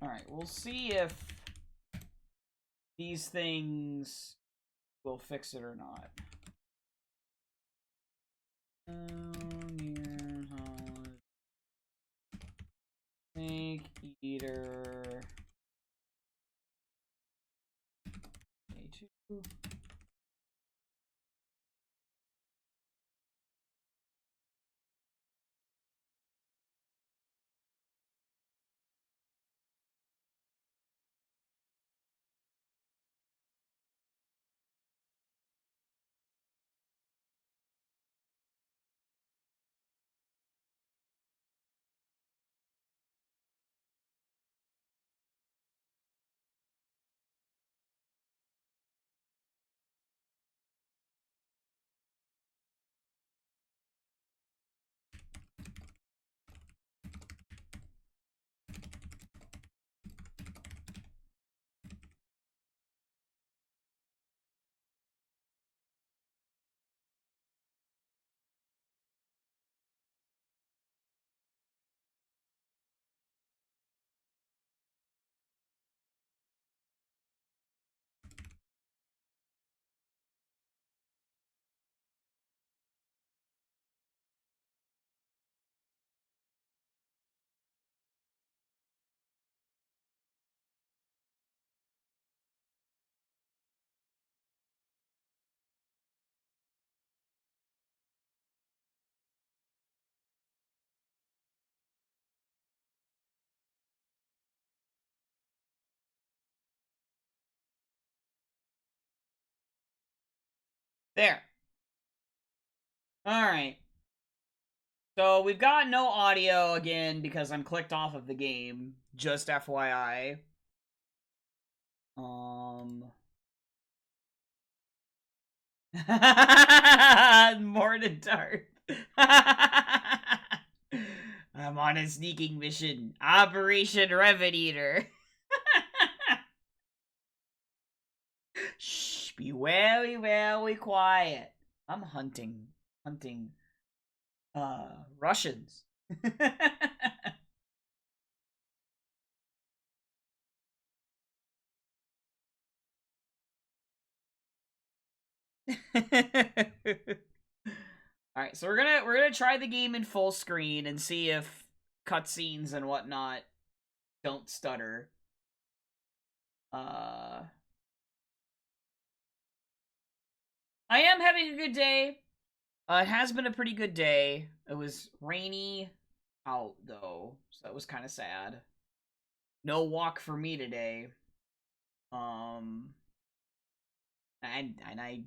Alright, we'll see if these things will fix it or not. Snake Eater. A2. There. Alright. So we've got no audio again because I'm clicked off of the game. Just FYI. More than Darth. I'm on a sneaking mission. Operation Revan Eater. Shh, be very, very quiet. I'm hunting Russians. Alright, so we're gonna try the game in full screen and see if cutscenes and whatnot don't stutter. I am having a good day. It has been a pretty good day. It was rainy out though, so that was kind of sad. No walk for me today. And I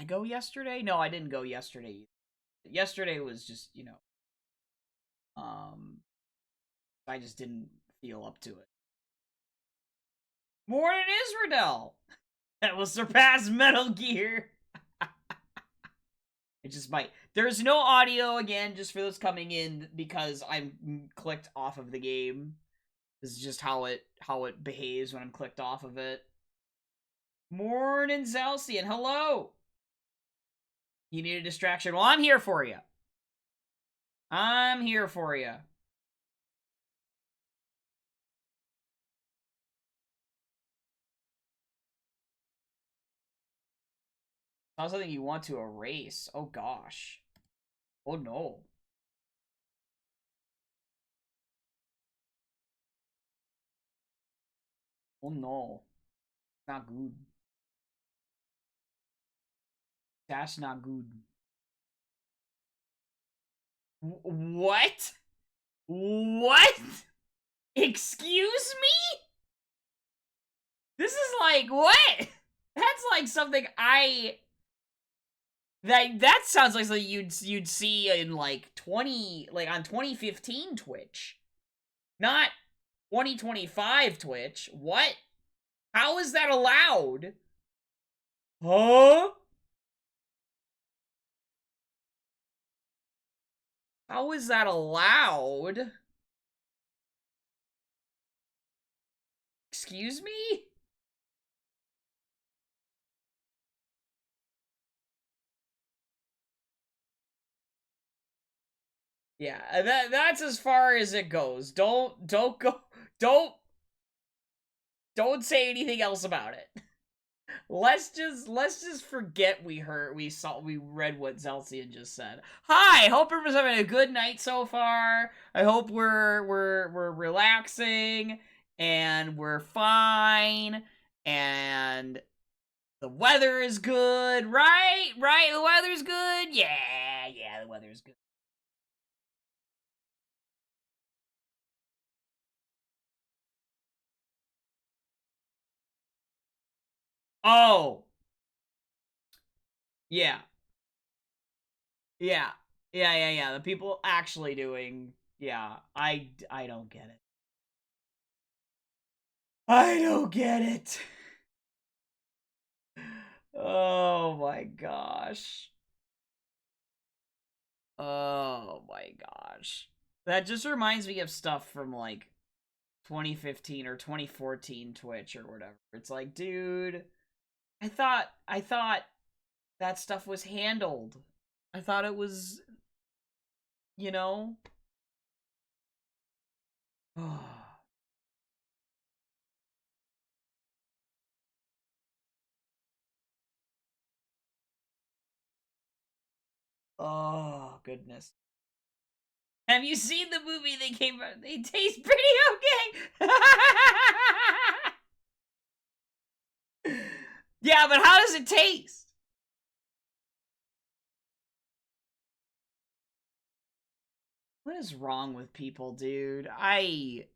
go yesterday? No, I didn't go yesterday. Yesterday was just, you know, I just didn't feel up to it. Morning Isradel! That will surpass Metal Gear! It just might. There's no audio again, just for those coming in, because I'm clicked off of the game. This is just how it behaves when I'm clicked off of it. Morning Zelsian, hello! You need a distraction? Well, I'm here for you. I'm here for you. Not something you want to erase. Oh gosh. Oh no. Oh no. Not good. That's not good. What? What? Excuse me? This is like, what? That's like something that sounds like something you'd see in like on 2015 Twitch. Not 2025 Twitch. What? How is that allowed? Huh? How is that allowed? Excuse me? Yeah, that's as far as it goes. Don't Don't say anything else about it. Let's just forget we read what Zelsian just said. Hi, hope everyone's having a good night so far. I hope we're relaxing and we're fine and the weather is good, right? Right? The weather's good? Yeah, the weather's good. Oh. Yeah. Yeah. Yeah. The people actually doing, yeah. I don't get it. I don't get it. Oh my gosh. Oh my gosh. That just reminds me of stuff from like 2015 or 2014 Twitch or whatever. It's like, dude, I thought that stuff was handled. I thought it was, you know. Oh, goodness. Have you seen the movie they came out? They taste pretty okay. Yeah, but how does it taste? What is wrong with people, dude? I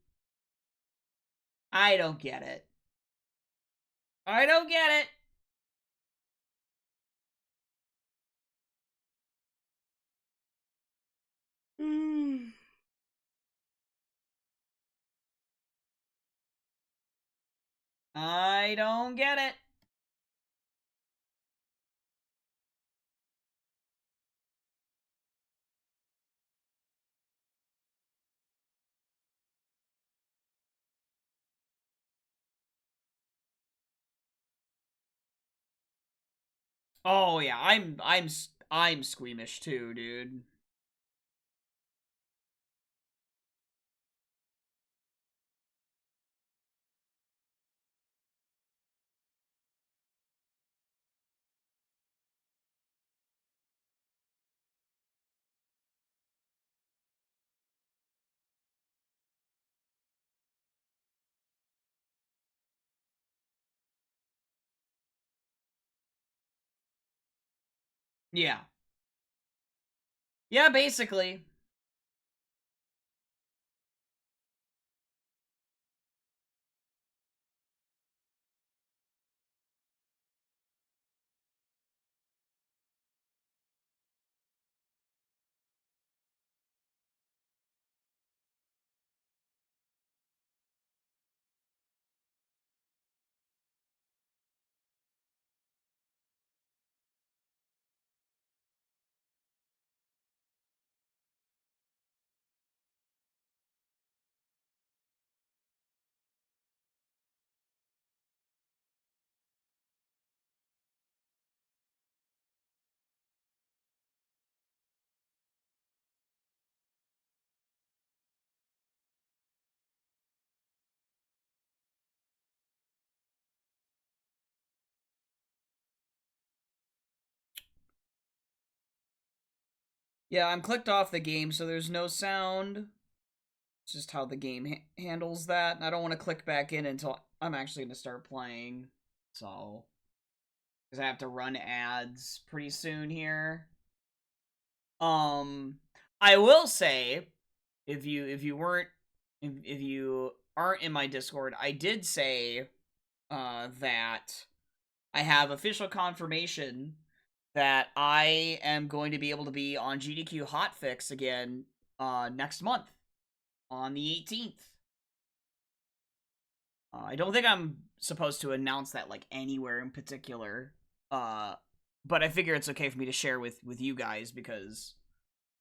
don't get it. I don't get it. I don't get it. Oh yeah, I'm squeamish too, dude. Yeah. Yeah, basically. Yeah, I'm clicked off the game, so there's no sound. It's just how the game handles that. And I don't want to click back in until I'm actually going to start playing. So, because I have to run ads pretty soon here. Um, I will say, if you aren't in my Discord, I did say that I have official confirmation that I am going to be able to be on GDQ Hotfix again next month on the 18th. I don't think I'm supposed to announce that like anywhere in particular, but I figure it's okay for me to share with you guys because,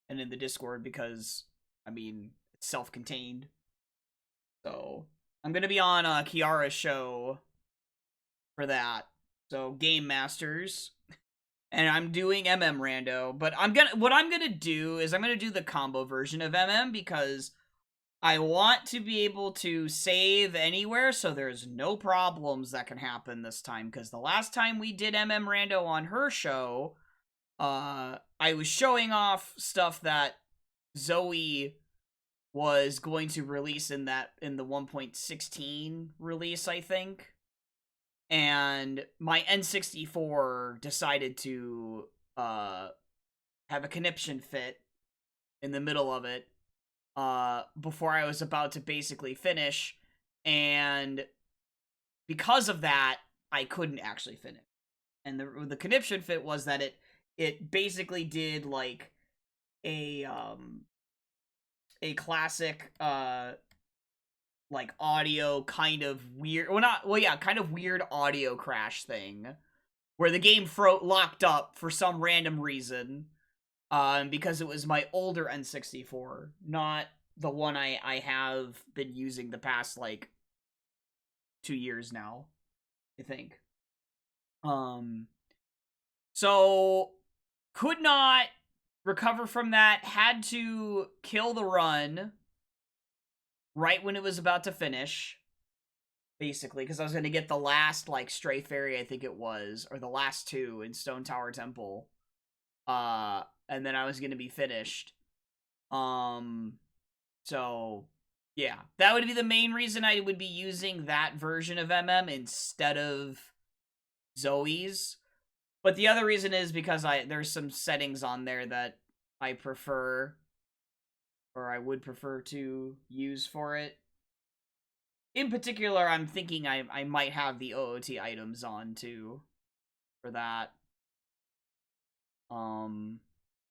and in the Discord because, I mean, it's self-contained. So I'm gonna be on Kiara's show for that. So Game Masters, and I'm doing MM Rando. But what I'm gonna do is I'm gonna do the combo version of MM because I want to be able to save anywhere, so there's no problems that can happen this time, because the last time we did MM Rando on her show, I was showing off stuff that Zoe was going to release in the 1.16 release, I think. And my N64 decided to have a conniption fit in the middle of it before I was about to basically finish, and because of that, I couldn't actually finish. And the conniption fit was that it basically did like a classic like audio kind of weird, kind of weird audio crash thing where the game locked up for some random reason, because it was my older N64, not the one I have been using the past like 2 years now, I think. So could not recover from that, had to kill the run right when it was about to finish, basically, because I was going to get the last, like, Stray Fairy, I think it was, or the last 2 in Stone Tower Temple, and then I was going to be finished. So, yeah, that would be the main reason I would be using that version of MM instead of Zoe's. But the other reason is because there's some settings on there that I prefer, or I would prefer to use for it. In particular, I'm thinking I might have the OOT items on, too, for that.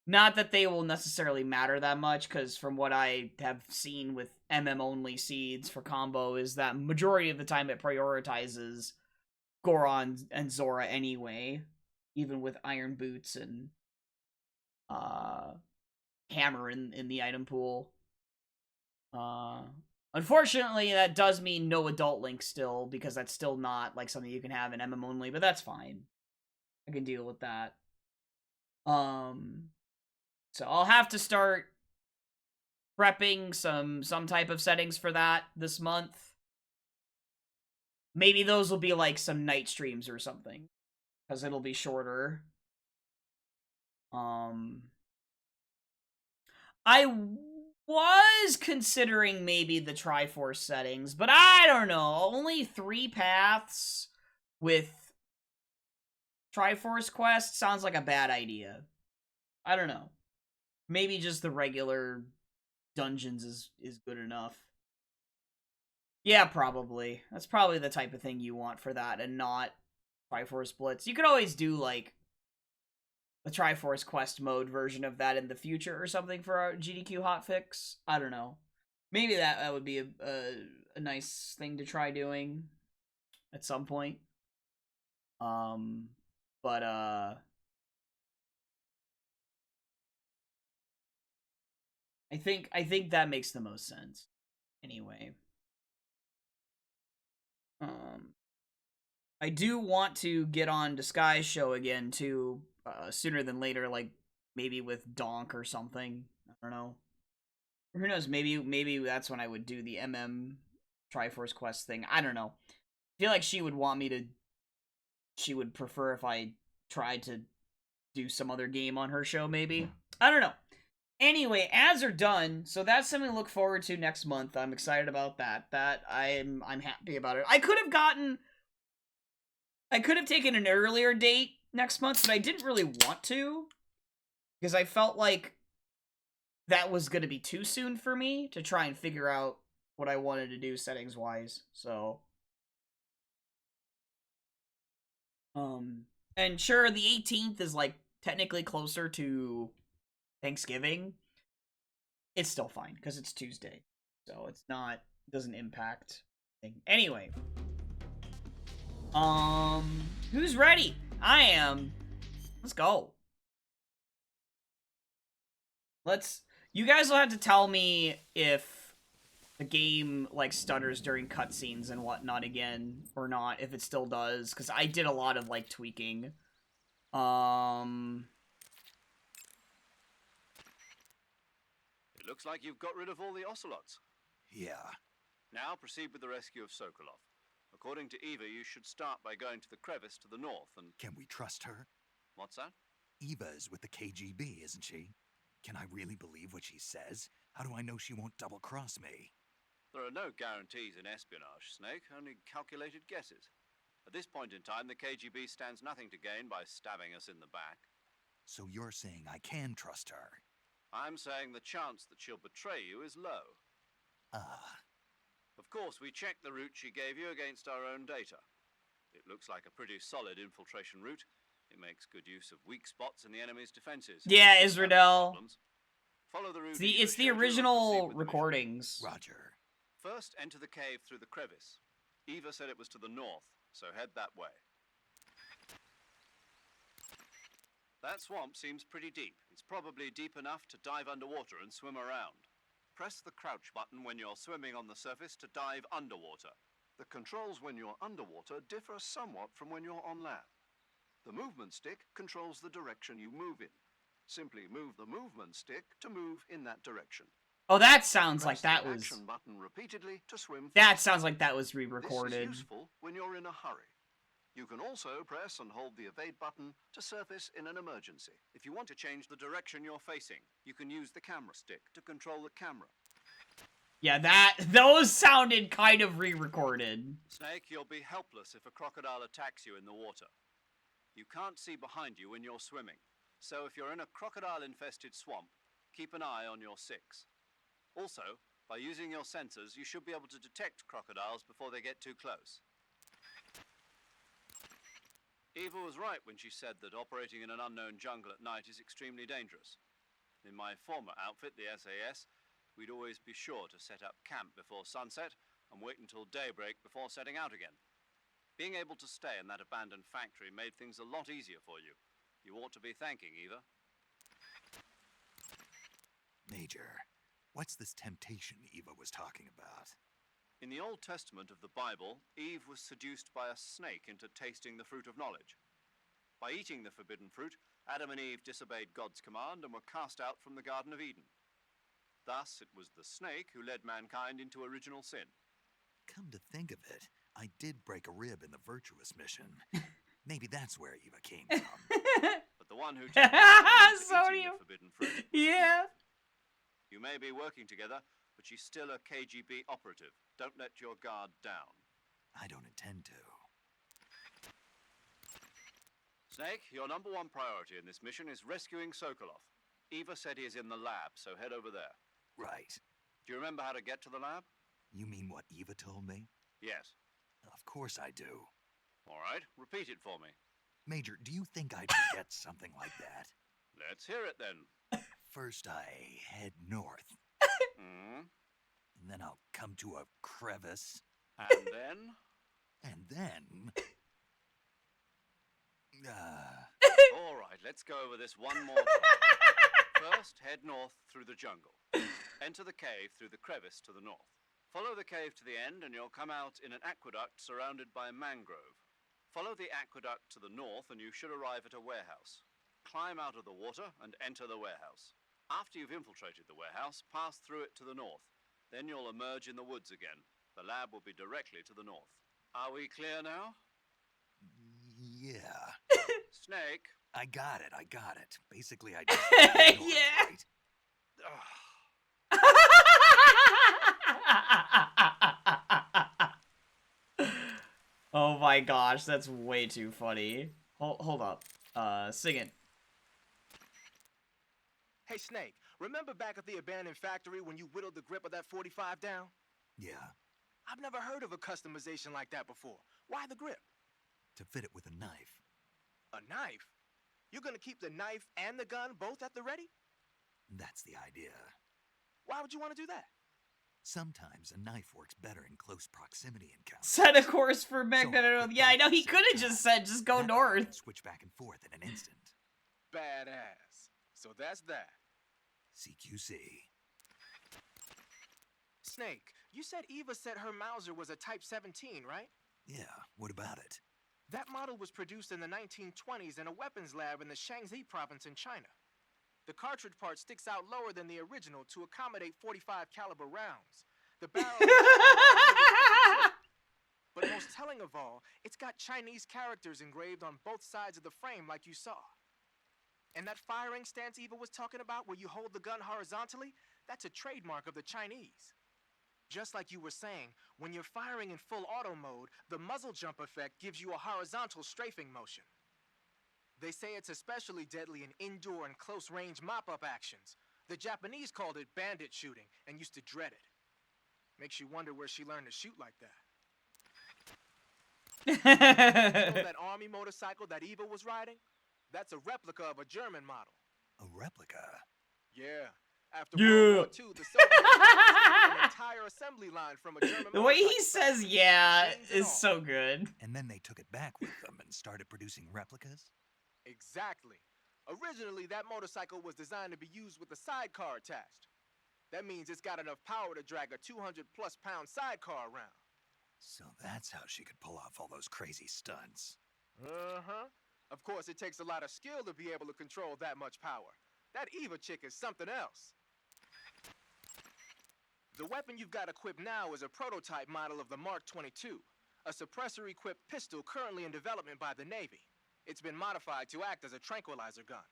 Not that they will necessarily matter that much, because from what I have seen with MM-only seeds for combo is that majority of the time it prioritizes Goron and Zora anyway, even with Iron Boots and Hammer in the item pool. Unfortunately, that does mean no Adult Link still, because that's still not like something you can have in MM only, but that's fine. I can deal with that. So I'll have to start prepping some type of settings for that this month. Maybe those will be like some night streams or something, because it'll be shorter. I was considering maybe the Triforce settings, but I don't know. Only 3 paths with Triforce Quest sounds like a bad idea. I don't know. Maybe just the regular dungeons is good enough. Yeah, probably. That's probably the type of thing you want for that, and not Triforce Blitz. You could always do, like, the Triforce Quest mode version of that in the future or something for our GDQ hotfix. I don't know. Maybe that would be a nice thing to try doing at some point. But I think that makes the most sense. Anyway. I do want to get on Disguise Show again too, sooner than later, like maybe with Donk or something. I don't know. Who knows? Maybe that's when I would do the MM Triforce Quest thing. I don't know. I feel like she would want me to. She would prefer if I tried to do some other game on her show. Maybe, I don't know. Anyway, ads are done, so that's something to look forward to next month. I'm excited about that. I'm happy about it. I could have taken an earlier date next month, but I didn't really want to, because I felt like that was going to be too soon for me to try and figure out what I wanted to do settings-wise, so. And sure, the 18th is, like, technically closer to Thanksgiving. It's still fine, because it's Tuesday, so it's not, doesn't impact thing. Anyway. Who's ready? I am. Let's go. You guys will have to tell me if the game, like, stutters during cutscenes and whatnot again, or not, if it still does, because I did a lot of, like, tweaking. It looks like you've got rid of all the ocelots. Yeah. Now proceed with the rescue of Sokolov. According to Eva, you should start by going to the crevice to the north and... Can we trust her? What's that? Eva is with the KGB, isn't she? Can I really believe what she says? How do I know she won't double-cross me? There are no guarantees in espionage, Snake, only calculated guesses. At this point in time, the KGB stands nothing to gain by stabbing us in the back. So you're saying I can trust her? I'm saying the chance that she'll betray you is low. Ah. Of course, we checked the route she gave you against our own data. It looks like a pretty solid infiltration route. It makes good use of weak spots in the enemy's defenses. Yeah, Israel. Follow the route. It's the original recordings. Roger. First, enter the cave through the crevice. Eva said it was to the north, so head that way. That swamp seems pretty deep. It's probably deep enough to dive underwater and swim around. Press the crouch button when you're swimming on the surface to dive underwater. The controls when you're underwater differ somewhat from when you're on land. The movement stick controls the direction you move in. Simply move the movement stick to move in that direction. Oh, that sounds like that was... Action button repeatedly to swim that faster. sounds like that was re-recorded. This is useful when you're in a hurry. You can also press and hold the evade button to surface in an emergency. If you want to change the direction you're facing, you can use the camera stick to control the camera. Yeah, those sounded kind of re-recorded. Snake, you'll be helpless if a crocodile attacks you in the water. You can't see behind you when you're swimming, so if you're in a crocodile-infested swamp, keep an eye on your six. Also, by using your sensors, you should be able to detect crocodiles before they get too close. Eva was right when she said that operating in an unknown jungle at night is extremely dangerous. In my former outfit, the SAS, we'd always be sure to set up camp before sunset and wait until daybreak before setting out again. Being able to stay in that abandoned factory made things a lot easier for you. You ought to be thanking Eva. Major, what's this temptation Eva was talking about? In the Old Testament of the Bible, Eve was seduced by a snake into tasting the fruit of knowledge. By eating the forbidden fruit, Adam and Eve disobeyed God's command and were cast out from the Garden of Eden. Thus, it was the snake who led mankind into original sin. Come to think of it, I did break a rib in the Virtuous mission. Maybe that's where Eva came from. But the one who tempted Adam into So eating the forbidden fruit. Yeah. You may be working together, but she's still a KGB operative. Don't let your guard down. I don't intend to. Snake, your number one priority in this mission is rescuing Sokolov. Eva said he is in the lab, so head over there. Right. Do you remember how to get to the lab? You mean what Eva told me? Yes. Of course I do. All right, repeat it for me. Major, do you think I'd forget something like that? Let's hear it then. First I head north. Mm. And then I'll come to a crevice. And then? And then... All right, let's go over this one more time. First, head north through the jungle. Enter the cave through the crevice to the north. Follow the cave to the end and you'll come out in an aqueduct surrounded by mangrove. Follow the aqueduct to the north and you should arrive at a warehouse. Climb out of the water and enter the warehouse. After you've infiltrated the warehouse, pass through it to the north. Then you'll emerge in the woods again. The lab will be directly to the north. Are we clear now? Yeah. Snake. I got it. Basically, I just... Yeah. Right? Oh my gosh, that's way too funny. Hold up. Sing it. Hey, Snake, remember back at the abandoned factory when you whittled the grip of that 45 down? Yeah. I've never heard of a customization like that before. Why the grip? To fit it with a knife. A knife? You're gonna keep the knife and the gun both at the ready? That's the idea. Why would you want to do that? Sometimes a knife works better in close proximity encounters. Set a course for So magnetic. I put Yeah, I both know he at the could have same just time. said, just go That way I can north. switch back and forth in an instant. Badass. So that's that. CQC. Snake, you said Eva said her Mauser was a Type 17, right? Yeah, what about it? That model was produced in the 1920s in a weapons lab in the Shaanxi province in China. The cartridge part sticks out lower than the original to accommodate .45 caliber rounds. The barrel and chamber. But most telling of all, it's got Chinese characters engraved on both sides of the frame like you saw. And that firing stance Eva was talking about where you hold the gun horizontally, that's a trademark of the Chinese. Just like you were saying, when you're firing in full auto mode, the muzzle jump effect gives you a horizontal strafing motion. They say it's especially deadly in indoor and close-range mop-up actions. The Japanese called it bandit shooting and used to dread it. Makes you wonder where she learned to shoot like that. You know that army motorcycle that Eva was riding? That's a replica of a German model. A replica? Yeah. After World War II, the Soviets created an entire assembly line from a German The way he motorcycle says factory, yeah machines and is all. so good. And then they took it back with them and started producing replicas? Exactly. Originally, that motorcycle was designed to be used with a sidecar attached. That means it's got enough power to drag a 200-plus pound sidecar around. So that's how she could pull off all those crazy stunts. Uh-huh. Of course, it takes a lot of skill to be able to control that much power. That Eva chick is something else. The weapon you've got equipped now is a prototype model of the Mark 22, a suppressor-equipped pistol currently in development by the Navy. It's been modified to act as a tranquilizer gun.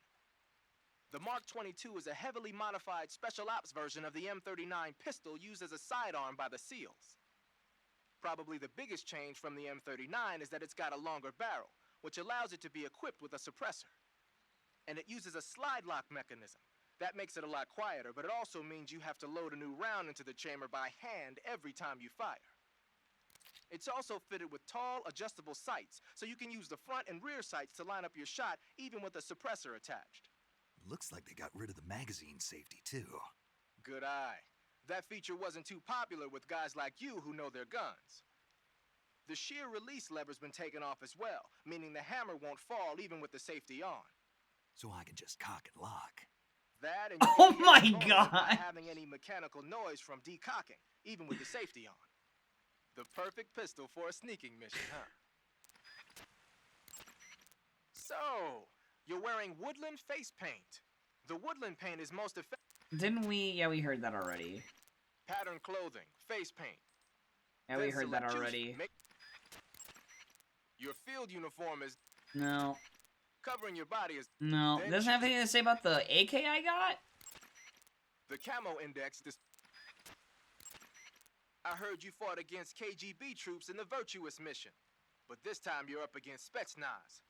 The Mark 22 is a heavily modified special ops version of the M39 pistol used as a sidearm by the SEALs. Probably the biggest change from the M39 is that it's got a longer barrel, which allows it to be equipped with a suppressor. And it uses a slide lock mechanism. That makes it a lot quieter, but it also means you have to load a new round into the chamber by hand every time you fire. It's also fitted with tall, adjustable sights, so you can use the front and rear sights to line up your shot, even with a suppressor attached. Looks like they got rid of the magazine safety, too. Good eye. That feature wasn't too popular with guys like you who know their guns. The shear release lever's been taken off as well, meaning the hammer won't fall even with the safety on. So I can just cock and lock. That and you Oh can get my the bonus of God. not having any mechanical noise from decocking, even with the safety on. The perfect pistol for a sneaking mission, huh? So, you're wearing woodland face paint. The woodland paint is most effective. Didn't we? Yeah, we heard that already. Pattern clothing, face paint. Yeah, we Then heard that select choose- already. Your field uniform is No, covering your body is no. Then Doesn't have anything to say about the AK I got? the camo index. I heard you fought against KGB troops in the Virtuous mission, but this time you're up against Spetsnaz.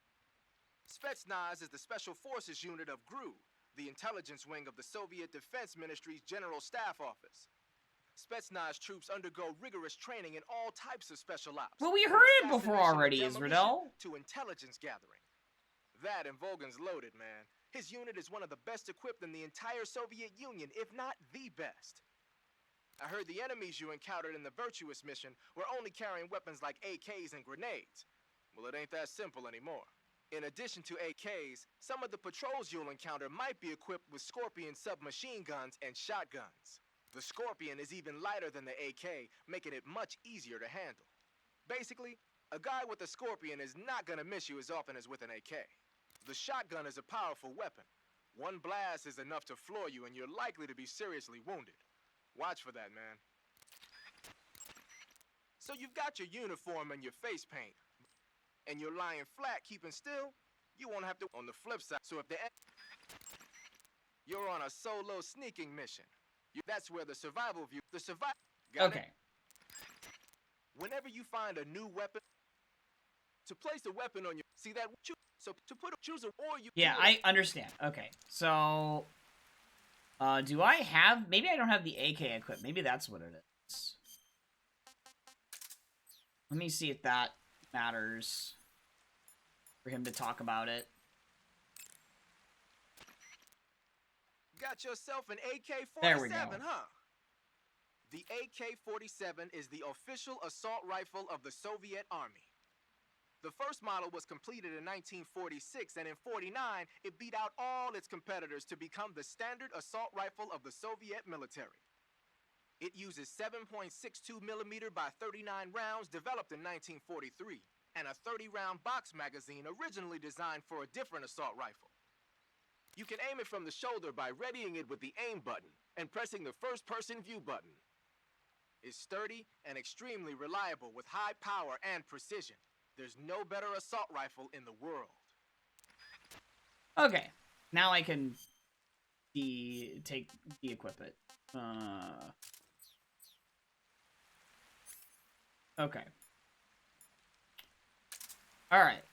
Spetsnaz is the Special Forces unit of GRU, the intelligence wing of the Soviet Defense Ministry's General Staff Office. Spetsnaz troops undergo rigorous training in all types of special ops. Well, we from heard it before assassination and already, demolition Israel. to intelligence gathering. That and Volgan's loaded, man. His unit is one of the best equipped in the entire Soviet Union, if not the best. I heard the enemies you encountered in the Virtuous mission were only carrying weapons like AKs and grenades. Well, it ain't that simple anymore. In addition to AKs, some of the patrols you'll encounter might be equipped with Scorpion submachine guns and shotguns. The Scorpion is even lighter than the AK, making it much easier to handle. Basically, a guy with a Scorpion is not gonna miss you as often as with an AK. The shotgun is a powerful weapon. One blast is enough to floor you, and you're likely to be seriously wounded. Watch for that, man. So you've got your uniform and your face paint, and you're lying flat, keeping still, you won't have to on the flip side. So if you're on a solo sneaking mission, that's where the survival view, got Okay. it? Whenever you find a new weapon, to place the weapon on your, see that, so to choose a, or you. Yeah, I understand. Okay, so do I have? Maybe I don't have the AK equipped. Maybe that's what it is. Let me see if that matters for him to talk about it. Got yourself an AK-47, There we go. huh? The AK-47 is the official assault rifle of the Soviet Army. The first model was completed in 1946, and in 49, it beat out all its competitors to become the standard assault rifle of the Soviet military. It uses 7.62mm by 39 rounds developed in 1943, and a 30-round box magazine originally designed for a different assault rifle. You can aim it from the shoulder by readying it with the aim button and pressing the first-person view button. is sturdy and extremely reliable with high power and precision. There's no better assault rifle in the world. Okay, now I can de-equip it. Okay. Alright.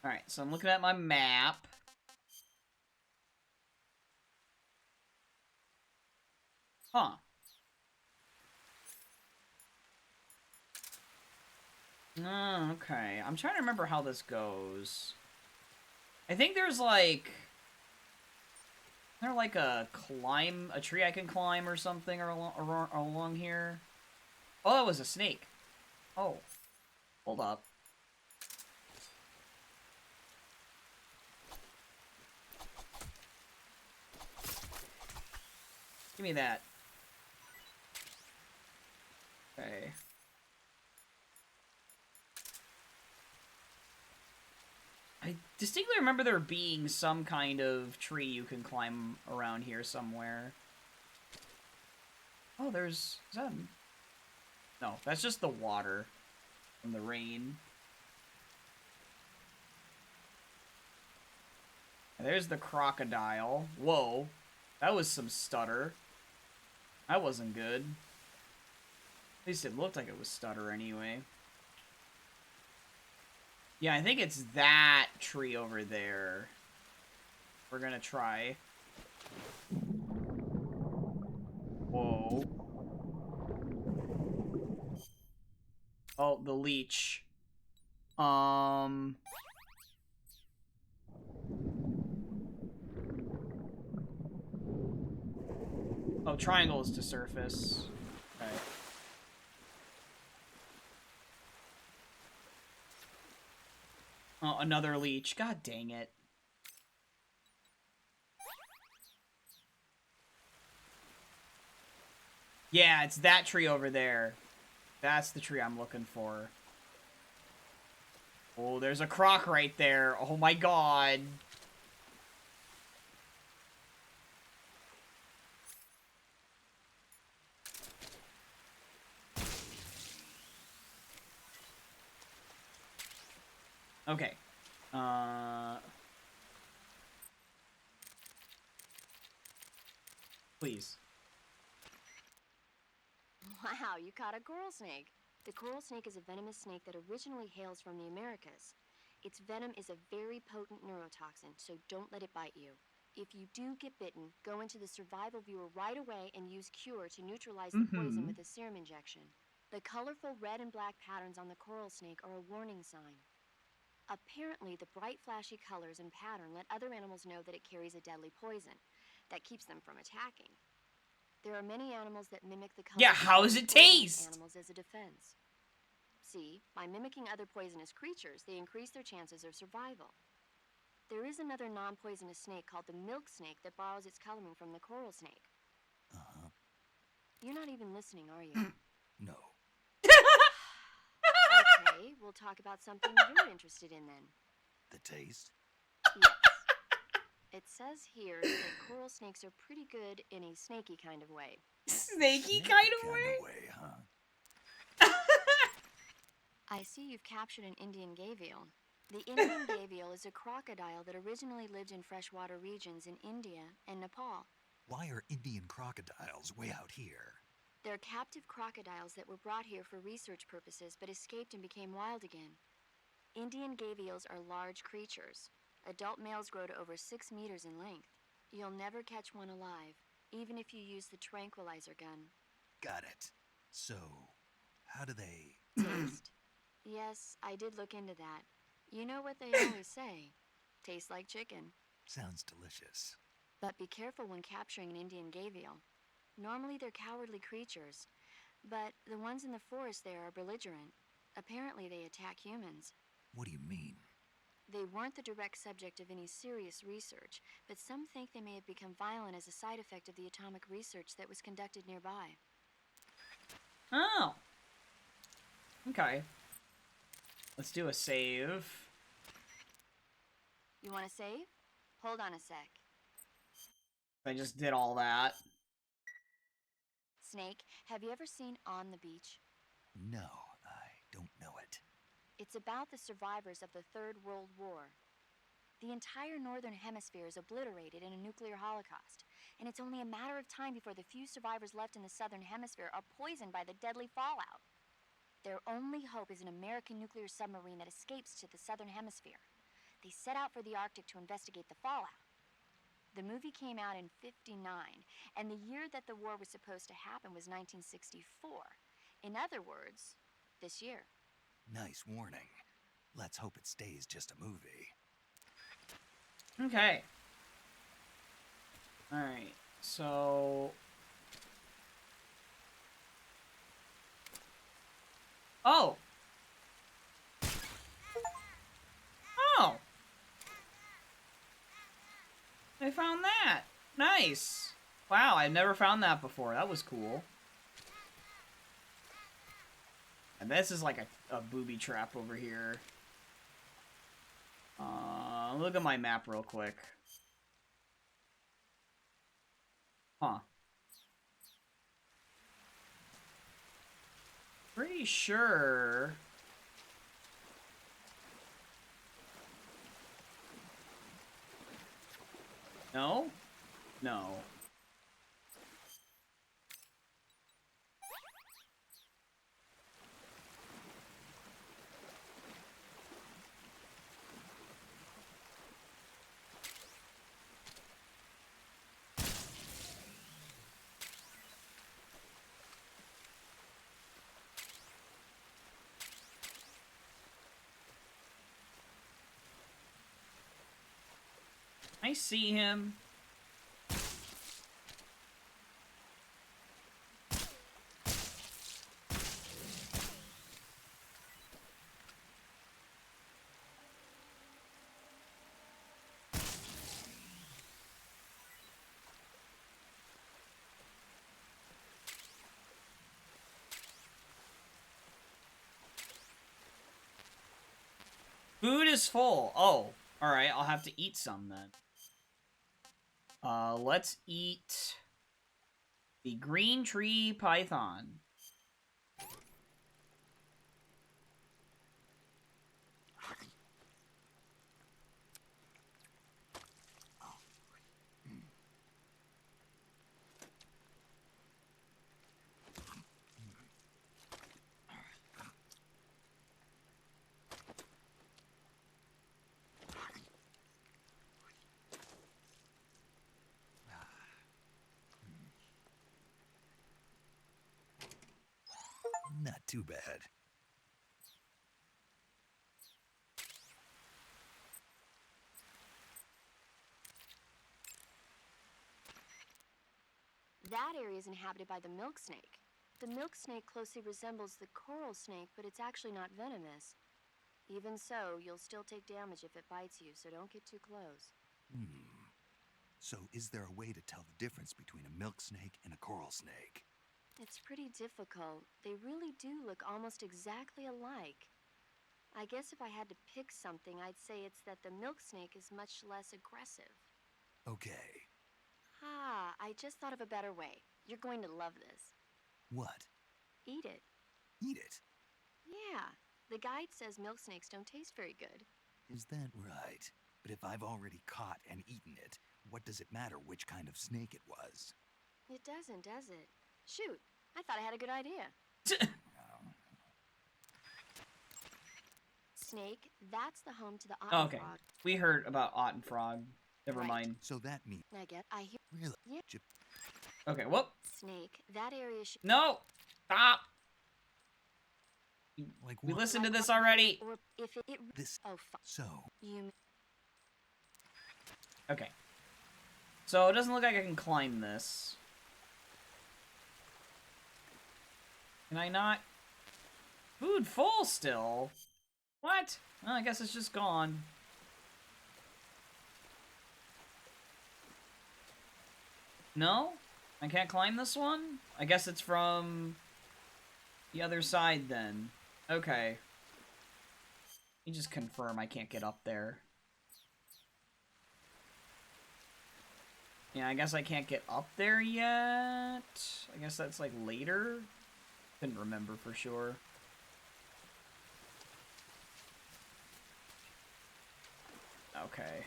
Alright, so I'm looking at my map. Huh. Oh, okay. I'm trying to remember how this goes. I think there's like... Is there like a tree I can climb or something along here? Oh, that was a snake. Oh. Hold up. Give me that. Okay. I distinctly remember there being some kind of tree you can climb around here somewhere. Oh, is that... No, that's just the water from the rain. And there's the crocodile. Whoa. That was some stutter. That wasn't good. At least it looked like it was stutter anyway. Yeah, I think it's that tree over there. We're gonna try. Whoa. Oh, the leech. Oh, triangle is to surface. Okay. Oh, another leech. God dang it. Yeah, it's that tree over there. That's the tree I'm looking for. Oh, there's a croc right there. Oh my god. Okay. Please. Wow, you caught a coral snake. The coral snake is a venomous snake that originally hails from the Americas. Its venom is a very potent neurotoxin, so don't let it bite you. If you do get bitten, go into the survival viewer right away and use Cure to neutralize the poison with a serum injection. The colorful red and black patterns on the coral snake are a warning sign. Apparently, the bright flashy colors and pattern let other animals know that it carries a deadly poison that keeps them from attacking. There are many animals that mimic the colors. Yeah, how does it taste? Animals as a defense. See, by mimicking other poisonous creatures, they increase their chances of survival. There is another non-poisonous snake called the milk snake that borrows its coloring from the coral snake. Uh-huh. You're not even listening, are you? No. Okay, we'll talk about something you're interested in then. The taste? Yes. It says here that coral snakes are pretty good in a snaky kind of way. Snaky kind of way? Huh? I see you've captured an Indian gavial. The Indian gavial is a crocodile that originally lived in freshwater regions in India and Nepal. Why are Indian crocodiles way out here? They're captive crocodiles that were brought here for research purposes but escaped and became wild again. Indian gavials are large creatures. Adult males grow to over 6 meters in length. You'll never catch one alive, even if you use the tranquilizer gun. Got it. So, how do they... Taste. Yes, I did look into that. You know what they always say. Tastes like chicken. Sounds delicious. But be careful when capturing an Indian gavial. Normally they're cowardly creatures, but the ones in the forest there are belligerent. Apparently they attack humans. What do you mean? They weren't the direct subject of any serious research, but some think they may have become violent as a side effect of the atomic research that was conducted nearby. Oh. Okay. Let's do a save. You want to save? Hold on a sec. I just did all that. Snake, have you ever seen On the Beach? No, I don't know it. It's about the survivors of the Third World War. The entire northern hemisphere is obliterated in a nuclear holocaust, and it's only a matter of time before the few survivors left in the southern hemisphere are poisoned by the deadly fallout. Their only hope is an American nuclear submarine that escapes to the southern hemisphere. They set out for the Arctic to investigate the fallout. The movie came out in '59, and the year that the war was supposed to happen was 1964. In other words, this year. Nice warning. Let's hope it stays just a movie. Okay. Alright, so... Oh! Oh! I found that! Nice! Wow, I've never found that before. That was cool. And this is like a booby trap over here. Look at my map real quick. Huh. Pretty sure... No? No. I see him. Food is full. Oh, alright, I'll have to eat some then. Let's eat the green tree python. Not too bad. That area is inhabited by the milk snake. The milk snake closely resembles the coral snake, but it's actually not venomous. Even so, you'll still take damage if it bites you, so don't get too close. So is there a way to tell the difference between a milk snake and a coral snake? It's pretty difficult. They really do look almost exactly alike. I guess if I had to pick something, I'd say it's that the milk snake is much less aggressive. Okay. Ah, I just thought of a better way. You're going to love this. What? Eat it. Eat it? Yeah, the guide says milk snakes don't taste very good. Is that right? But if I've already caught and eaten it, what does it matter which kind of snake it was? It doesn't, does it? Shoot, I thought I had a good idea. Snake, that's the home to the Otten Okay, frog. we heard about Otten Frog. Never Right. mind. So that means I hear really? Yeah. Okay, whoop. Snake. That area should No! Stop! Like We what? listened to this already. or if it This. oh So you Okay. So it doesn't look like I can climb this. Can I not? Food full still? What? Well, I guess it's just gone. No? I can't climb this one? I guess it's from the other side then. Okay. Let me just confirm I can't get up there. Yeah, I guess I can't get up there yet. I guess that's like later. Couldn't remember for sure. Okay.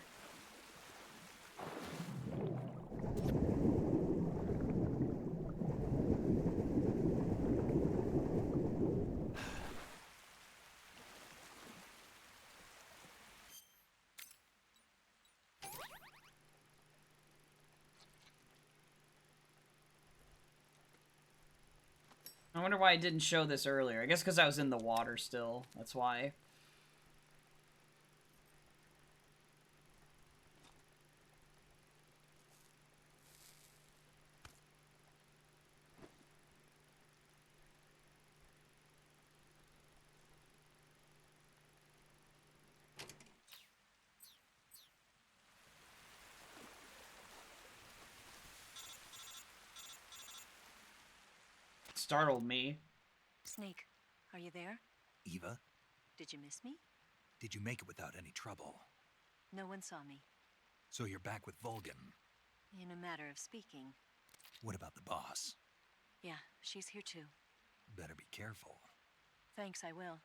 I wonder why I didn't show this earlier. I guess because I was in the water still. That's why. Startled me. Snake, are you there? Eva, Did you miss me? did you make it without any trouble? No one saw me. So you're back with Vulcan. In a matter of speaking. What about the boss? Yeah, she's here too. Better be careful. Thanks, I will.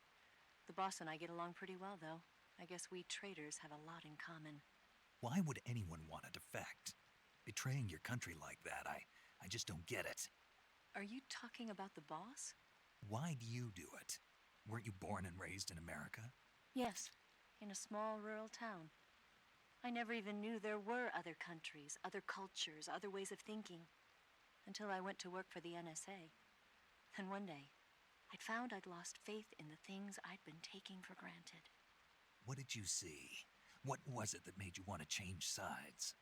The boss and I get along pretty well, though. I guess we traders have a lot in common. Why would anyone want to defect? Betraying your country like that, I just don't get it. Are you talking about the boss? Why do you do it? Weren't you born and raised in America? Yes, in a small rural town. I never even knew there were other countries, other cultures, other ways of thinking. Until I went to work for the NSA. Then one day, I'd found I'd lost faith in the things I'd been taking for granted. What did you see? What was it that made you want to change sides?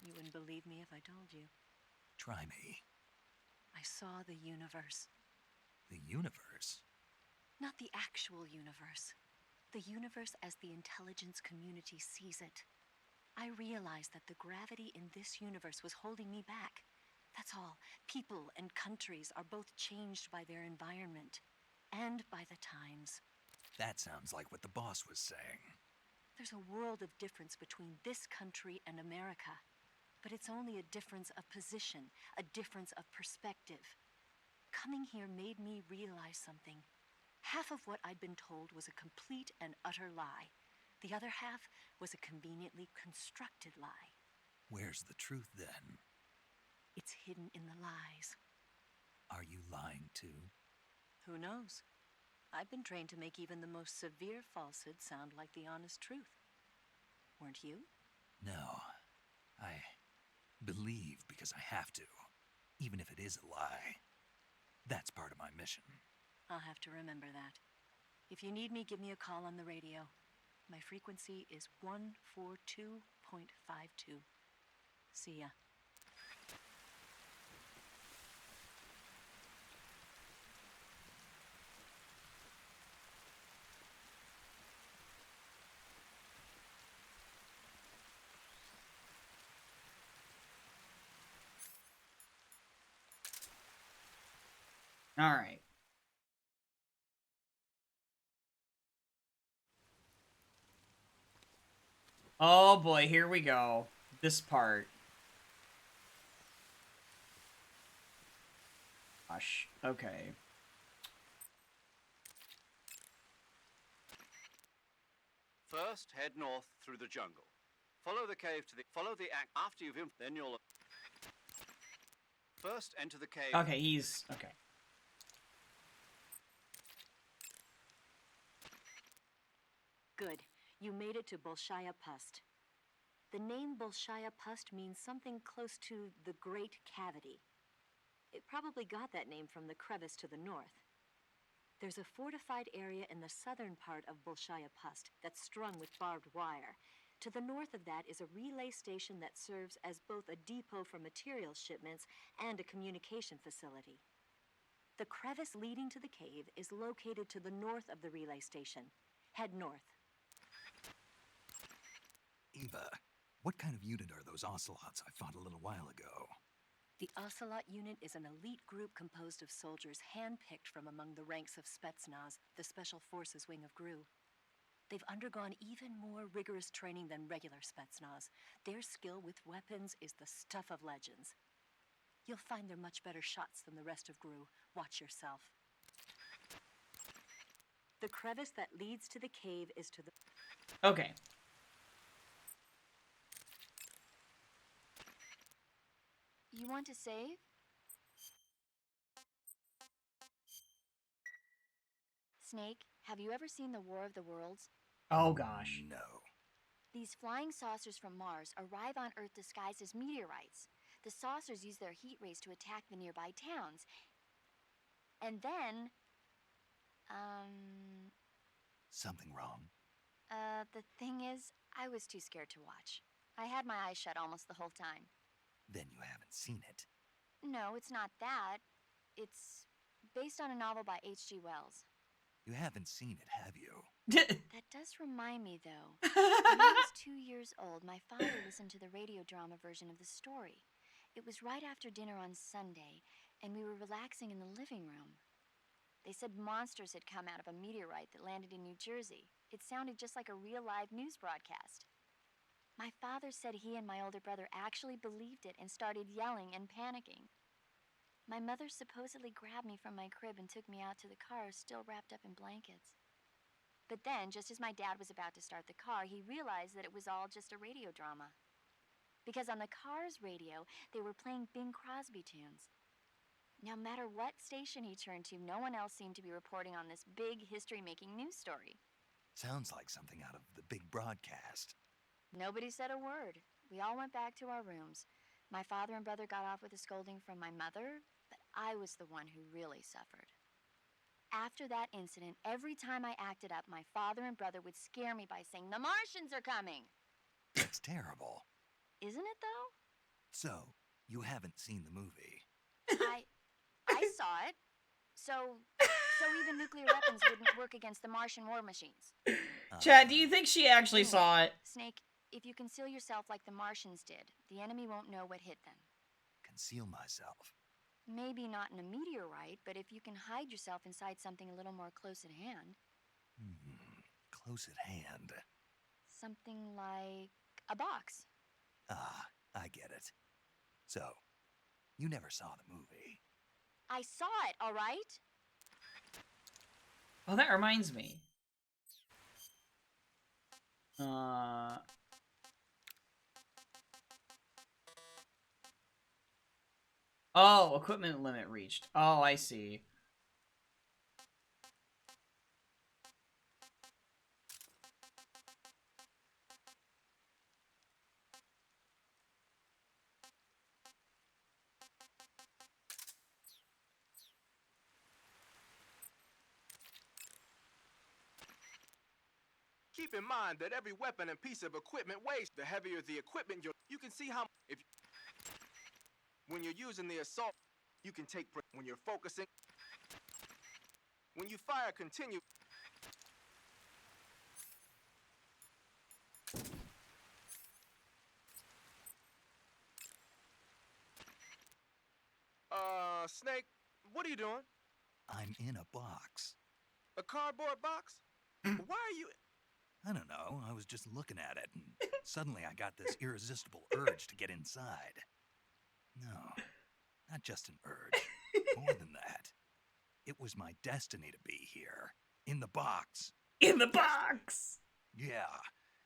You wouldn't believe me if I told you. Try me. I saw the universe. The universe? Not the actual universe. The universe as the intelligence community sees it. I realized that the gravity in this universe was holding me back. That's all. People and countries are both changed by their environment and by the times. That sounds like what the boss was saying. There's a world of difference between this country and America. But it's only a difference of position, a difference of perspective. Coming here made me realize something. Half of what I'd been told was a complete and utter lie. The other half was a conveniently constructed lie. Where's the truth then? It's hidden in the lies. Are you lying too? Who knows? I've been trained to make even the most severe falsehood sound like the honest truth. Weren't you? No. I believe because I have to, even if it is a lie. That's part of my mission. I'll have to remember that. If you need me, give me a call on the radio. My frequency is 142.52. See ya. All right. Oh boy, here we go. This part. Gosh. Okay. First, head north through the jungle. Follow the cave to the... Follow the act after you've... Then you'll... First, enter the cave... Okay, he's... Okay. Good. You made it to Bolshaya Pust. The name Bolshaya Pust means something close to the Great Cavity. It probably got that name from the crevice to the north. There's a fortified area in the southern part of Bolshaya Pust that's strung with barbed wire. To the north of that is a relay station that serves as both a depot for material shipments and a communication facility. The crevice leading to the cave is located to the north of the relay station. Head north. Eva, what kind of unit are those ocelots I fought a little while ago? The Ocelot unit is an elite group composed of soldiers handpicked from among the ranks of Spetsnaz, the Special Forces wing of GRU. They've undergone even more rigorous training than regular Spetsnaz. Their skill with weapons is the stuff of legends. You'll find they're much better shots than the rest of GRU. Watch yourself. The crevice that leads to the cave is to the... Okay. You want to save? Snake, have you ever seen the War of the Worlds? Oh gosh. No. These flying saucers from Mars arrive on Earth disguised as meteorites. The saucers use their heat rays to attack the nearby towns. And then, Something wrong? the thing is, I was too scared to watch. I had my eyes shut almost the whole time. Then you haven't seen it. No, it's not that. It's based on a novel by H.G. Wells. You haven't seen it, have you? That does remind me, though. When I was 2 years old, my father listened to the radio drama version of the story. It was right after dinner on Sunday, and we were relaxing in the living room. They said monsters had come out of a meteorite that landed in New Jersey. It sounded just like a real live news broadcast. My father said he and my older brother actually believed it and started yelling and panicking. My mother supposedly grabbed me from my crib and took me out to the car, still wrapped up in blankets. But then, just as my dad was about to start the car, he realized that it was all just a radio drama. Because on the car's radio, they were playing Bing Crosby tunes. No matter what station he turned to, no one else seemed to be reporting on this big history-making news story. Sounds like something out of the big broadcast. Nobody said a word. We all went back to our rooms. My father and brother got off with a scolding from my mother, but I was the one who really suffered. After that incident, every time I acted up, my father and brother would scare me by saying, "The Martians are coming!" That's terrible. Isn't it, though? So, you haven't seen the movie. I saw it. So even nuclear weapons wouldn't work against the Martian war machines. Chad, do you think she actually saw it? Snake, if you conceal yourself like the Martians did, the enemy won't know what hit them. Conceal myself? Maybe not in a meteorite, but if you can hide yourself inside something a little more close at hand. Close at hand. Something like a box. Ah, I get it. So, you never saw the movie. I saw it, all right? Oh, that reminds me. Oh, equipment limit reached. Oh, I see. Keep in mind that every weapon and piece of equipment weighs. The heavier the equipment, you can see how when you're using the assault, you can take when you're focusing. When you fire, continue. Snake, what are you doing? I'm in a box. A cardboard box? Why are you? I don't know, I was just looking at it, and suddenly I got this irresistible urge to get inside. No, not just an urge. More than that. It was my destiny to be here. In the box. In the box! Yeah,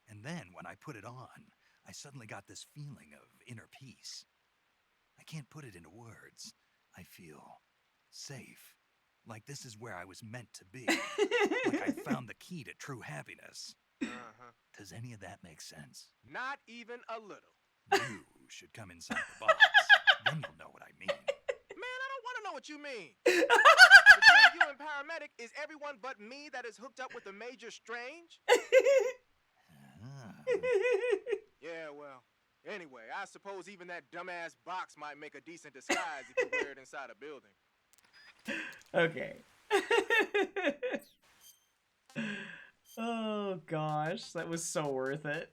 and then when I put it on, I suddenly got this feeling of inner peace. I can't put it into words. I feel safe. Like this is where I was meant to be. Like I found the key to true happiness. Does any of that make sense? Not even a little. You should come inside the box. Then you'll know what I mean. Man, I don't want to know what you mean. Between you and paramedic, is everyone but me that is hooked up with a Major Strange? Yeah, well, anyway, I suppose even that dumbass box might make a decent disguise if you wear it inside a building. Okay. Oh gosh, that was so worth it.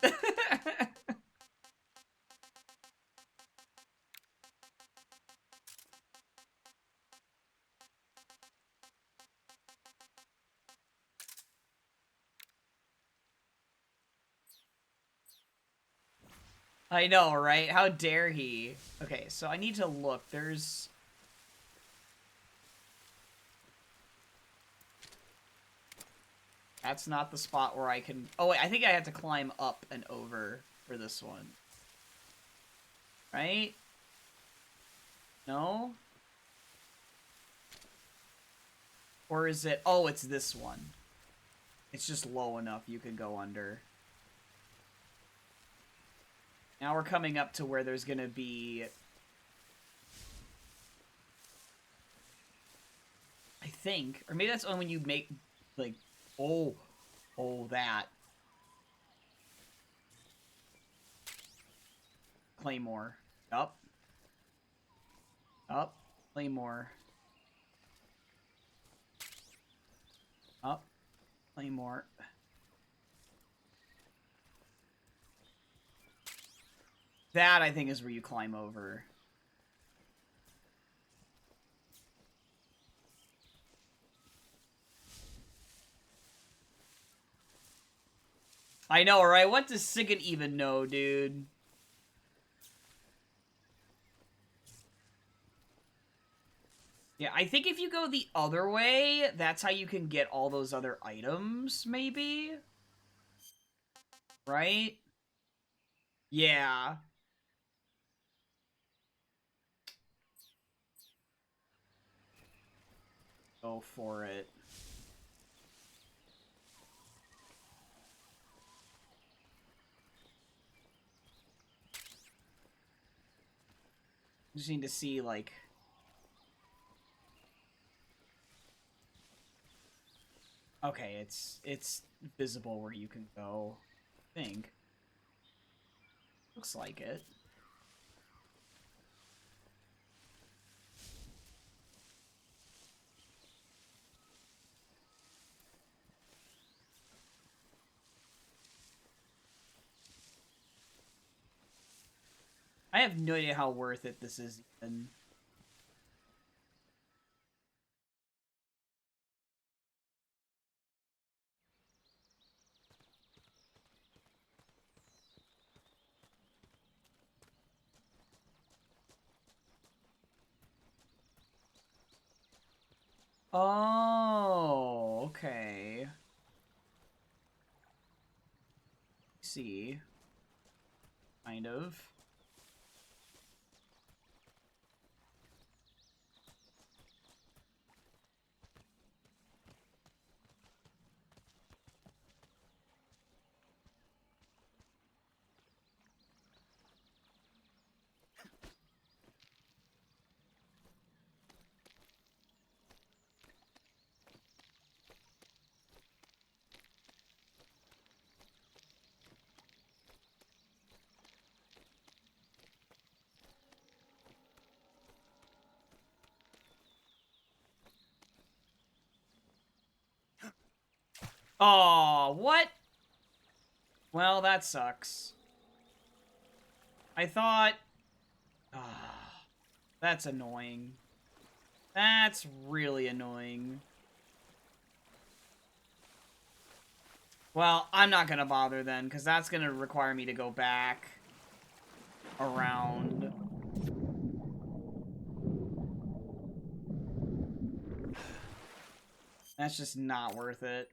I know, right? How dare he? Okay, so I need to look. There's... That's not the spot where I can... Oh, wait, I think I have to climb up and over for this one. Right? No? Or is it... Oh, it's this one. It's just low enough you can go under. Now we're coming up to where there's gonna be... I think. Or maybe that's only when you make, like... Oh. Oh, that. Claymore. Up. Up. Claymore. Up. Claymore. That, I think, is where you climb over. I know, right? What does Sigurd even know, dude? Yeah, I think if you go the other way, that's how you can get all those other items, maybe? Right? Yeah. Go for it. Just need to see, like... Okay, it's visible where you can go, I think. Looks like it. I have no idea how worth it this is even. Oh, okay. See. Kind of. Oh, what? Well, that sucks. I thought... Ah, that's annoying. That's really annoying. Well, I'm not gonna bother then, because that's gonna require me to go back around. That's just not worth it.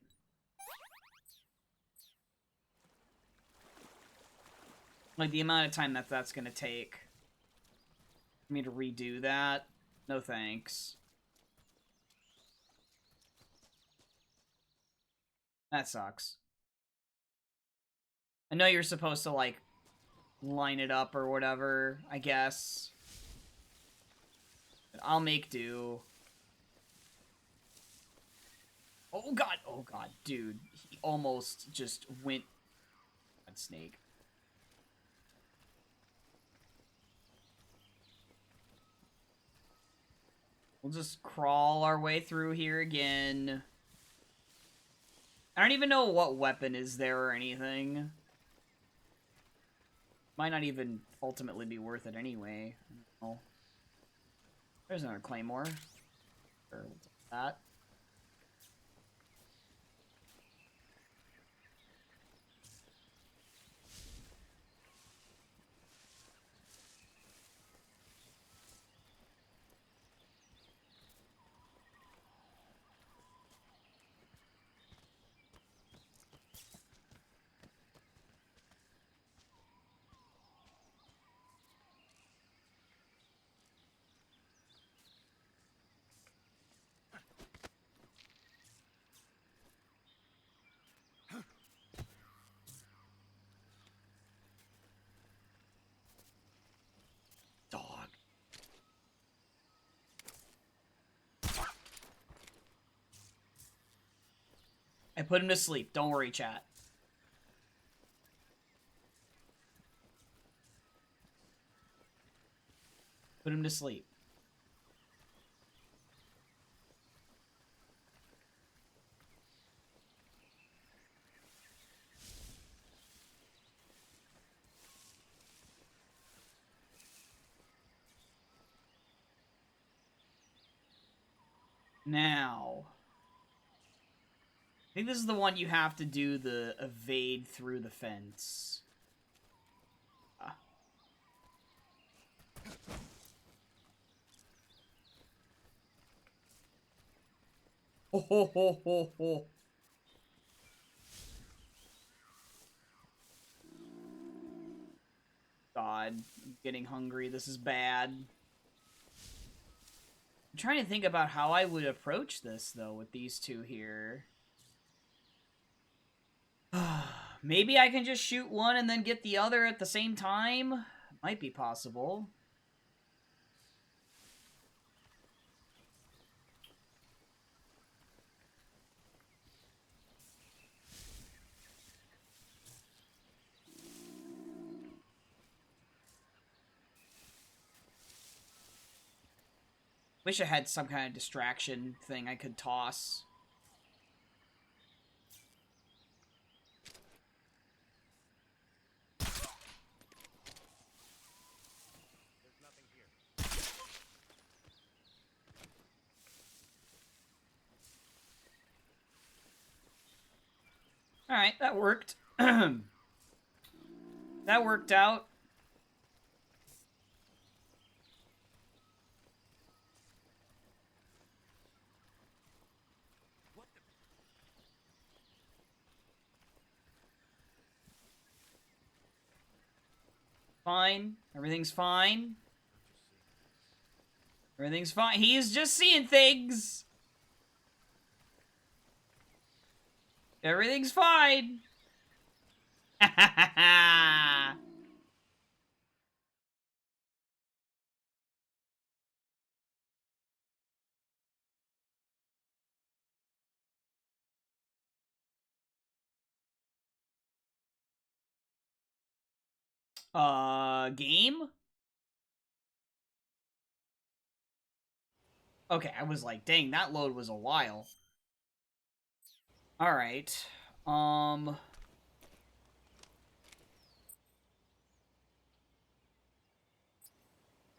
Like, the amount of time that that's gonna take for me to redo that, no thanks. That sucks. I know you're supposed to, like, line it up or whatever, I guess. But I'll make do. Oh god, dude. He almost just went... God, snake. We'll just crawl our way through here again. I don't even know what weapon is there or anything. Might not even ultimately be worth it anyway. Oh. There's another claymore. Sure, we'll take that. I put him to sleep. Don't worry, chat. Put him to sleep. Now, I think this is the one you have to do the evade through the fence. Ho ho ho ho ho. God, I'm getting hungry. This is bad. I'm trying to think about how I would approach this, though, with these two here. Maybe I can just shoot one and then get the other at the same time? Might be possible. Wish I had some kind of distraction thing I could toss. Alright, that worked. That worked out. Fine. Everything's fine. Everything's fine. He is just seeing things. Everything's fine. Ha ha ha ha. Game? Okay, I was like, dang, that load was a while. Alright. Yeah,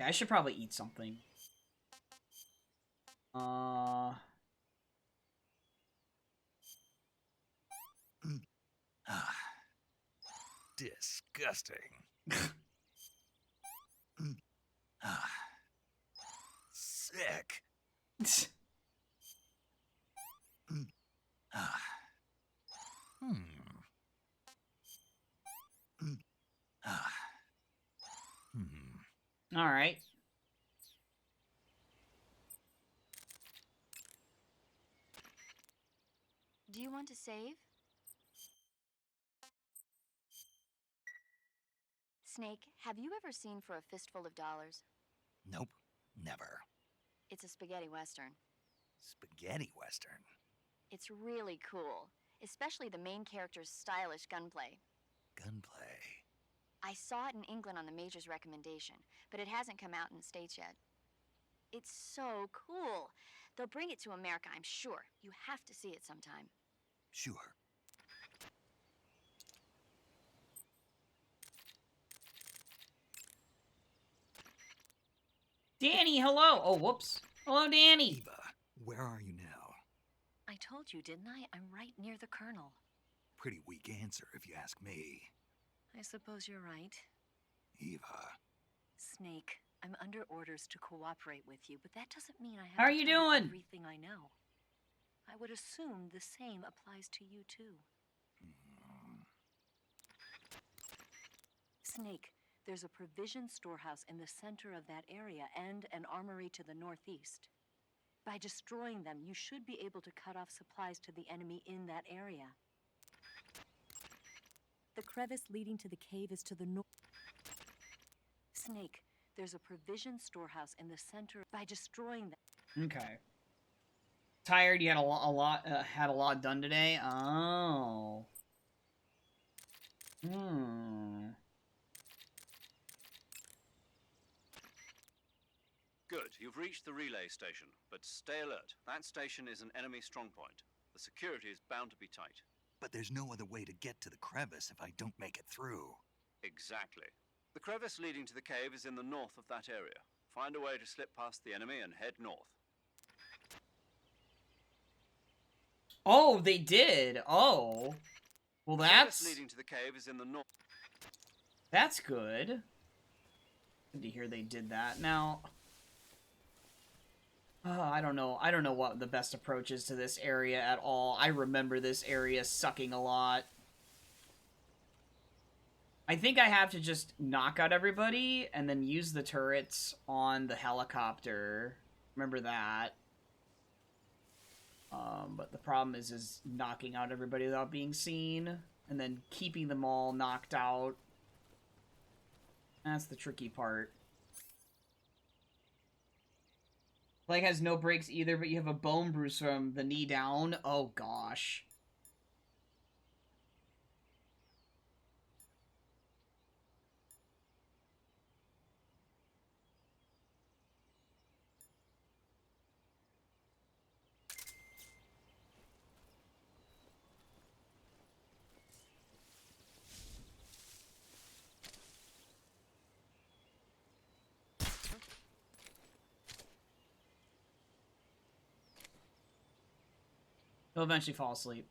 I should probably eat something. Disgusting. Sick. Alright. Do you want to save? Snake, have you ever seen For a Fistful of Dollars? Nope, never. It's a spaghetti western. Spaghetti western. It's really cool, especially the main character's stylish gunplay. Gunplay. I saw it in England on the Major's recommendation, but it hasn't come out in the States yet. It's so cool. They'll bring it to America, I'm sure. You have to see it sometime. Sure. Danny, hello! Oh, whoops. Hello, Danny! Eva, where are you now? I told you, didn't I? I'm right near the Colonel. Pretty weak answer, if you ask me. I suppose you're right. Eva. Snake, I'm under orders to cooperate with you, but that doesn't mean I have How are to you tell doing? everything I know. I would assume the same applies to you, too. Snake, there's a provision storehouse in the center of that area and an armory to the northeast. By destroying them, you should be able to cut off supplies to the enemy in that area. The crevice leading to the cave is to the north. Snake, there's a provision storehouse in the center. By destroying them. Okay. Tired? You had had a lot done today? Oh. Hmm. Good, you've reached the relay station, but stay alert. That station is an enemy strongpoint. The security is bound to be tight. But there's no other way to get to the crevice if I don't make it through. Exactly. The crevice leading to the cave is in the north of that area. Find a way to slip past the enemy and head north. Oh, they did. Oh. Well, The crevice that's leading to the cave is in the north. that's good. Good to hear they did that. Now, I don't know. I don't know what the best approach is to this area at all. I remember this area sucking a lot. I think I have to just knock out everybody and then use the turrets on the helicopter. Remember that. But the problem is knocking out everybody without being seen and then keeping them all knocked out. That's the tricky part. Leg has no breaks either, but you have a bone bruise from the knee down. Oh gosh. He'll eventually fall asleep.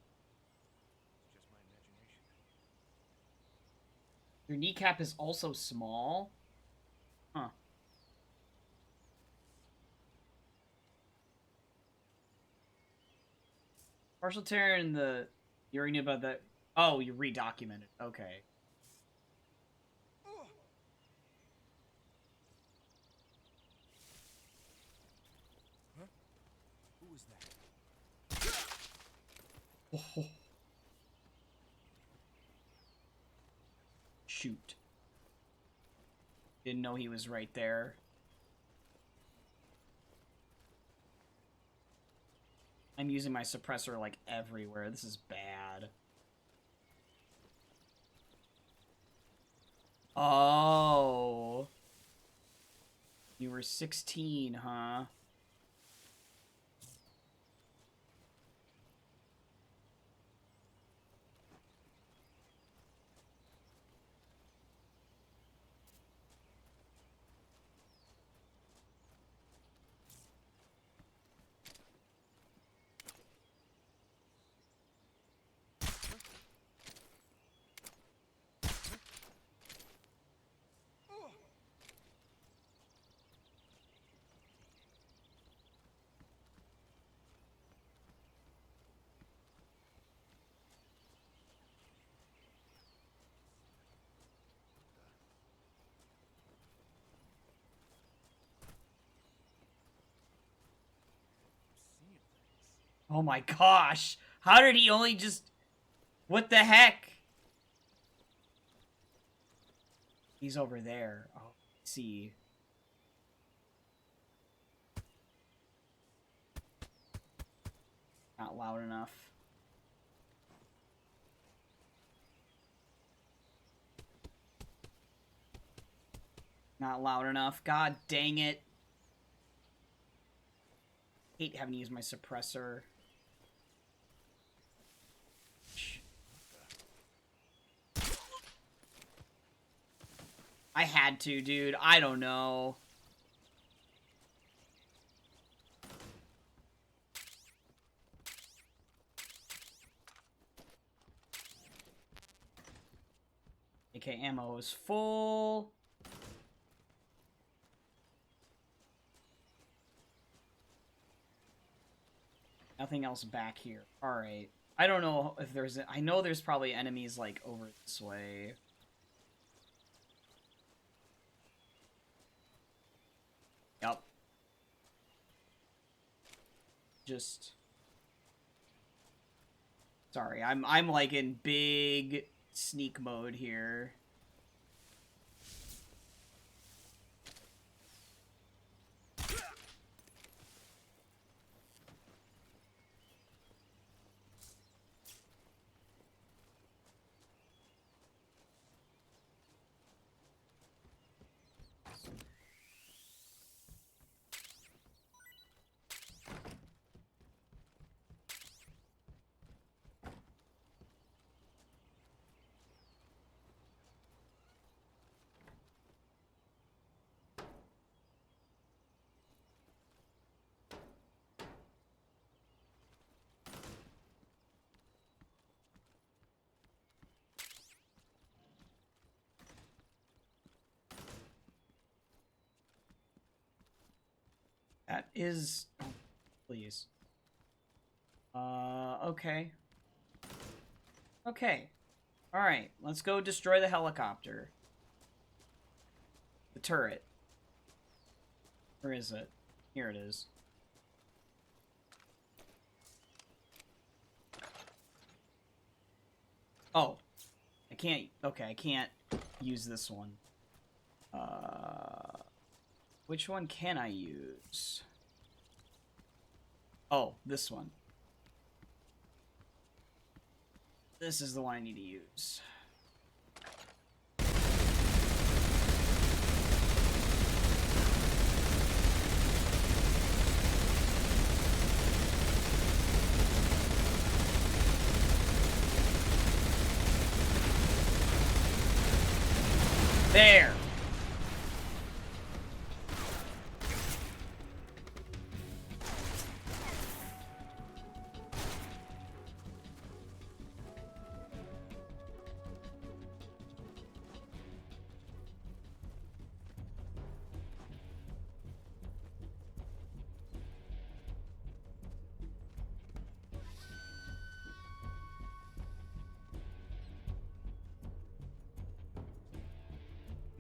Just my imagination. Your kneecap is also small? Huh. Partial tear in the... You already knew about that. Oh, you redocumented. Okay. Who was that? Oh. Shoot. Didn't know he was right there. I'm using my suppressor, like, everywhere. This is bad. Oh. You were 16, huh? Oh my gosh! How did he only just... What the heck? He's over there. Oh, let's see. Not loud enough. Not loud enough. God dang it. Hate having to use my suppressor. I had to, dude. I don't know. AK ammo is full. Nothing else back here. Alright. I don't know if there's... I know there's probably enemies, like, over this way. Yep. Just... Sorry, I'm like in big sneak mode here. That is... Oh, please. Okay. Okay. Alright, let's go destroy the helicopter. The turret. Where is it? Here it is. Oh. I can't... Okay, I can't use this one. Which one can I use? Oh, this one. This is the one I need to use. There!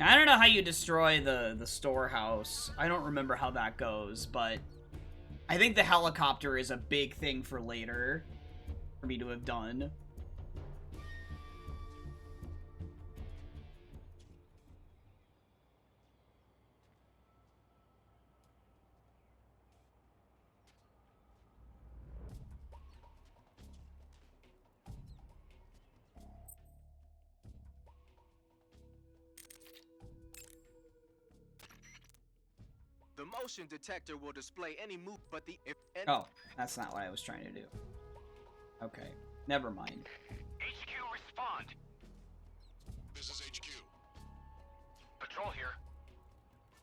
I don't know how you destroy the storehouse. I don't remember how that goes, but I think the helicopter is a big thing for later for me to have done. The motion detector will display any move, but the if any Oh, that's not what I was trying to do. Okay, never mind. HQ, respond. This is HQ. Patrol here.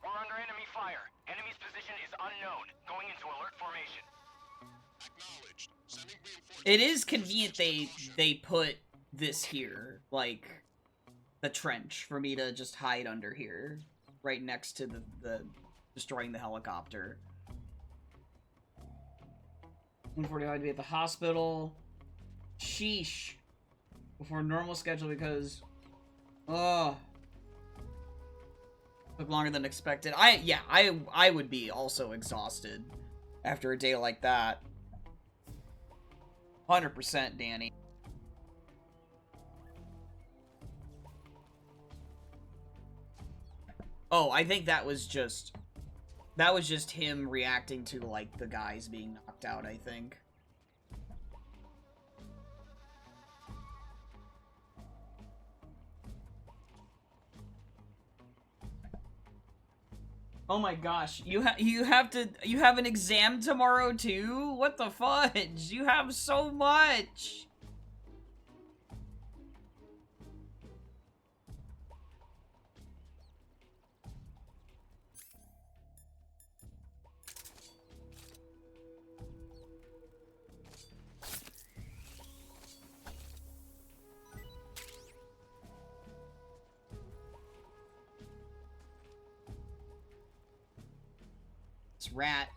We're under enemy fire. Enemy's position is unknown. Going into alert formation. Acknowledged. Sending reinforcements. It is convenient they put this here, like the trench, for me to just hide under here, right next to the destroying the helicopter. 1:45 to be at the hospital. Sheesh. Before normal schedule because... Oh. Took longer than expected. I would be also exhausted after a day like that. 100%, Danny. Oh, I think that was just him reacting to, like, the guys being knocked out, I think. Oh my gosh, you have an exam tomorrow too? What the fudge? You have so much. This rat.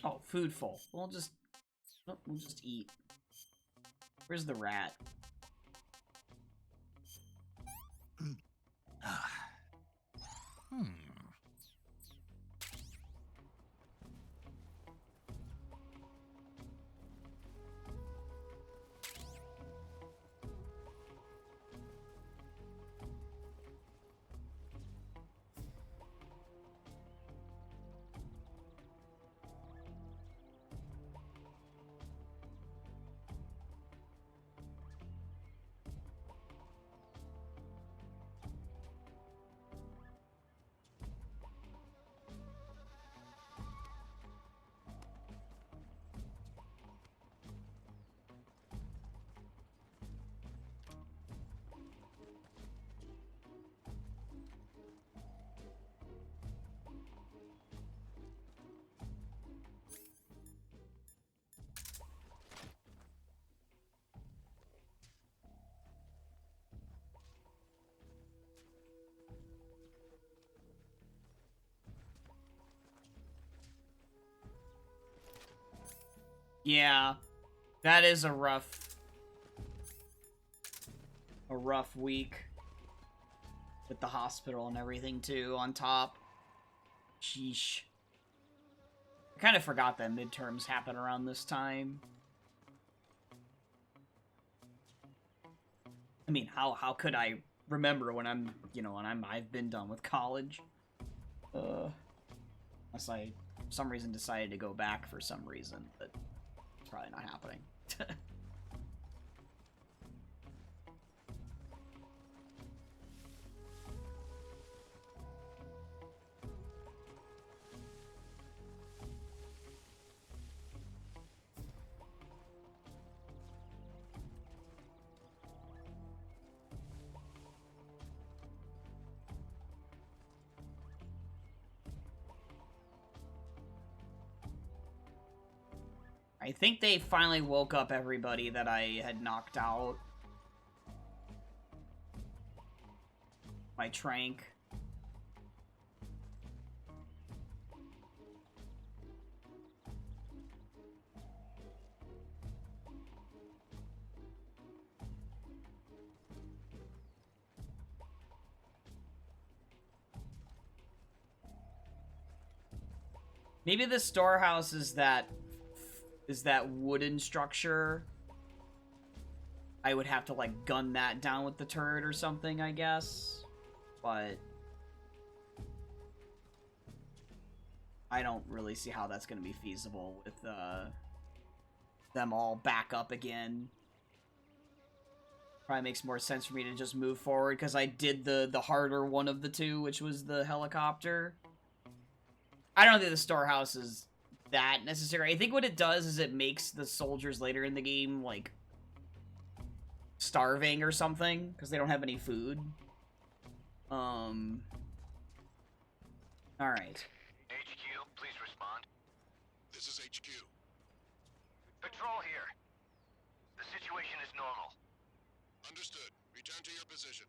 Oh, food full. We'll just eat. Where's the rat? Yeah, that is a rough week with the hospital and everything too on top. Sheesh. I kind of forgot that midterms happen around this time. I mean, how could I remember when I'm, you know, I've been done with college? Unless I, for some reason, decided to go back for some reason, but it's probably not happening. I think they finally woke up everybody that I had knocked out. My Trank. Maybe the storehouse is that wooden structure. I would have to like gun that down with the turret or something, I guess. But I don't really see how that's going to be feasible with them all back up again. Probably makes more sense for me to just move forward because I did the harder one of the two, which was the helicopter. I don't think the storehouse is that necessary. I think what it does is it makes the soldiers later in the game, like, starving or something, because they don't have any food. Alright. HQ, please respond. This is HQ. Patrol here. The situation is normal. Understood. Return to your position.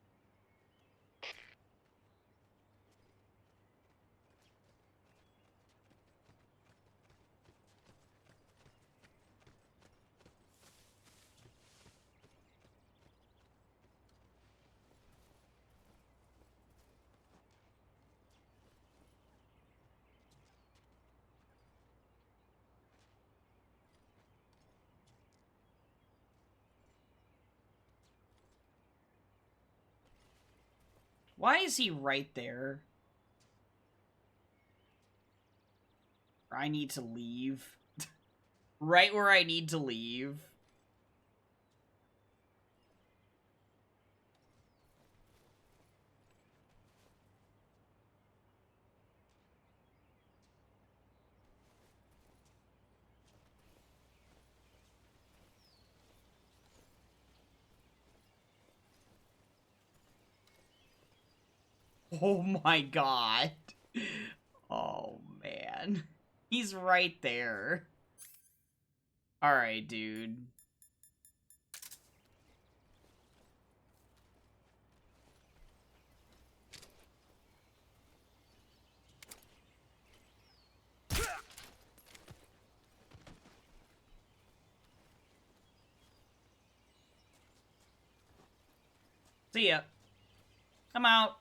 Why is he right there? I need to leave. Right where I need to leave. Oh my god. Oh man. He's right there. Alright, dude. See ya. I'm out.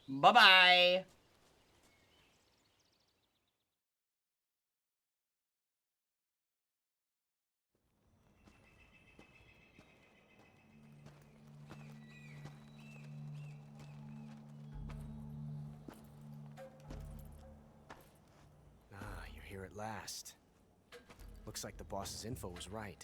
Bye-bye. Ah, you're here at last. Looks like the boss's info was right.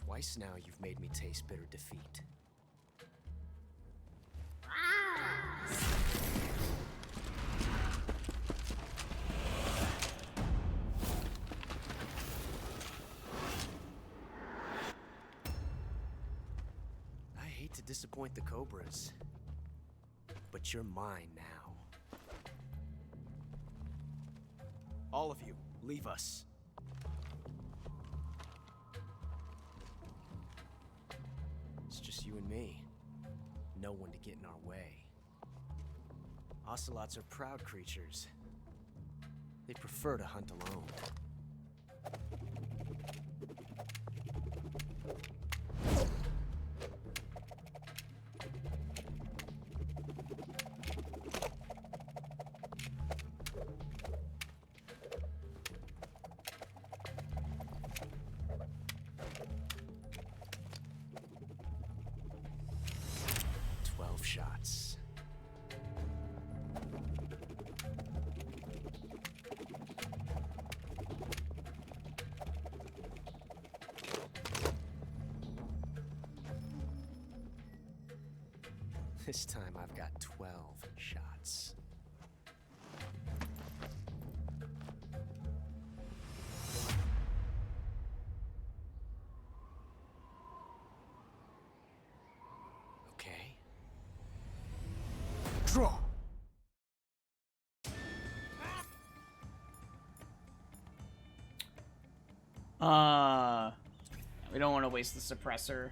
Twice now you've made me taste bitter defeat. I hate to disappoint the Cobras, but you're mine now. All of you, leave us. It's just you and me. No one to get in our way. Ocelots are proud creatures. They prefer to hunt alone. Shots. This time I've got 12 shots. Okay. Draw. We don't want to waste the suppressor.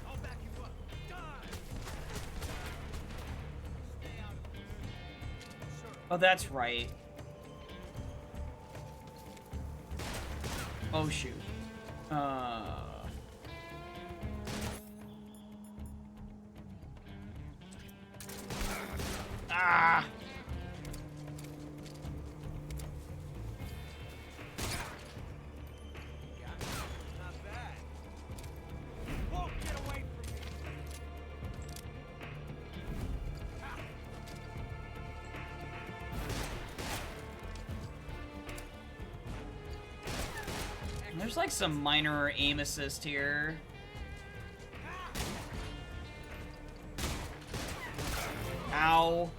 I'll back you up. Oh, that's right. Oh shoot. Ah. Not bad. Won't get away from me. There's like some minor aim assist here. Ow.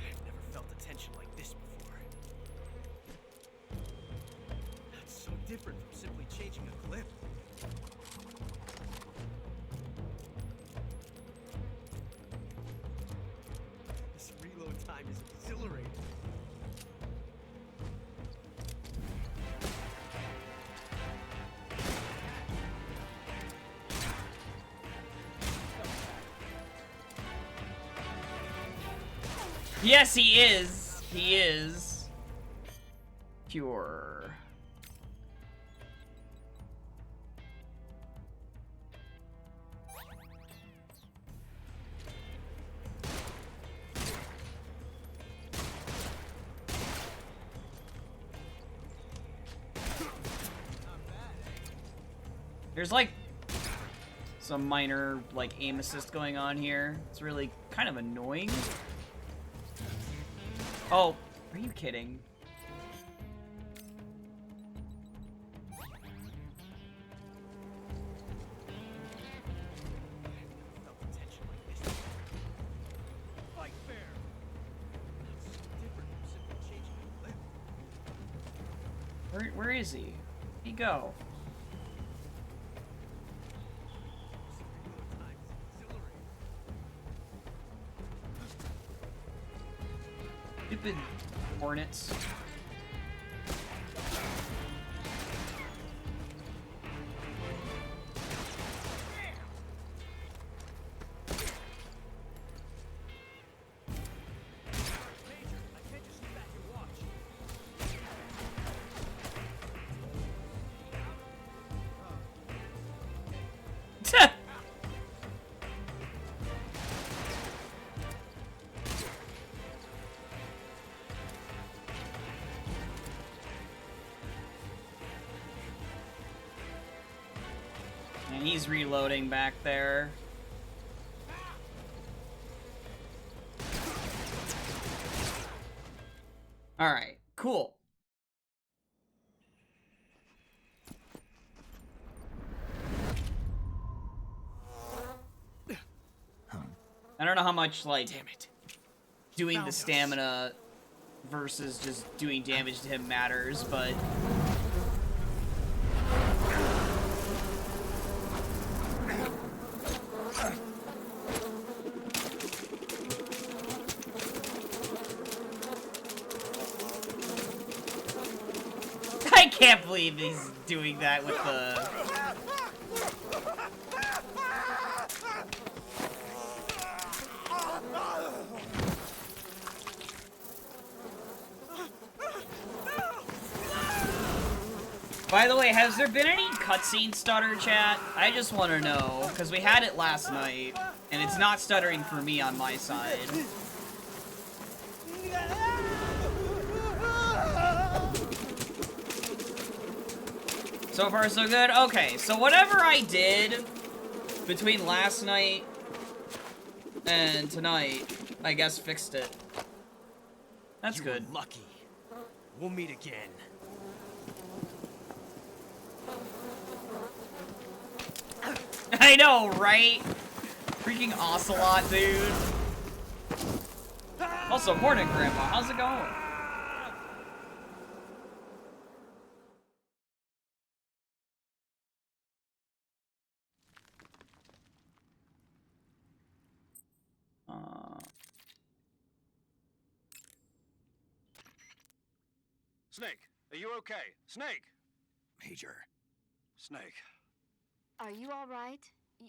I've never felt a tension like this before. That's so different from simply changing a clip. This reload time is exhilarating. Yes, he is. He is. Cure. There's like some minor like aim assist going on here. It's really kind of annoying. Oh, are you kidding? Fight fair. That's so different from simply changing a clip. Where is he? Where'd he go? Stupid hornets. And he's reloading back there. Alright, cool. I don't know how much, like, Damn it. doing Found the us. stamina versus just doing damage to him matters, but... can't believe he's doing that with the... By the way, has there been any cutscene stutter, chat? I just want to know, because we had it last night, and it's not stuttering for me on my side. So far, so good? Okay, so whatever I did between last night and tonight, I guess fixed it. That's You good. were lucky. We'll meet again. I know, right? Freaking Ocelot, dude. Also, morning, Grandpa. How's it going? Snake, are you okay? Snake! Major. Snake. Are you all right?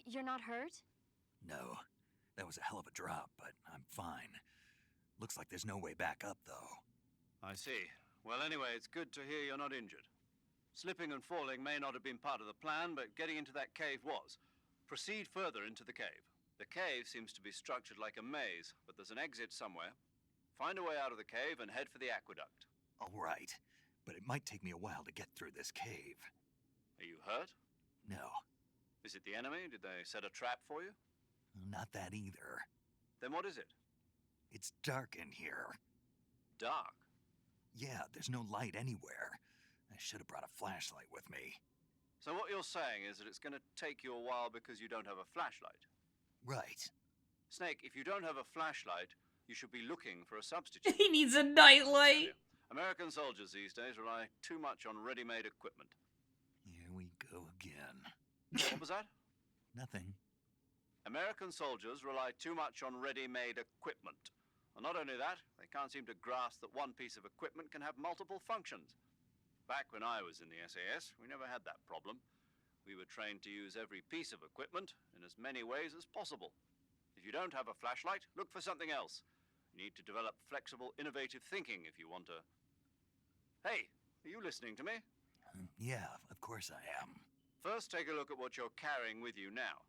You're not hurt? No. That was a hell of a drop, but I'm fine. Looks like there's no way back up, though. I see. Well, anyway, it's good to hear you're not injured. Slipping and falling may not have been part of the plan, but getting into that cave was. Proceed further into the cave. The cave seems to be structured like a maze, but there's an exit somewhere. Find a way out of the cave and head for the aqueduct. All right, but it might take me a while to get through this cave. Are you hurt? No, Is it the enemy? Did they set a trap for you? not that either. Then what is it? It's dark in here. Dark. Yeah, there's no light anywhere. I should have brought a flashlight with me. So what you're saying is that it's going to take you a while because you don't have a flashlight. Right. Snake, if you don't have a flashlight, you should be looking for a substitute. He needs a nightlight. American soldiers these days rely too much on ready-made equipment. Here we go again. What was that? Nothing. American soldiers rely too much on ready-made equipment. And not only that, they can't seem to grasp that one piece of equipment can have multiple functions. Back when I was in the SAS, we never had that problem. We were trained to use every piece of equipment in as many ways as possible. If you don't have a flashlight, look for something else. You need to develop flexible, innovative thinking if you want to... Hey, are you listening to me? Yeah, of course I am. First, take a look at what you're carrying with you now.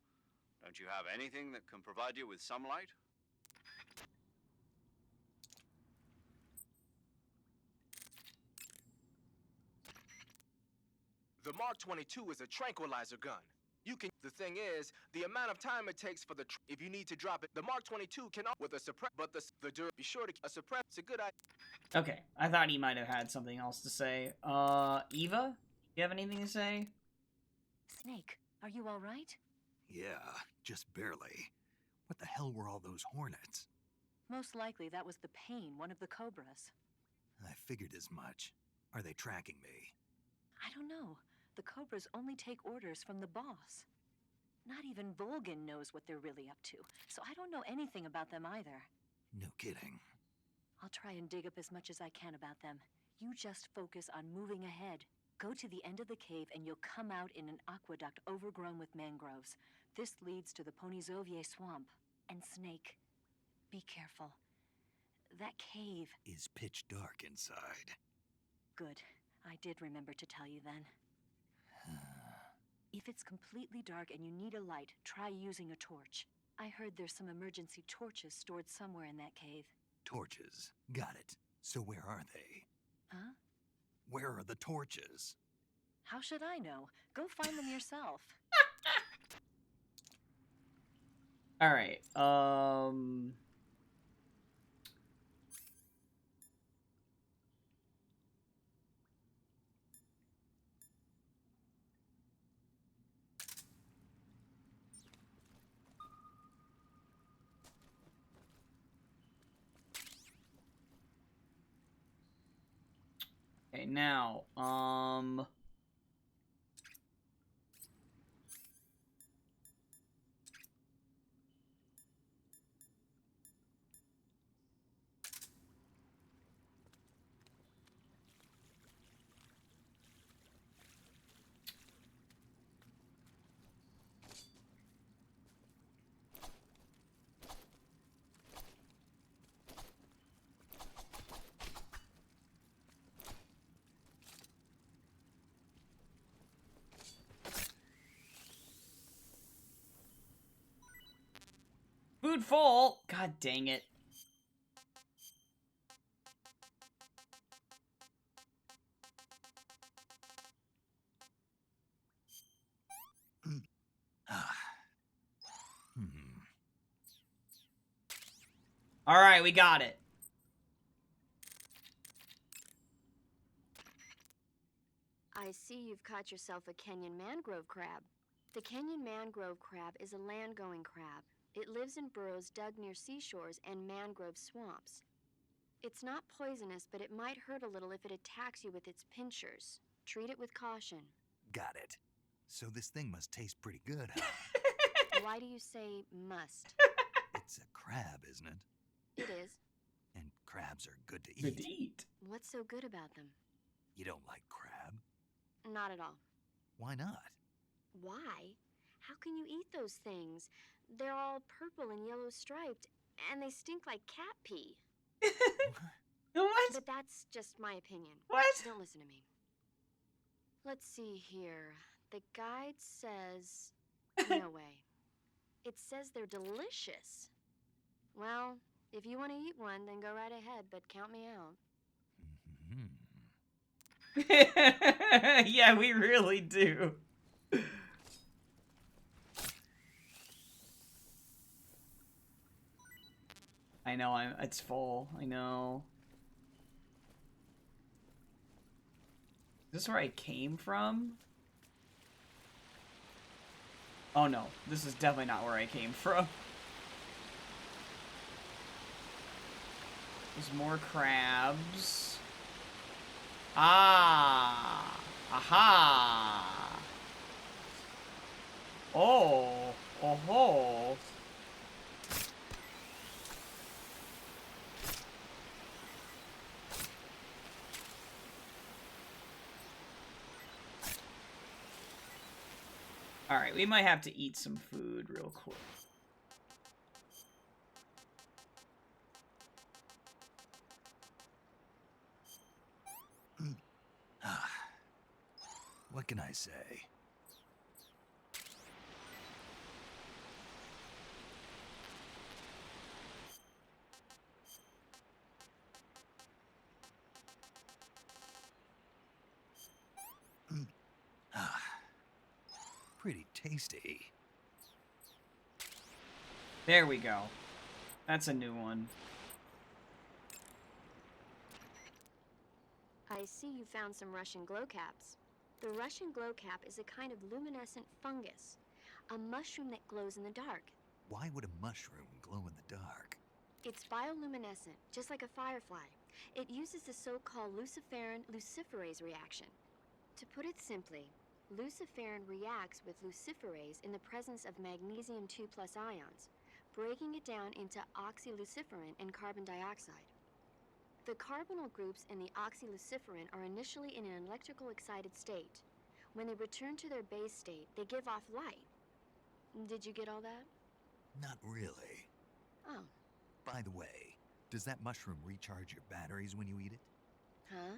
Don't you have anything that can provide you with some light? The Mark 22 is a tranquilizer gun. You can. The thing is, the amount of time it takes for the. If you need to drop it, the Mark 22 cannot with a suppress. But be sure to a suppress. It's a good idea. Okay, I thought he might have had something else to say. Eva? You have anything to say? Snake, are you all right? Yeah, just barely. What the hell were all those hornets? Most likely that was the Pain, one of the Cobras. I figured as much. Are they tracking me? I don't know. The Cobras only take orders from the boss. Not even Volgin knows what they're really up to, so I don't know anything about them either. No kidding. I'll try and dig up as much as I can about them. You just focus on moving ahead. Go to the end of the cave and you'll come out in an aqueduct overgrown with mangroves. This leads to the Ponizovye swamp. And Snake, be careful. That cave... is pitch dark inside. Good. I did remember to tell you then. If it's completely dark and you need a light, try using a torch. I heard there's some emergency torches stored somewhere in that cave. Torches. Got it. So where are they? Huh? Where are the torches? How should I know? Go find them yourself. Alright, okay, now, food full. God dang it. All right, we got it. I see you've caught yourself a Kenyan mangrove crab. The Kenyan mangrove crab is a land-going crab. It lives in burrows dug near seashores and mangrove swamps. It's not poisonous, but it might hurt a little if it attacks you with its pincers. Treat it with caution. Got it. So this thing must taste pretty good, huh? Why do you say must? It's a crab, isn't it? It is. And crabs are good to eat. Good to eat. What's so good about them? You don't like crab? Not at all. Why not? Why? How can you eat those things? They're all purple and yellow striped, and they stink like cat pee. What? But that's just my opinion. What? Don't listen to me. Let's see here. The guide says... No way. It says they're delicious. Well, if you want to eat one, then go right ahead, but count me out. Yeah, we really do. I know, it's full. I know. Is this where I came from? Oh no, this is definitely not where I came from. There's more crabs. Ah! Aha! Oh! Oh ho! Alright, we might have to eat some food real quick. What can I say? Pretty tasty. There we go. That's a new one. I see you found some Russian glowcaps. The Russian glowcap is a kind of luminescent fungus, a mushroom that glows in the dark. Why would a mushroom glow in the dark? It's bioluminescent, just like a firefly. It uses the so-called luciferin luciferase reaction. To put it simply, luciferin reacts with luciferase in the presence of magnesium 2+ ions, breaking it down into oxyluciferin and carbon dioxide. The carbonyl groups in the oxyluciferin are initially in an electrical excited state. When they return to their base state, they give off light. Did you get all that? Not really. Oh. By the way, does that mushroom recharge your batteries when you eat it? Huh?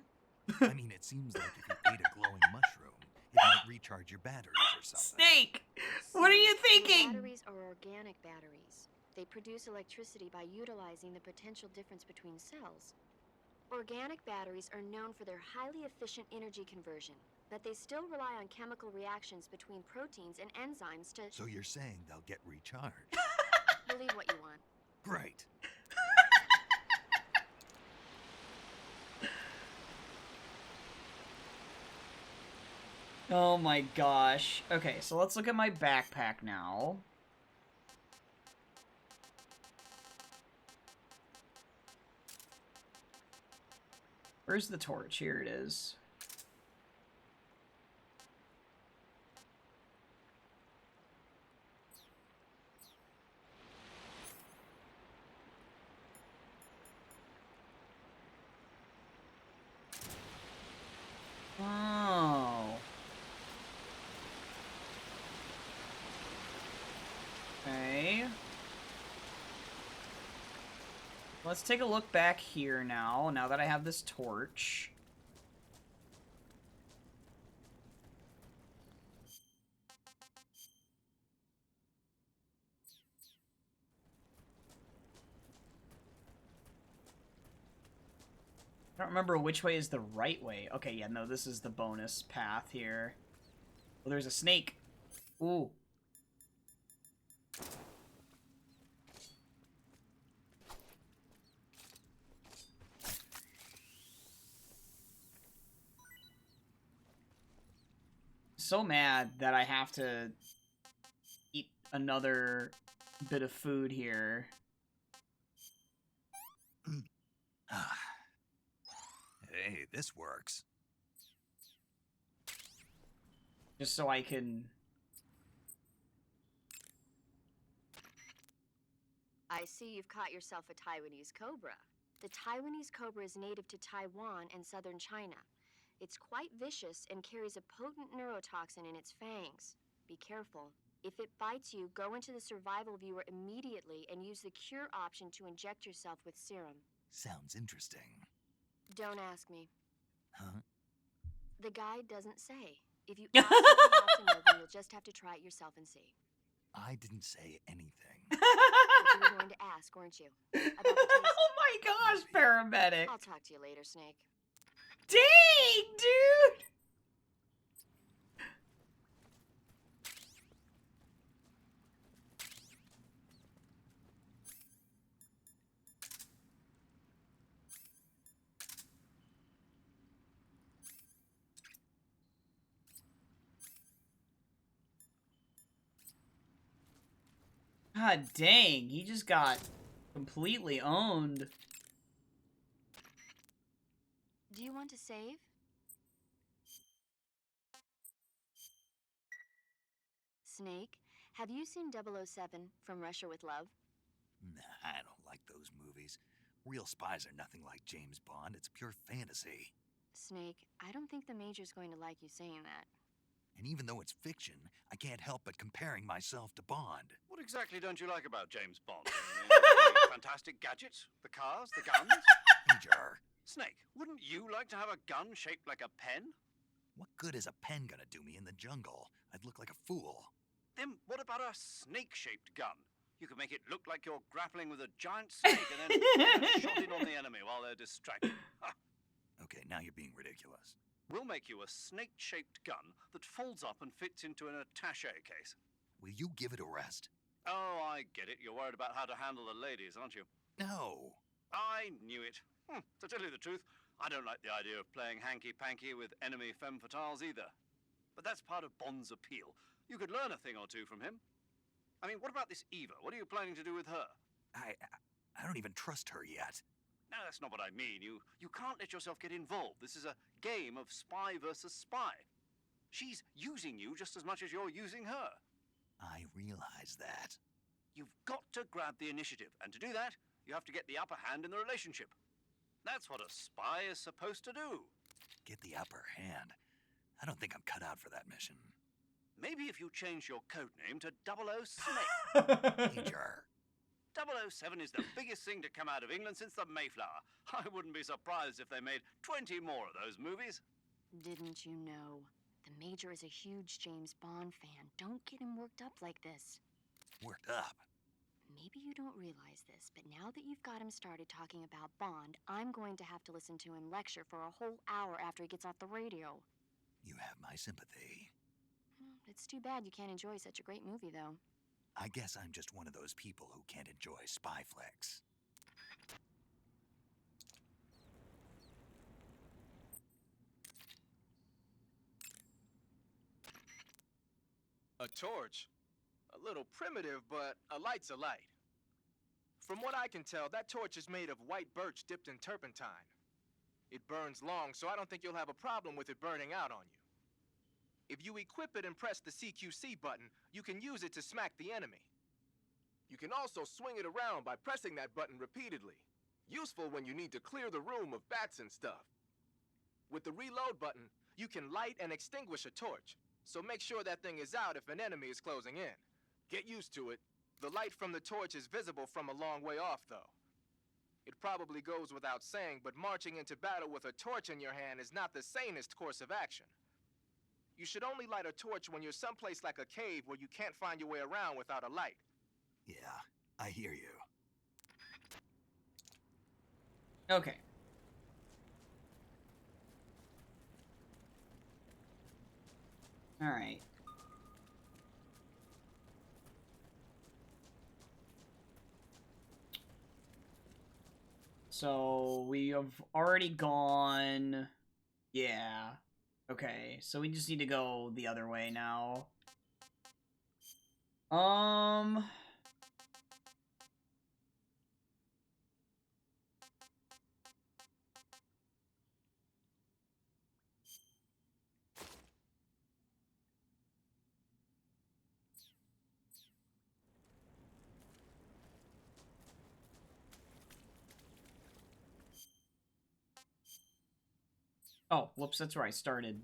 I mean, it seems like if you ate a glowing mushroom, it might recharge your batteries or something. Snake! What are you thinking? Batteries are organic batteries. They produce electricity by utilizing the potential difference between cells. Organic batteries are known for their highly efficient energy conversion, but they still rely on chemical reactions between proteins and enzymes to... So you're saying they'll get recharged? Believe what you want. Great. Oh my gosh. Okay, so let's look at my backpack now. Where's the torch? Here it is. Oh. Okay. Let's take a look back here now that I have this torch. I don't remember which way is the right way. Okay, yeah, no, this is the bonus path here. Well, there's a snake. Ooh. So mad that I have to eat another bit of food here. Hey, this works. Just so I can... I see you've caught yourself a Taiwanese cobra. The Taiwanese cobra is native to Taiwan and southern China. It's quite vicious and carries a potent neurotoxin in its fangs. Be careful. If it bites you, go into the survival viewer immediately and use the cure option to inject yourself with serum. Sounds interesting. Don't ask me. Huh? The guide doesn't say. If you absolutely have to know, then you'll just have to try it yourself and see. I didn't say anything. But you were going to ask, weren't you? About the taste? Oh my gosh, paramedic. I'll talk to you later, Snake. Dang, dude! God dang, he just got completely owned. Do you want to save? Snake, have you seen 007 From Russia with Love? Nah, I don't like those movies. Real spies are nothing like James Bond. It's pure fantasy. Snake, I don't think the Major's going to like you saying that. And even though it's fiction, I can't help but comparing myself to Bond. What exactly don't you like about James Bond? The fantastic gadgets, the cars, the guns? Major, Snake, wouldn't you like to have a gun shaped like a pen? what good is a pen gonna do me in the jungle? I'd look like a fool. Then what about a snake-shaped gun? You could make it look like you're grappling with a giant snake and then shot it on the enemy while they're distracted. Ha! Okay, now you're being ridiculous. We'll make you a snake-shaped gun that folds up and fits into an attaché case. Will you give it a rest? Oh, I get it. You're worried about how to handle the ladies, aren't you? No. I knew it. To tell you the truth, I don't like the idea of playing hanky-panky with enemy femme fatales either. But that's part of Bond's appeal. You could learn a thing or two from him. I mean, what about this Eva? What are you planning to do with her? I don't even trust her yet. No, that's not what I mean. You can't let yourself get involved. This is a game of spy versus spy. She's using you just as much as you're using her. I realize that. You've got to grab the initiative, and to do that, you have to get the upper hand in the relationship. That's what a spy is supposed to do. Get the upper hand. I don't think I'm cut out for that mission. Maybe if you change your code name to 00 Snake. Major. 007 is the biggest thing to come out of England since the Mayflower. I wouldn't be surprised if they made 20 more of those movies. Didn't you know? The Major is a huge James Bond fan. Don't get him worked up like this. Worked up. Maybe you don't realize this, but now that you've got him started talking about Bond, I'm going to have to listen to him lecture for a whole hour after he gets off the radio. You have my sympathy. It's too bad you can't enjoy such a great movie, though. I guess I'm just one of those people who can't enjoy spy flicks. A torch? A little primitive, but a light's a light. From what I can tell, that torch is made of white birch dipped in turpentine. It burns long, so I don't think you'll have a problem with it burning out on you. If you equip it and press the CQC button, you can use it to smack the enemy. You can also swing it around by pressing that button repeatedly. Useful when you need to clear the room of bats and stuff. With the reload button, you can light and extinguish a torch, so make sure that thing is out if an enemy is closing in. Get used to it. The light from the torch is visible from a long way off, though. It probably goes without saying, but marching into battle with a torch in your hand is not the sanest course of action. You should only light a torch when you're someplace like a cave where you can't find your way around without a light. Yeah, I hear you. Okay. Alright. So, we have already gone... Yeah. Okay, so we just need to go the other way now. Oh, whoops, that's where I started.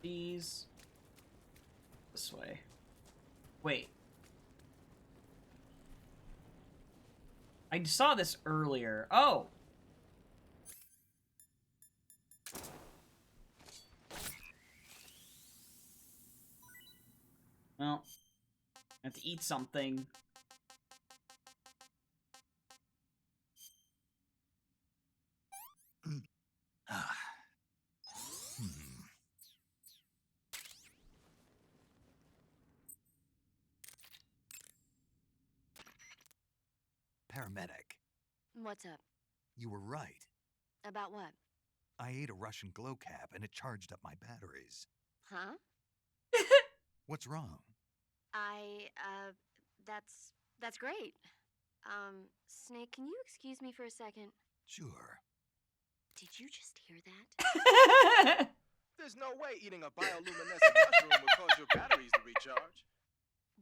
These... This way. Wait. I saw this earlier. Oh! Well, I have to eat something. Paramedic, What's up? you were right. About what? I ate a Russian glow cap and it charged up my batteries. Huh? What's wrong? That's great. Snake, can you excuse me for a second? Sure. Did you just hear that? There's no way eating a bioluminescent mushroom would cause your batteries to recharge.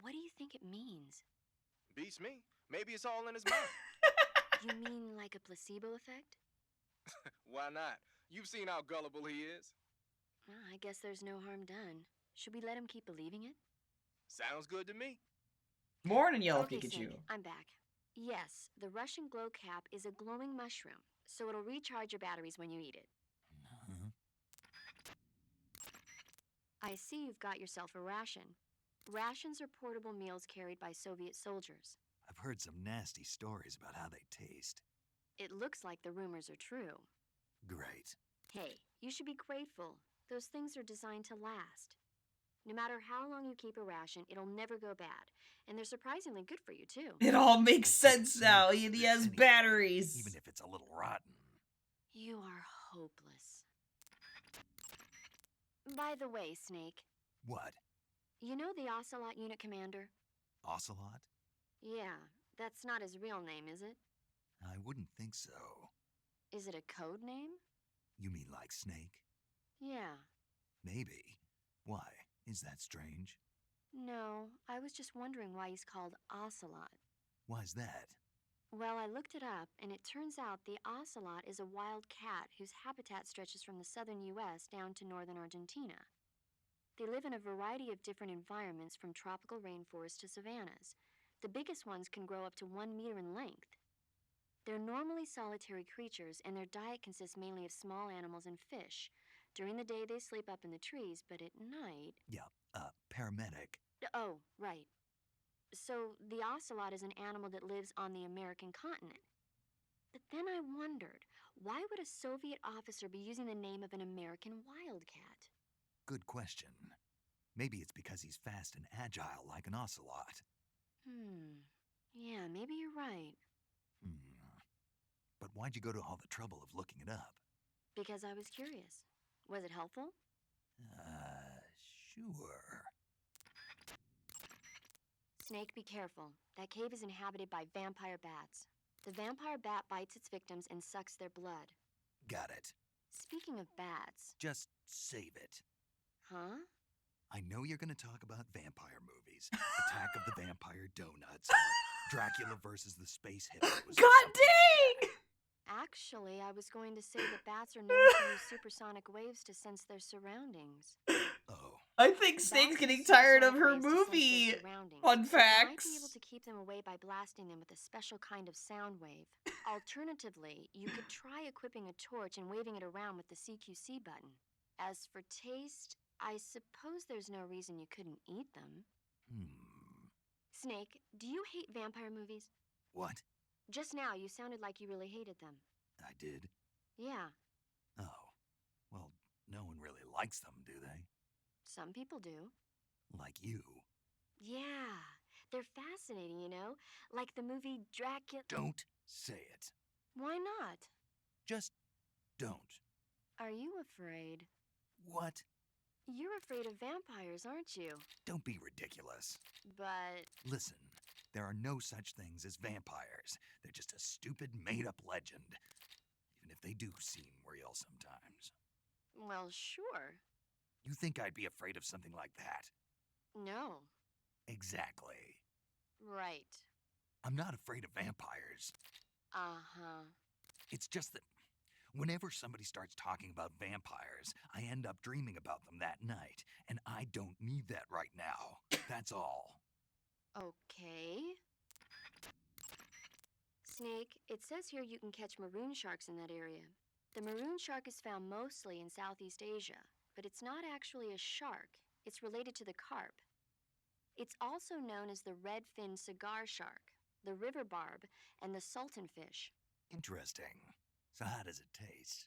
What do you think it means? Beats me. Maybe it's all in his mind. You mean like a placebo effect? Why not? You've seen how gullible he is. Well, I guess there's no harm done. Should we let him keep believing it? Sounds good to me. Morning, Yellow Okay, Pikachu. Snake, I'm back. Yes, the Russian glow cap is a glowing mushroom, so it'll recharge your batteries when you eat it. Uh-huh. I see you've got yourself a ration. Rations are portable meals carried by Soviet soldiers. I've heard some nasty stories about how they taste. It looks like the rumors are true. Great. Hey, you should be grateful. Those things are designed to last. No matter how long you keep a ration, it'll never go bad. And they're surprisingly good for you, too. It all makes sense Snake now. can He eat has anything, batteries. Even if it's a little rotten. You are hopeless. By the way, Snake, What? you know the Ocelot unit commander? Ocelot? Yeah, that's not his real name, is it? I wouldn't think so. Is it a code name? You mean like Snake? Yeah. Maybe. Why? Is that strange? No, I was just wondering why he's called Ocelot. Why's that? Well, I looked it up, and it turns out the ocelot is a wild cat whose habitat stretches from the southern U.S. down to northern Argentina. They live in a variety of different environments, from tropical rainforests to savannas. The biggest ones can grow up to 1 meter in length. They're normally solitary creatures, and their diet consists mainly of small animals and fish. During the day, they sleep up in the trees, but at night... Yeah, paramedic. Oh, right. So, the ocelot is an animal that lives on the American continent. But then I wondered, why would a Soviet officer be using the name of an American wildcat? Good question. Maybe it's because he's fast and agile like an ocelot. Yeah, maybe you're right. But why'd you go to all the trouble of looking it up? Because I was curious. Was it helpful? Sure. Snake, be careful. That cave is inhabited by vampire bats. The vampire bat bites its victims and sucks their blood. Got it. Speaking of bats... Just save it. Huh? I know you're gonna talk about vampire movies. Attack of the Vampire Donuts. Or Dracula versus the Space Hippos. God dang! Actually, I was going to say that bats are known to use supersonic waves to sense their surroundings. Oh. I think Snake's getting tired of her movie. Fun facts. You might be able to keep them away by blasting them with a special kind of sound wave. Alternatively, you could try equipping a torch and waving it around with the CQC button. As for taste, I suppose there's no reason you couldn't eat them. Snake, do you hate vampire movies? What? Just now, you sounded like you really hated them. I did? Yeah. Oh. Well, no one really likes them, do they? Some people do. Like you. Yeah, they're fascinating, you know? Like the movie Dracula. Don't say it. Why not? Just don't. Are you afraid? What? You're afraid of vampires, aren't you? Don't be ridiculous. But Listen, there are no such things as vampires. They're just a stupid, made-up legend. Even if they do seem real sometimes. well, sure. You think I'd be afraid of something like that? No. Exactly. Right. I'm not afraid of vampires. Uh-huh. It's just that whenever somebody starts talking about vampires, I end up dreaming about them that night, and I don't need that right now. That's all. Okay. Snake, it says here you can catch maroon sharks in that area. The maroon shark is found mostly in Southeast Asia, but it's not actually a shark. It's related to the carp. It's also known as the red-finned cigar shark, the river barb, and the sultan fish. Interesting. So how does it taste?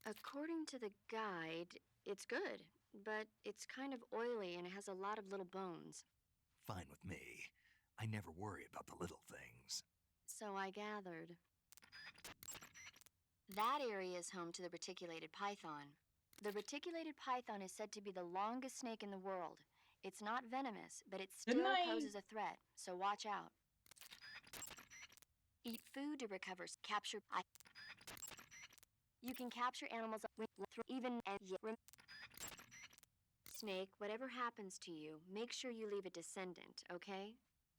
According to the guide, it's good, but it's kind of oily and it has a lot of little bones. Fine with me. I never worry about the little things. So I gathered. That area is home to the reticulated python. The reticulated python is said to be the longest snake in the world. It's not venomous, but it still Good night. poses a threat, so watch out. Eat food to recover. You can capture animals even Snake, whatever happens to you, make sure you leave a descendant, okay?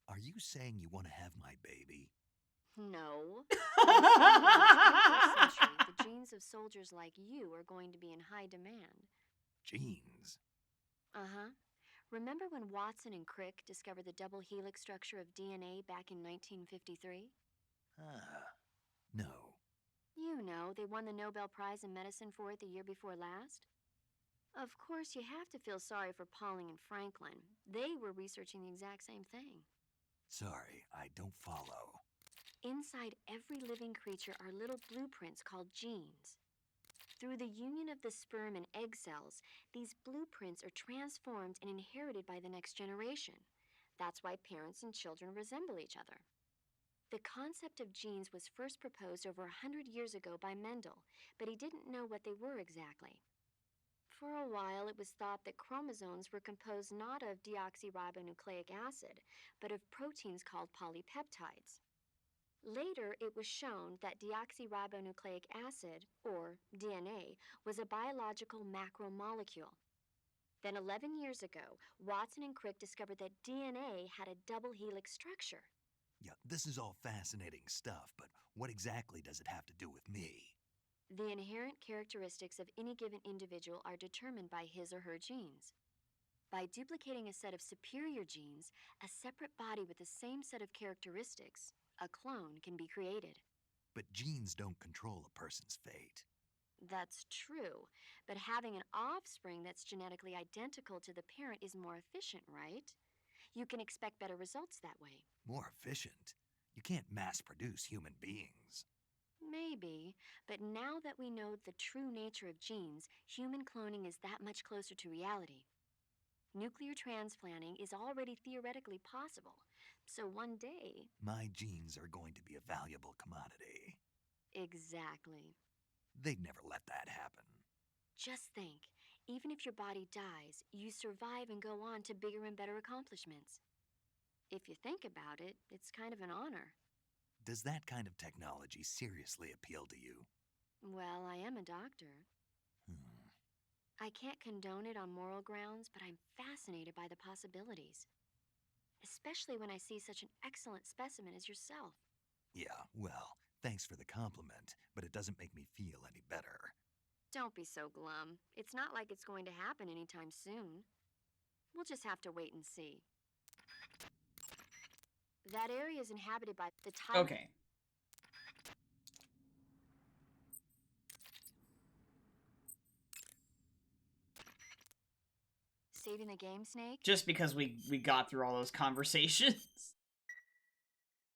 Are you saying you want to have my baby? No. In the 21st century, the genes of soldiers like you are going to be in high demand. Genes? Uh-huh. Remember when Watson and Crick discovered the double helix structure of DNA back in 1953? No. You know, they won the Nobel Prize in Medicine for it the year before last. Of course, you have to feel sorry for Pauling and Franklin. They were researching the exact same thing. Sorry, I don't follow. Inside every living creature are little blueprints called genes. Through the union of the sperm and egg cells, these blueprints are transformed and inherited by the next generation. That's why parents and children resemble each other. The concept of genes was first proposed over 100 years ago by Mendel, but he didn't know what they were exactly. For a while, it was thought that chromosomes were composed not of deoxyribonucleic acid, but of proteins called polypeptides. Later, it was shown that deoxyribonucleic acid, or DNA, was a biological macromolecule. Then 11 years ago, Watson and Crick discovered that DNA had a double helix structure. Yeah, this is all fascinating stuff, but what exactly does it have to do with me? The inherent characteristics of any given individual are determined by his or her genes. By duplicating a set of superior genes, a separate body with the same set of characteristics, a clone, can be created. But genes don't control a person's fate. That's true, but having an offspring that's genetically identical to the parent is more efficient, right? You can expect better results that way. More efficient? You can't mass-produce human beings. Maybe, but now that we know the true nature of genes, human cloning is that much closer to reality. Nuclear transplanting is already theoretically possible, so one day... My genes are going to be a valuable commodity. Exactly. They'd never let that happen. Just think, even if your body dies, you survive and go on to bigger and better accomplishments. If you think about it, it's kind of an honor. Does that kind of technology seriously appeal to you? Well, I am a doctor. I can't condone it on moral grounds, but I'm fascinated by the possibilities. Especially when I see such an excellent specimen as yourself. Yeah, well, thanks for the compliment, but it doesn't make me feel any better. Don't be so glum. It's not like it's going to happen anytime soon. We'll just have to wait and see. That area is inhabited by the type... Okay. Saving the game, Snake? Just because we got through all those conversations.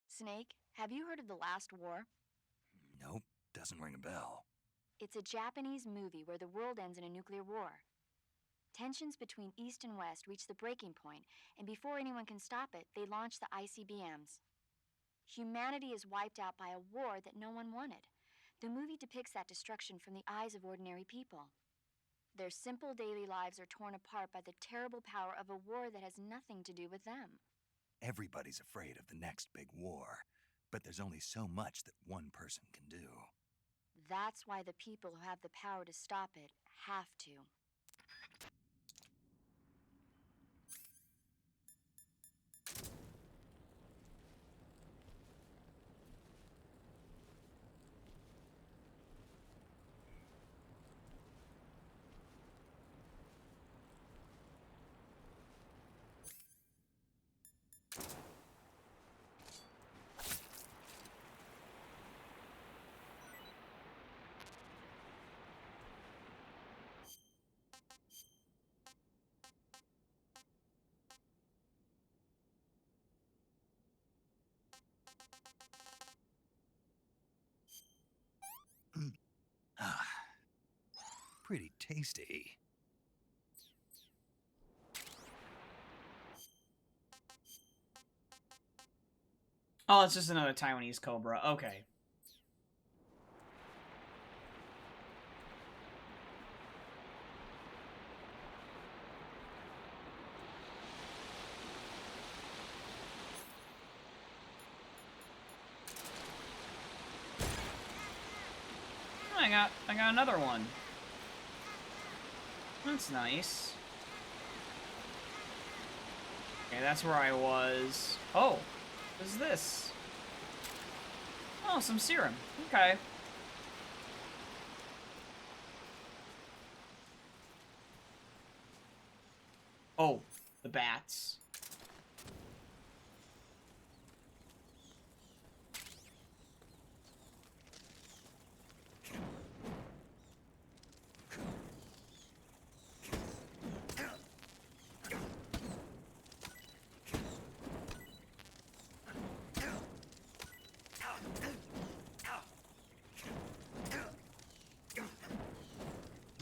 Snake, have you heard of The Last War? Nope, doesn't ring a bell. It's a Japanese movie where the world ends in a nuclear war. Tensions between East and West reach the breaking point, and before anyone can stop it, they launch the ICBMs. Humanity is wiped out by a war that no one wanted. The movie depicts that destruction from the eyes of ordinary people. Their simple daily lives are torn apart by the terrible power of a war that has nothing to do with them. Everybody's afraid of the next big war, but there's only so much that one person can do. That's why the people who have the power to stop it have to. Ah, pretty tasty. Oh, it's just another Taiwanese Cobra. Okay. I got another one. That's nice. Okay, that's where I was. Oh, what is this? Oh, some serum. Okay. Oh, the bats.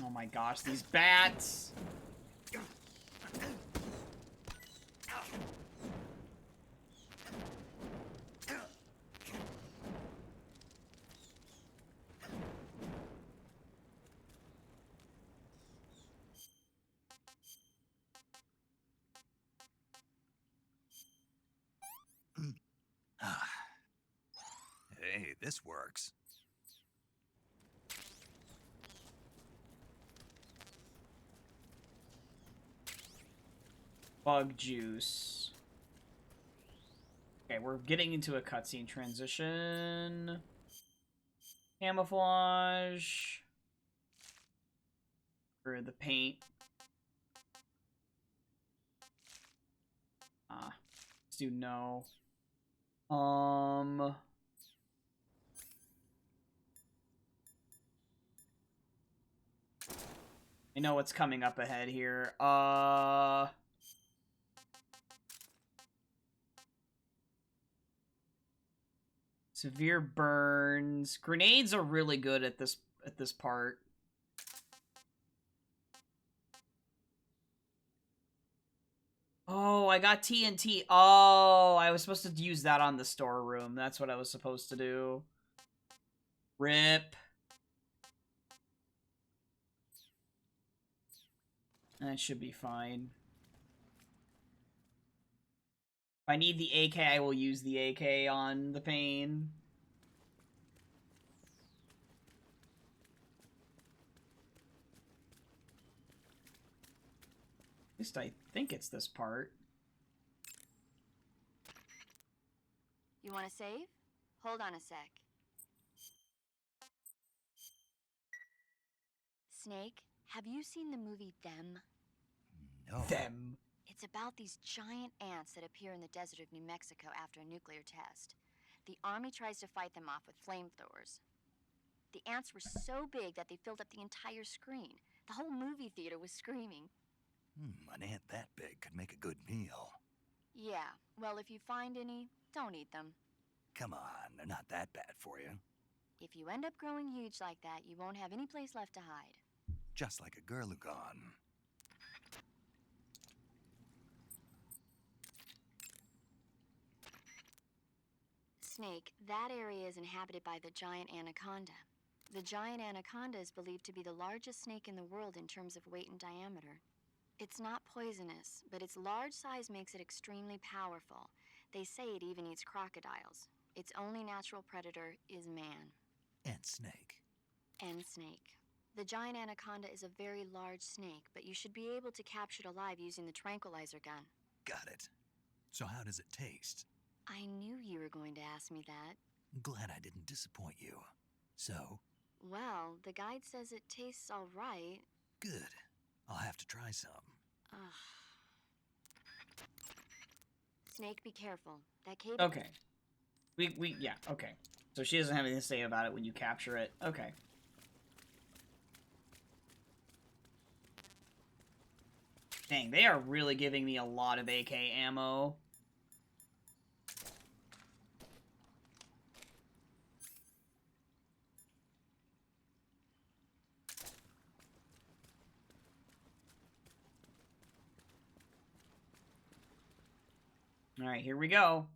Oh my gosh, these bats! Ah. Hey, this works. Bug juice. Okay, we're getting into a cutscene transition. Camouflage. For the paint. Let's do no. I know what's coming up ahead here. Severe burns. Grenades are really good at this part. Oh, I got TNT. Oh, I was supposed to use that on the storeroom. That's what I was supposed to do. RIP. That should be fine. If I need the AK, I will use the AK on the pain. At least I think it's this part. You want to save? Hold on a sec. Snake, have you seen the movie Them? No. Them. It's about these giant ants that appear in the desert of New Mexico after a nuclear test. The army tries to fight them off with flamethrowers. The ants were so big that they filled up the entire screen. The whole movie theater was screaming. An ant that big could make a good meal. Yeah, well, if you find any, don't eat them. Come on, they're not that bad for you. If you end up growing huge like that, you won't have any place left to hide. Just like a Gurlugon. Snake, that area is inhabited by the giant anaconda. The giant anaconda is believed to be the largest snake in the world in terms of weight and diameter. It's not poisonous, but its large size makes it extremely powerful. They say it even eats crocodiles. Its only natural predator is man. And Snake. And Snake. The giant anaconda is a very large snake, but you should be able to capture it alive using the tranquilizer gun. Got it. So how does it taste? I knew you were going to ask me that. Glad I didn't disappoint you. So? Well, the guide says it tastes all right. Good. I'll have to try some. Ugh. Snake, be careful. That cable... Okay. Yeah, okay. So she doesn't have anything to say about it when you capture it. Okay. Dang, they are really giving me a lot of AK ammo. Alright, here we go.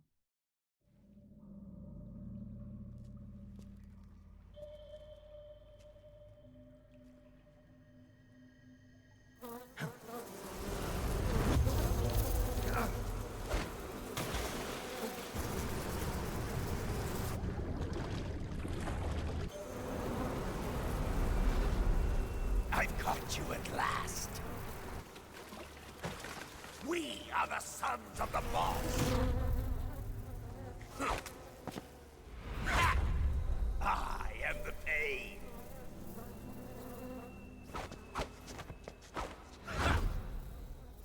I've caught you at last. We are the sons of the boss. I am the pain.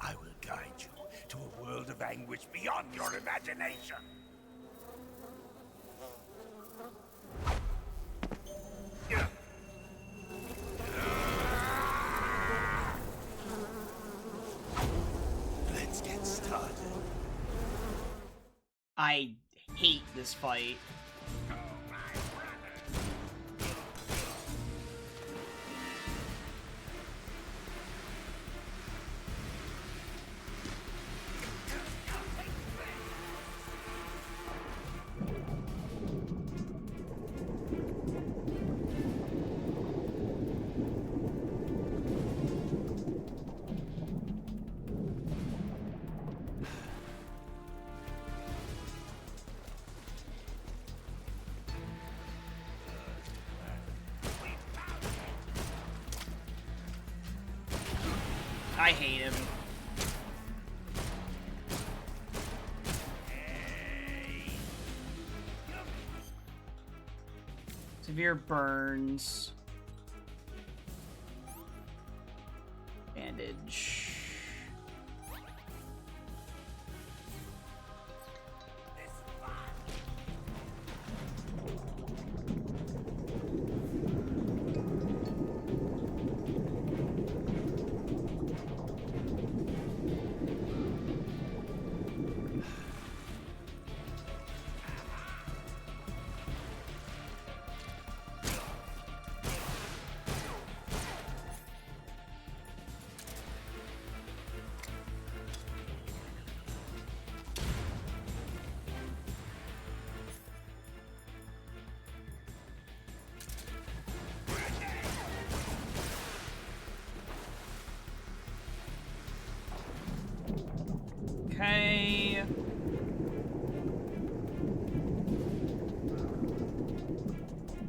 I will guide you to a world of anguish beyond your imagination. Let's get started. I hate this fight. I hate him. Severe burns. Bandage. Okay.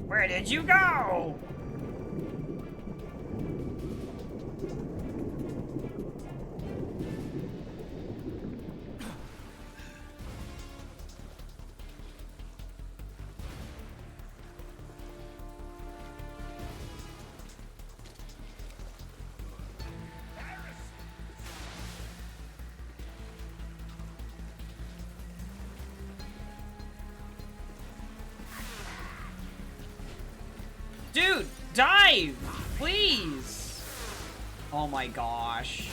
Where did you go? Dude, dive! Please! Oh my gosh.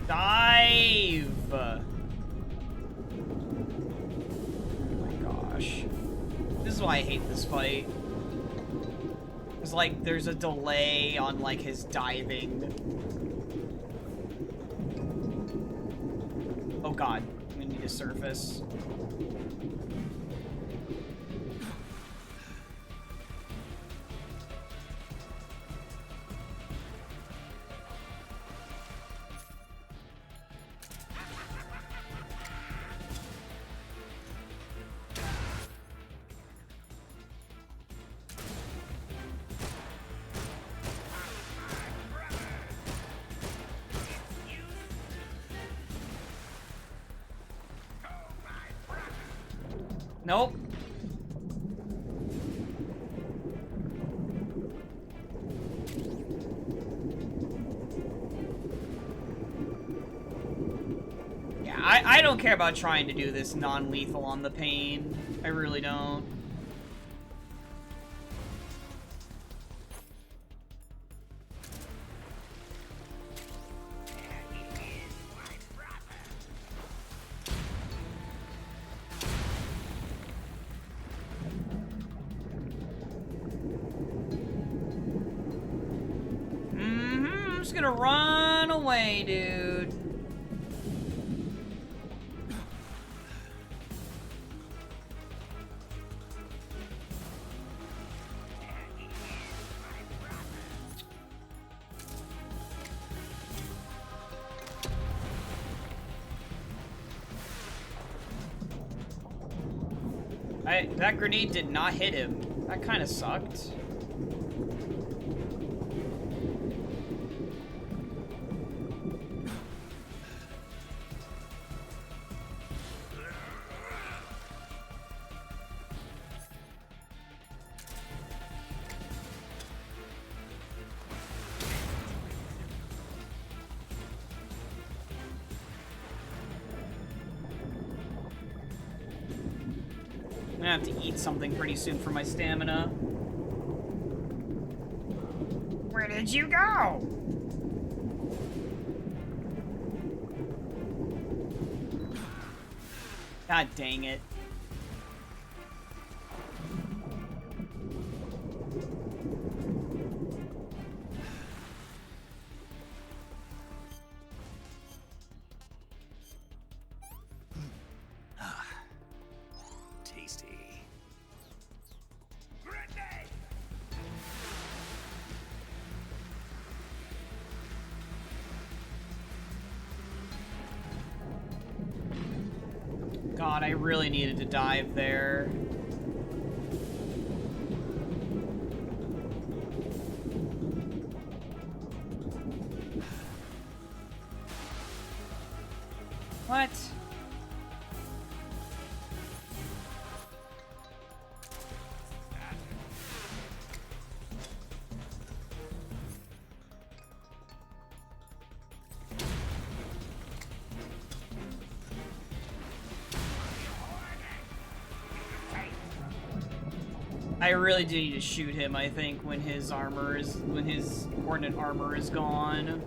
Dive! Oh my gosh. This is why I hate this fight. It's like, there's a delay on, like, his diving. Oh god. need to surface. Nope. Yeah, I don't care about trying to do this non-lethal on the pain. I really don't. I'm just gonna run away, dude. That grenade did not hit him. That kind of sucked. I'm gonna have to eat something pretty soon for my stamina. Where did you go? God dang it. Tasty. God, I really needed to dive there. What? I really do need to shoot him, I think, when his coordinate armor is gone.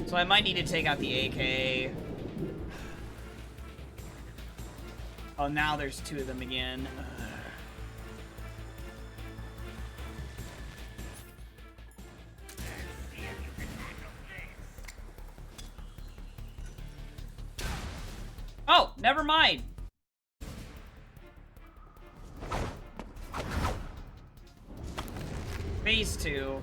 So I might need to take out the AK. Oh, now there's two of them again. Oh, never mind. Phase 2.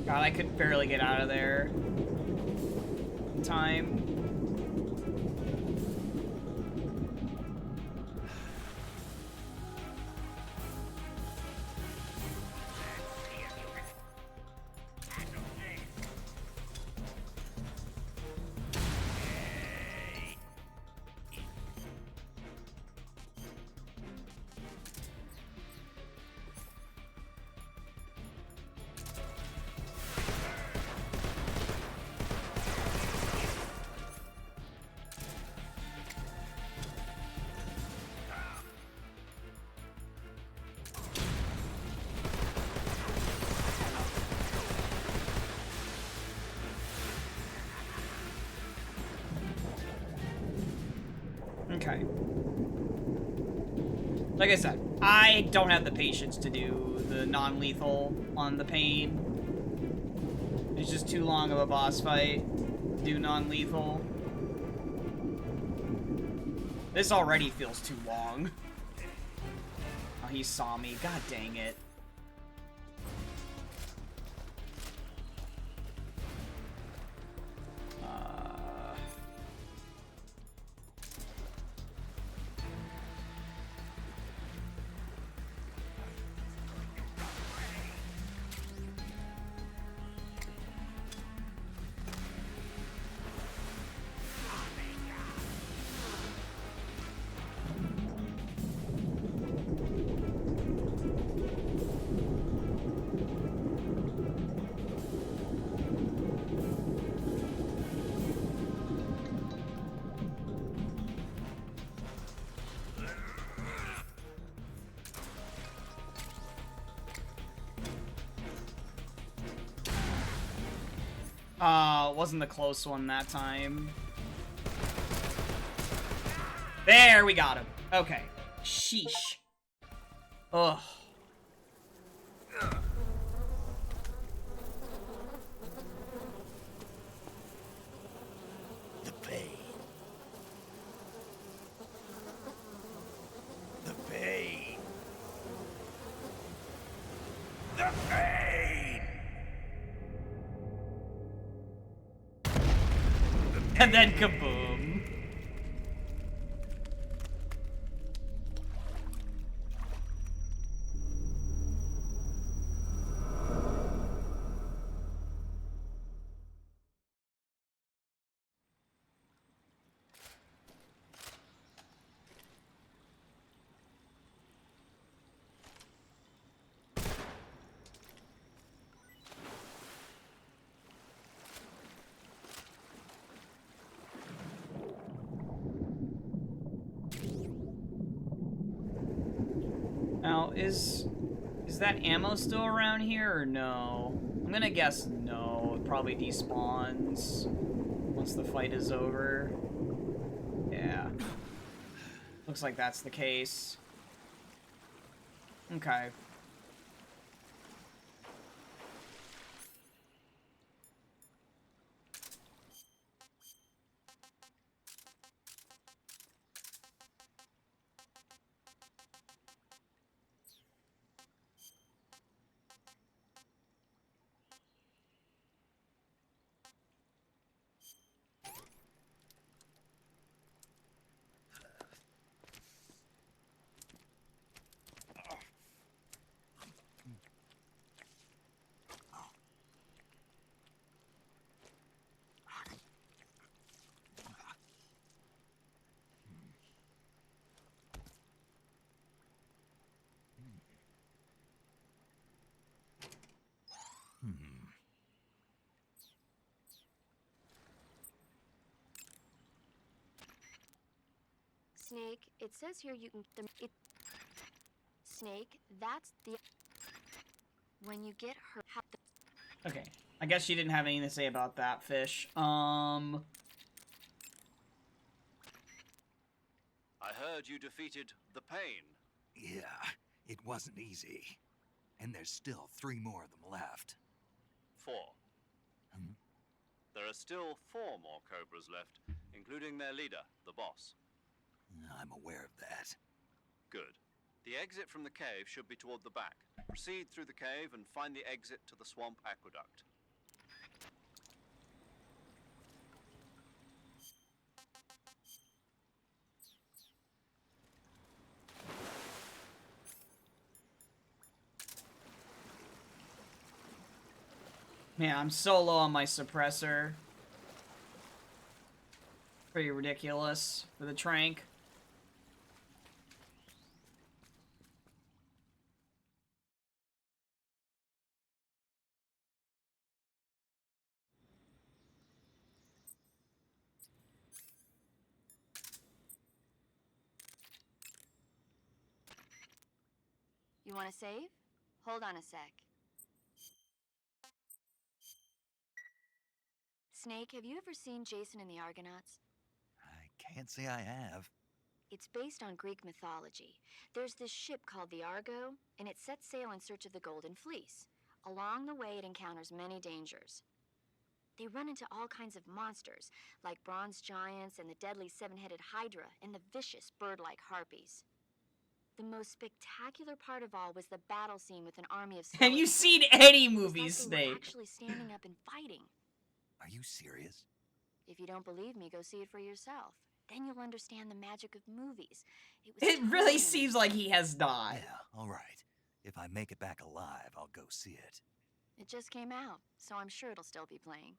God, I could barely get out of there in time. Okay. Like I said, I don't have the patience to do the non-lethal on the pain. It's just too long of a boss fight to do non-lethal. This already feels too long. Oh, he saw me. God dang it. Wasn't the close one that time. There, we got him. Okay. Sheesh. Ugh. The pain. The pain. The pain. And then kaboom. Now, is that ammo still around here or no? I'm gonna guess no. It probably despawns once the fight is over. Yeah. Looks like that's the case. Okay. Snake, it says here you can... Snake, that's the... When you get hurt... Okay. I guess she didn't have anything to say about that, Fish. I heard you defeated the pain. Yeah, it wasn't easy. And there's still 3 more of them left. 4. There are still 4 more Cobras left, including their leader, the boss. I'm aware of that. Good. The exit from the cave should be toward the back. Proceed through the cave and find the exit to the swamp aqueduct. Man, I'm so low on my suppressor. Pretty ridiculous for the trank. You want to save? Hold on a sec. Snake, have you ever seen Jason and the Argonauts? I can't say I have. It's based on Greek mythology. There's this ship called the Argo, and it sets sail in search of the Golden Fleece. Along the way, it encounters many dangers. They run into all kinds of monsters, like bronze giants and the deadly seven-headed Hydra and the vicious bird-like harpies. The most spectacular part of all was the battle scene with an army of Have you skeletons. seen any It was movies, like they were Snake? actually standing up and fighting. Are you serious? If you don't believe me, go see it for yourself. Then you'll understand the magic of movies. It was It really totally seems amazing. like he has not. Yeah, all right. If I make it back alive, I'll go see it. It just came out, so I'm sure it'll still be playing.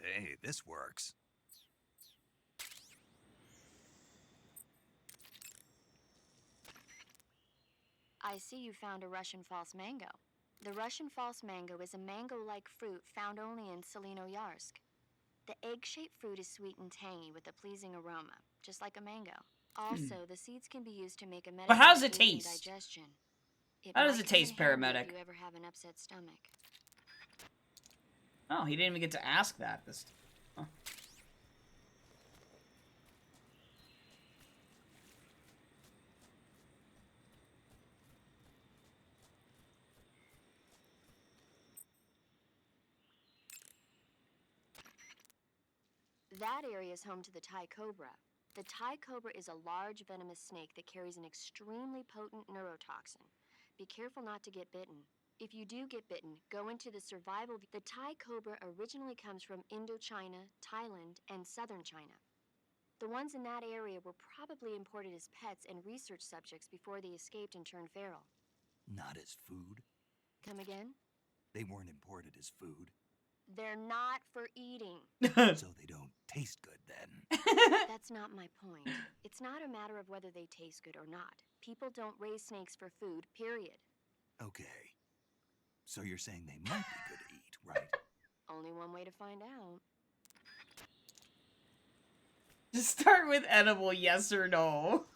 Hey, this works. I see you found a Russian false mango. The Russian false mango is a mango-like fruit found only in Selino-Yarsk. The egg-shaped fruit is sweet and tangy with a pleasing aroma, just like a mango. Also, the seeds can be used to make a medicine But how does for it aiding taste? digestion. How does might it come in taste, handy paramedic? If you ever have an upset stomach. Oh, he didn't even get to ask that. This. Huh. That area is home to the Thai cobra. The Thai cobra is a large venomous snake that carries an extremely potent neurotoxin. Be careful not to get bitten. If you do get bitten, go into the survival. The Thai cobra originally comes from Indochina, Thailand, and southern China. The ones in that area were probably imported as pets and research subjects before they escaped and turned feral. Not as food? Come again? They weren't imported as food, They're not for eating. so they don't taste good then. That's not my point. It's not a matter of whether they taste good or not. People don't raise snakes for food, period. Okay. So you're saying they might be good to eat, right? Only one way to find out. Just start with edible, yes or no.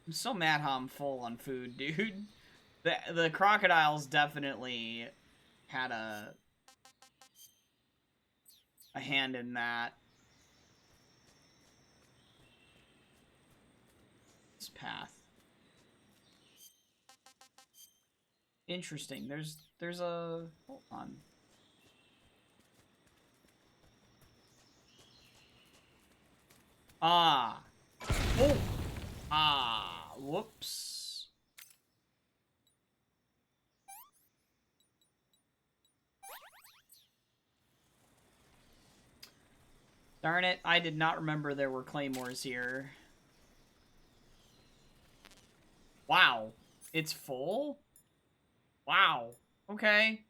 I'm so mad how I'm full on food, dude. The crocodiles definitely had a hand in that. This path. Interesting. There's a hold on. Ah. Oh. Ah. Whoops. Darn it, I did not remember there were claymores here. Wow. It's full? Wow. Okay.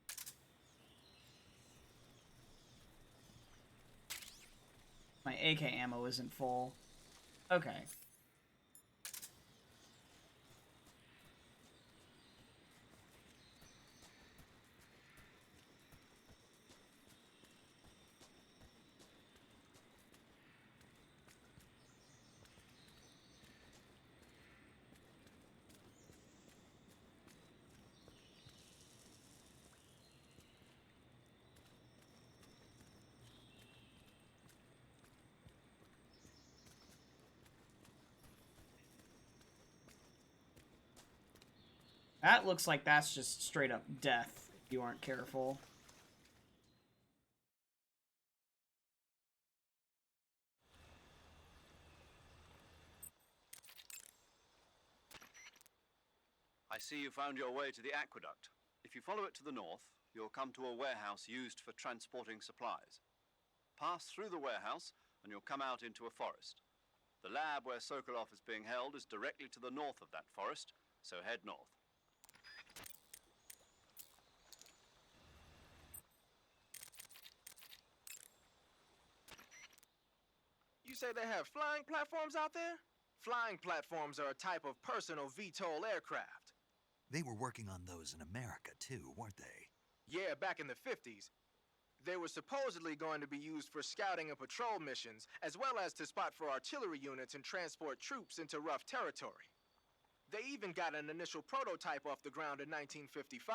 My AK ammo isn't full. Okay. That looks like that's just straight up death if you aren't careful. I see you found your way to the aqueduct. If you follow it to the north, you'll come to a warehouse used for transporting supplies. Pass through the warehouse, and you'll come out into a forest. The lab where Sokolov is being held is directly to the north of that forest, so head north. You say they have flying platforms out there? Flying platforms are a type of personal VTOL aircraft. They were working on those in America, too, weren't they? Yeah, back in the 50s. They were supposedly going to be used for scouting and patrol missions, as well as to spot for artillery units and transport troops into rough territory. They even got an initial prototype off the ground in 1955.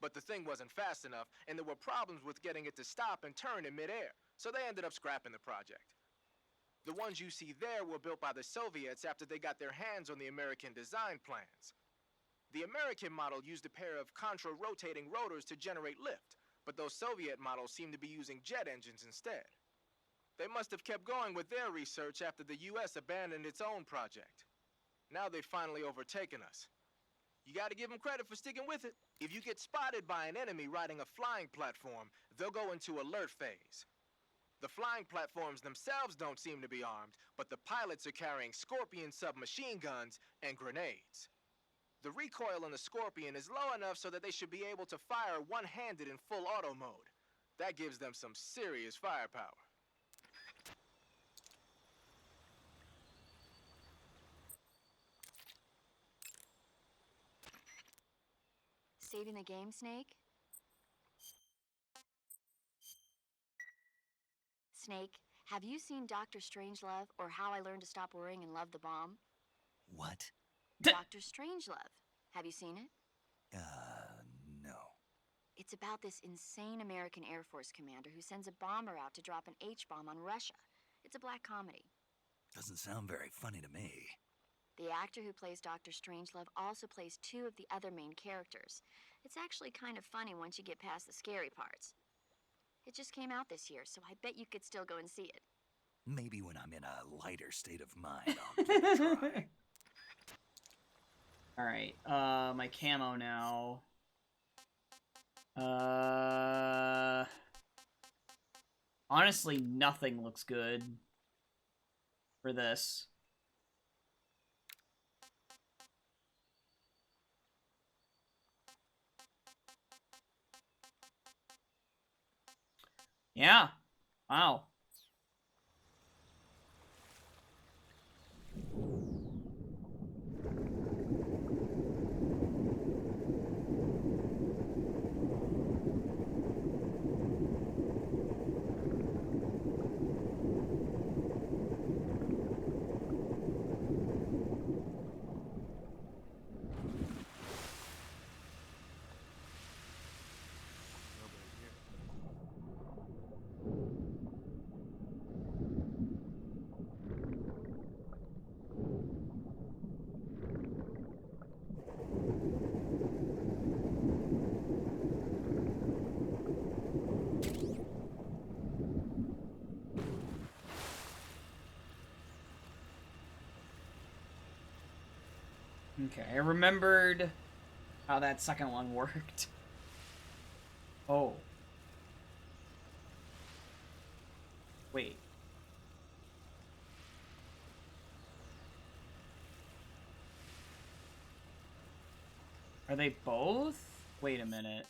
But the thing wasn't fast enough, and there were problems with getting it to stop and turn in midair, so they ended up scrapping the project. The ones you see there were built by the Soviets after they got their hands on the American design plans. The American model used a pair of contra-rotating rotors to generate lift, but those Soviet models seem to be using jet engines instead. They must have kept going with their research after the US abandoned its own project. Now they've finally overtaken us. You gotta give them credit for sticking with it. If you get spotted by an enemy riding a flying platform, they'll go into alert phase. The flying platforms themselves don't seem to be armed, but the pilots are carrying Scorpion submachine guns and grenades. The recoil on the Scorpion is low enough so that they should be able to fire one-handed in full auto mode. That gives them some serious firepower. Saving the game, Snake? Snake, have you seen Dr. Strangelove or How I Learned to Stop Worrying and Love the Bomb? What? Dr. Strangelove. Have you seen it? No. It's about this insane American Air Force commander who sends a bomber out to drop an H-bomb on Russia. It's a black comedy. Doesn't sound very funny to me. The actor who plays Dr. Strangelove also plays two of the other main characters. It's actually kind of funny once you get past the scary parts. It just came out this year, so I bet you could still go and see it. Maybe when I'm in a lighter state of mind, I'll give it a try. Alright, my camo now. Honestly, nothing looks good for this. Yeah. Wow. Okay, I remembered how that second one worked. Oh. Wait. Are they both? Wait a minute.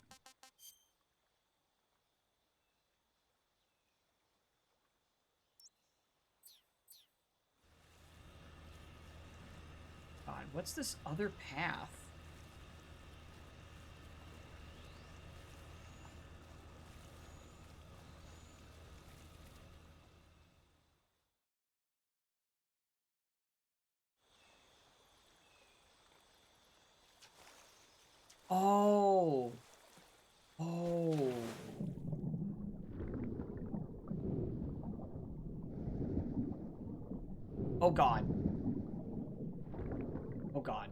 God, what's this other path? Oh. Oh. Oh God. Oh God.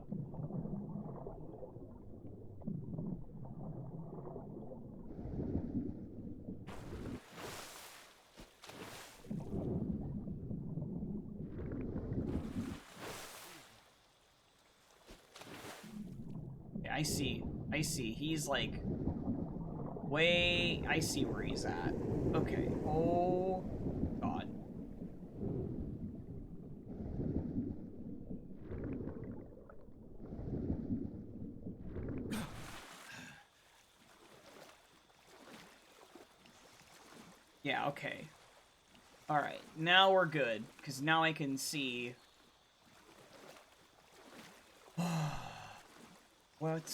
I see. I see. He's like way. I see where he's at. Okay. Oh God. Yeah, okay. Alright, now we're good, because now I can see...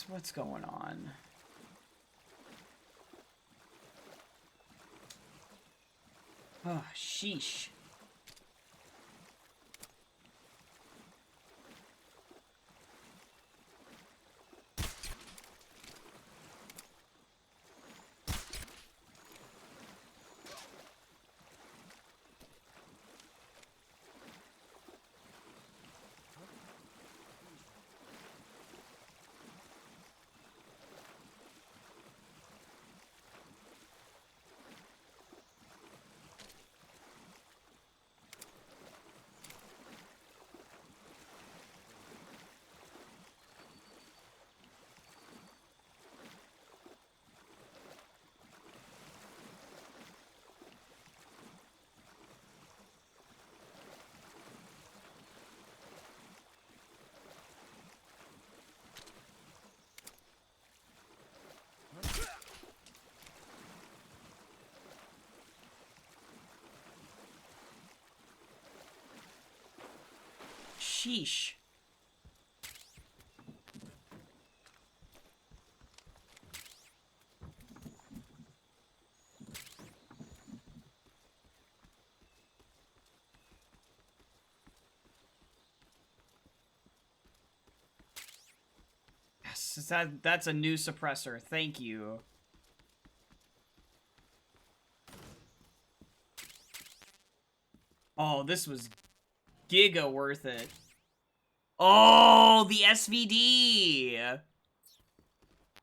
What's going on? Oh, sheesh. Sheesh. Yes, that's a new suppressor. Thank you. Oh, this was giga worth it. Oh, the SVD.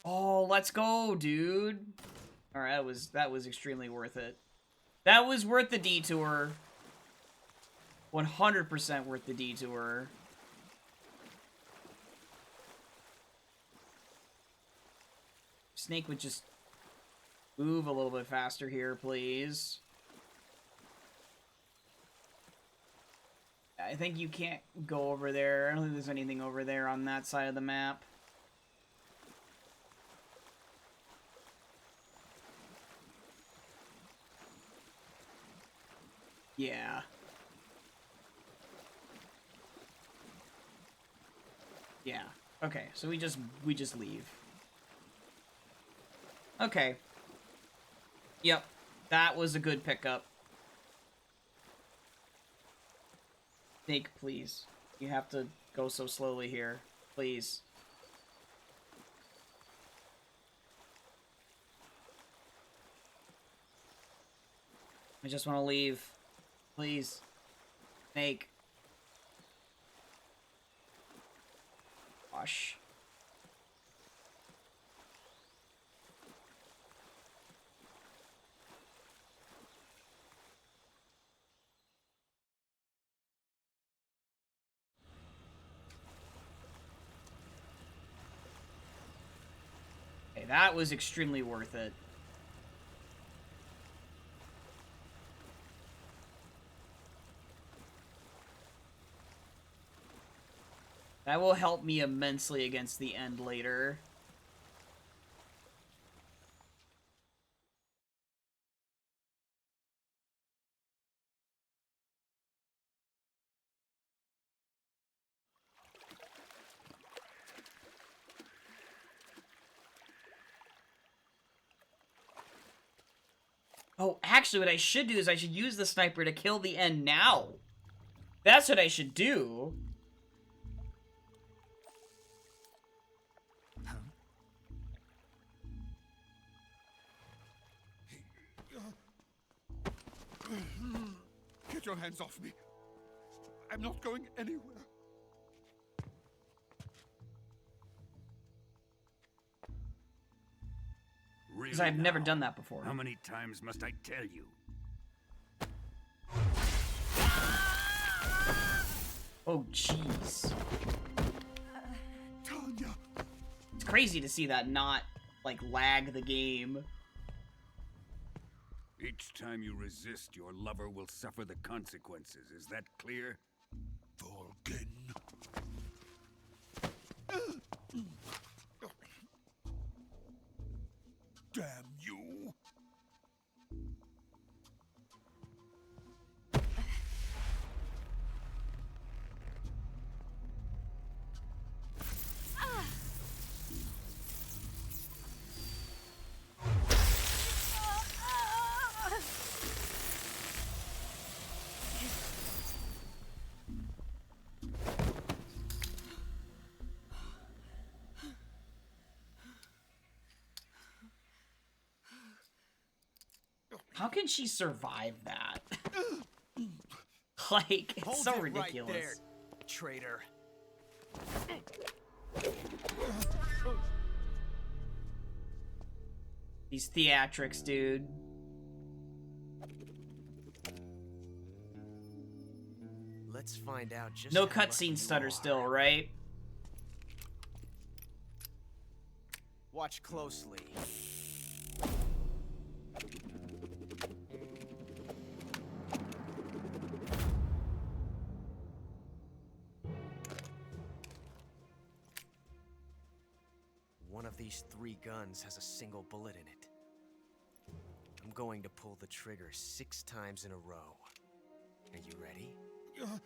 Oh, let's go, dude. All right, that was extremely worth it. That was worth the detour. 100% worth the detour. Snake would just move a little bit faster here, please. I think you can't go over there. I don't think there's anything over there on that side of the map. Yeah. Yeah. Okay, so we just leave. Okay. Yep. That was a good pickup. Snake, please. You have to go so slowly here. Please. I just want to leave. Please. Snake. Gosh. Okay, that was extremely worth it. That will help me immensely against the end later. Oh, actually, what I should do is I should use the sniper to kill the end now. That's what I should do. Get your hands off me. I'm not going anywhere. Because I've never done that before. How many times must I tell you? Oh, jeez. Tanya! crazy to see that not, like, lag the game. Each time you resist, your lover will suffer the consequences. Is that clear? Vulcan. Damn you. How can she survive that? Like, it's Hold so it ridiculous. Right there, traitor. These theatrics, dude. Let's find out just No how lucky cutscene you stutter are. still, right? Watch closely. One of these 3 guns has a single bullet in it. I'm going to pull the trigger 6 times in a row. Are you ready? Huh.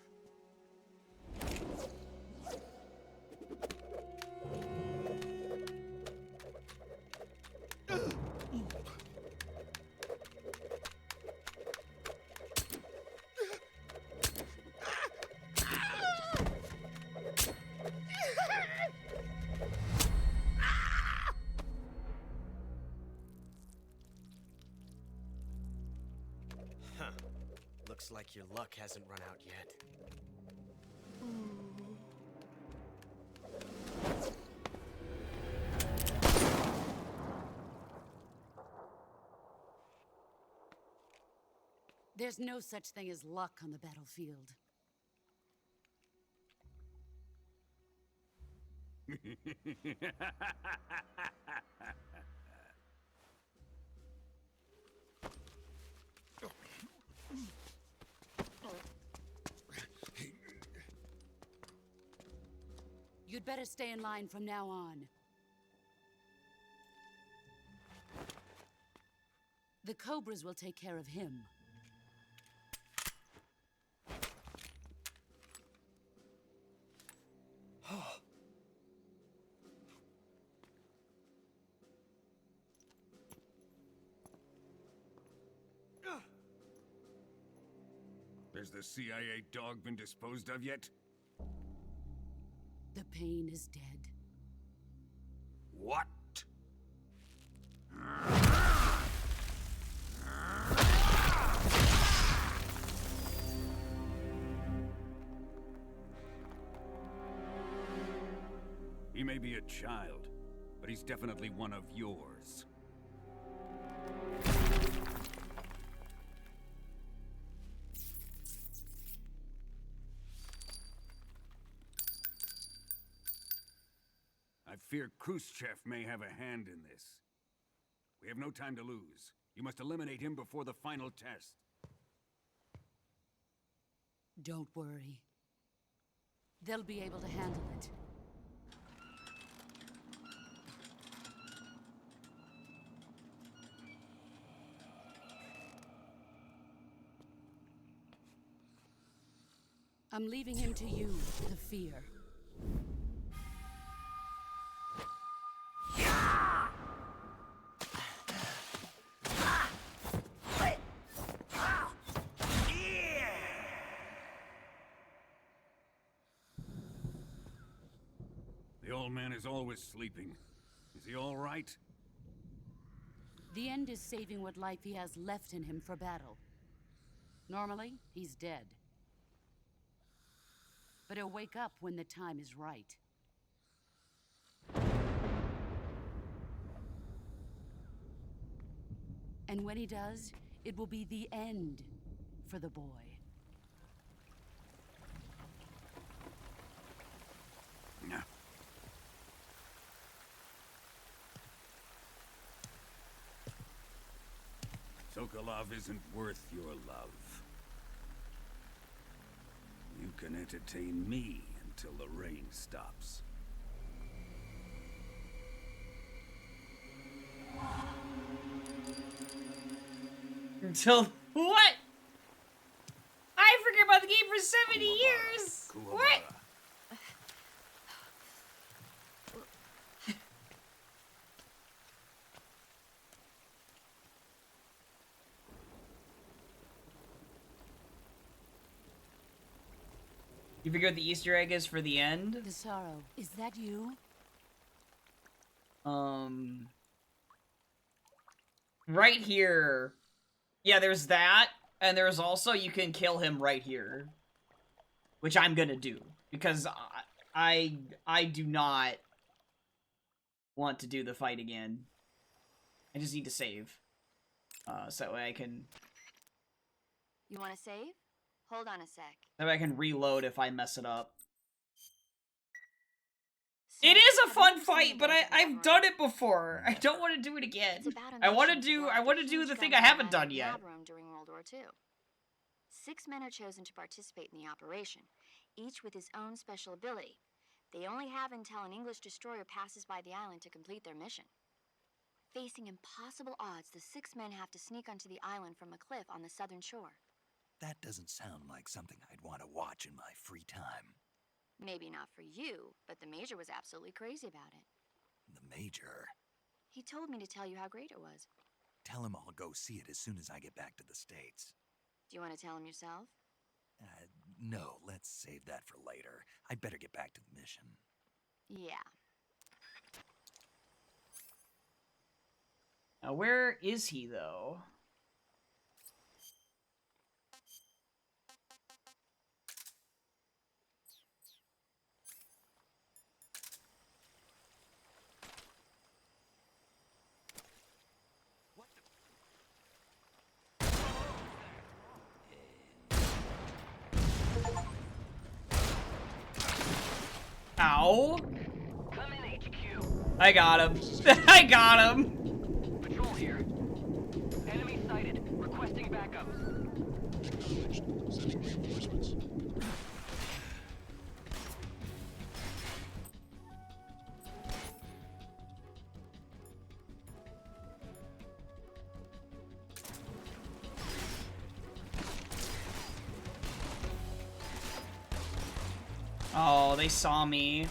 Looks like your luck hasn't run out yet. There's no such thing as luck on the battlefield. You'd better stay in line from now on. The Cobras will take care of him. Has the CIA dog been disposed of yet? The pain is dead. What? He may be a child, but he's definitely one of yours. I fear Khrushchev may have a hand in this. We have no time to lose. You must eliminate him before the final test. Don't worry. They'll be able to handle it. I'm leaving him to you, the fear. The old man is always sleeping. Is he all right? The end is saving what life he has left in him for battle. Normally, he's dead. But he'll wake up when the time is right. And when he does, it will be the end for the boy. Sokolov isn't worth your love. You can entertain me until the rain stops. Until what? I forget about the game for 70 years. What? You figure what the Easter egg is for the end? Desaro, is that you? Right here. Yeah, there's that, and there's also you can kill him right here, which I'm gonna do because I do not want to do the fight again. I just need to save, so that way I can. You want to save? Hold on a sec. That way I can reload if I mess it up. It is a fun fight, but I've done it before. I don't want to do it again. I want to do the thing I haven't done yet. During World War II. 6 men are chosen to participate in the operation, each with his own special ability. They only have until an English destroyer passes by the island to complete their mission. Facing impossible odds, the 6 men have to sneak onto the island from a cliff on the southern shore. That doesn't sound like something I'd want to watch in my free time. Maybe not for you, but the Major was absolutely crazy about it. The Major? He told me to tell you how great it was. Tell him I'll go see it as soon as I get back to the States. Do you want to tell him yourself? No, let's save that for later. I'd better get back to the mission. Yeah. Now, where is he, though? Ow. Come in, HQ. I got him. I got him. Patrol here. Enemy sighted. Requesting backup. Acknowledged. Sending reinforcements. Oh, they saw me.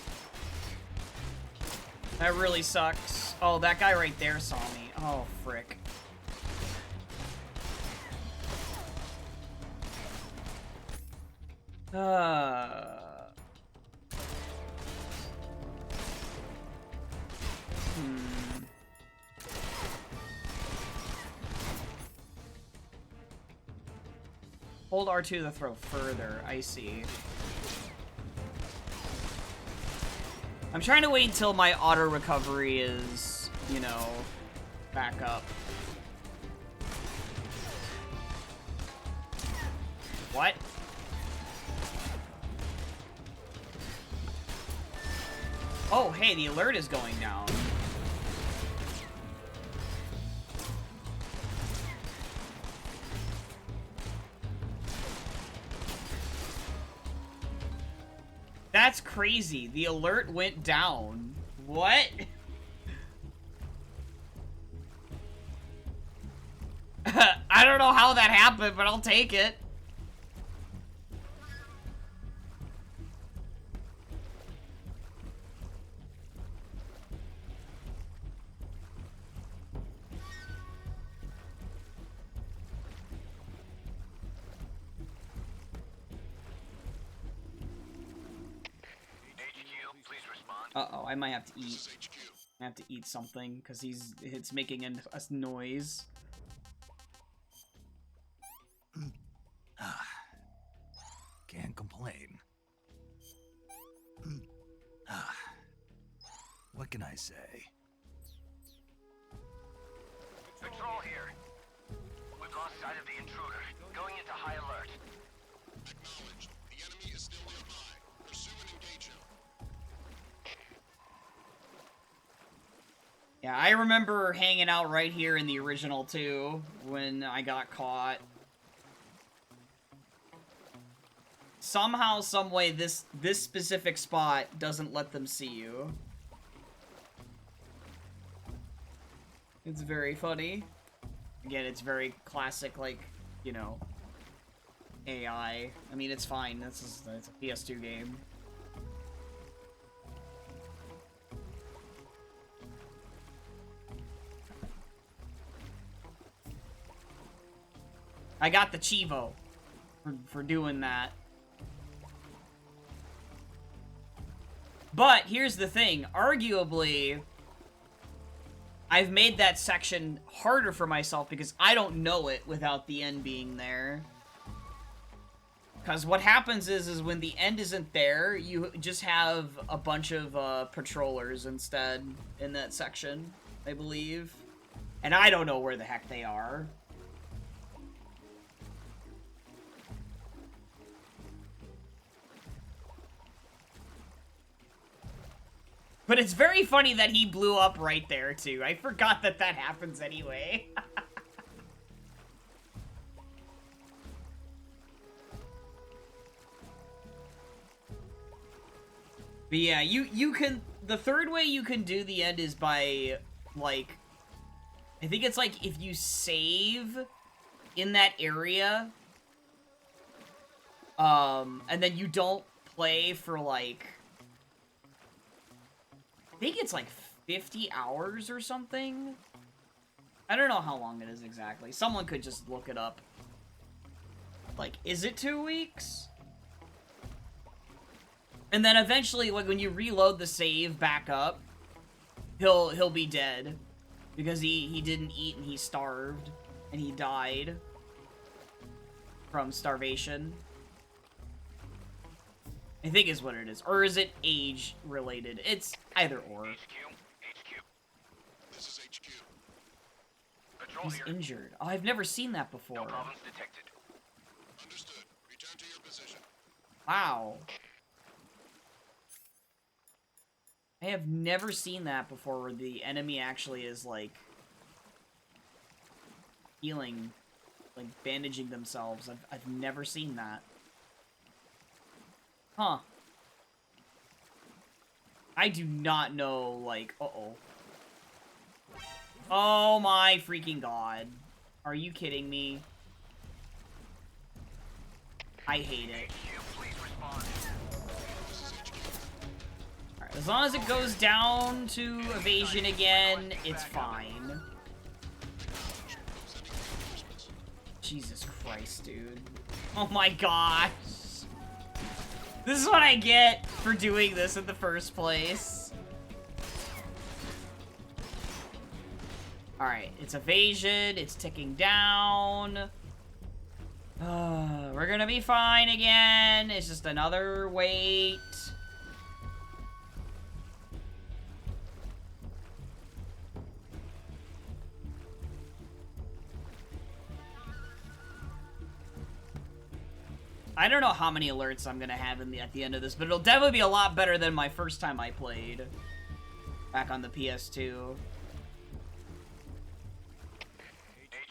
That really sucks. Oh, that guy right there saw me. Oh, frick. Hold R2 to throw further. I see. I'm trying to wait until my auto recovery is, you know, back up. What? Oh, hey, the alert is going down. That's crazy. The alert went down. What? I don't know how that happened, but I'll take it. Uh-oh, I might have to eat. I have to eat something, because it's making a noise. Can't complain. What can I say? Patrol here. We've lost sight of the intruder. Going into high alert. Acknowledged. The enemy is still nearby. Pursue and engage him. Yeah, I remember hanging out right here in the original, too, when I got caught. Somehow, someway, this specific spot doesn't let them see you. It's very funny. Again, it's very classic, like, you know, AI. I mean, it's fine. It's a PS2 game. I got the Chivo for doing that. But here's the thing, arguably, I've made that section harder for myself because I don't know it without the end being there. Because what happens is when the end isn't there, you just have a bunch of patrollers instead in that section, I believe. And I don't know where the heck they are. But it's very funny that he blew up right there, too. I forgot that that happens anyway. But yeah, you can... The third way you can do the end is by, like... I think it's like if you save in that area, and then you don't play for, like... I think it's like 50 hours or something. I don't know how long it is exactly. Someone could just look it up. Like, is it 2 weeks? And then eventually, like, when you reload the save back up, he'll be dead. Because he didn't eat and he starved. And he died from starvation. I think is what it is. Or is it age related? It's either or. HQ. This is HQ. Patrol He's here. injured. Oh, I've never seen that before. No problems detected. Understood. Return to your position. Wow. I have never seen that before where the enemy actually is, like, healing, like, bandaging themselves. I've never seen that. Huh. I do not know, like, uh-oh. Oh my freaking god. Are you kidding me? I hate it. Alright, as long as it goes down to evasion again, it's fine. Jesus Christ, dude. Oh my gosh. This is what I get for doing this in the first place. Alright, it's evasion, it's ticking down. We're gonna be fine again. It's just another wait. I don't know how many alerts I'm gonna have at the end of this, but it'll definitely be a lot better than my first time I played. Back on the PS2.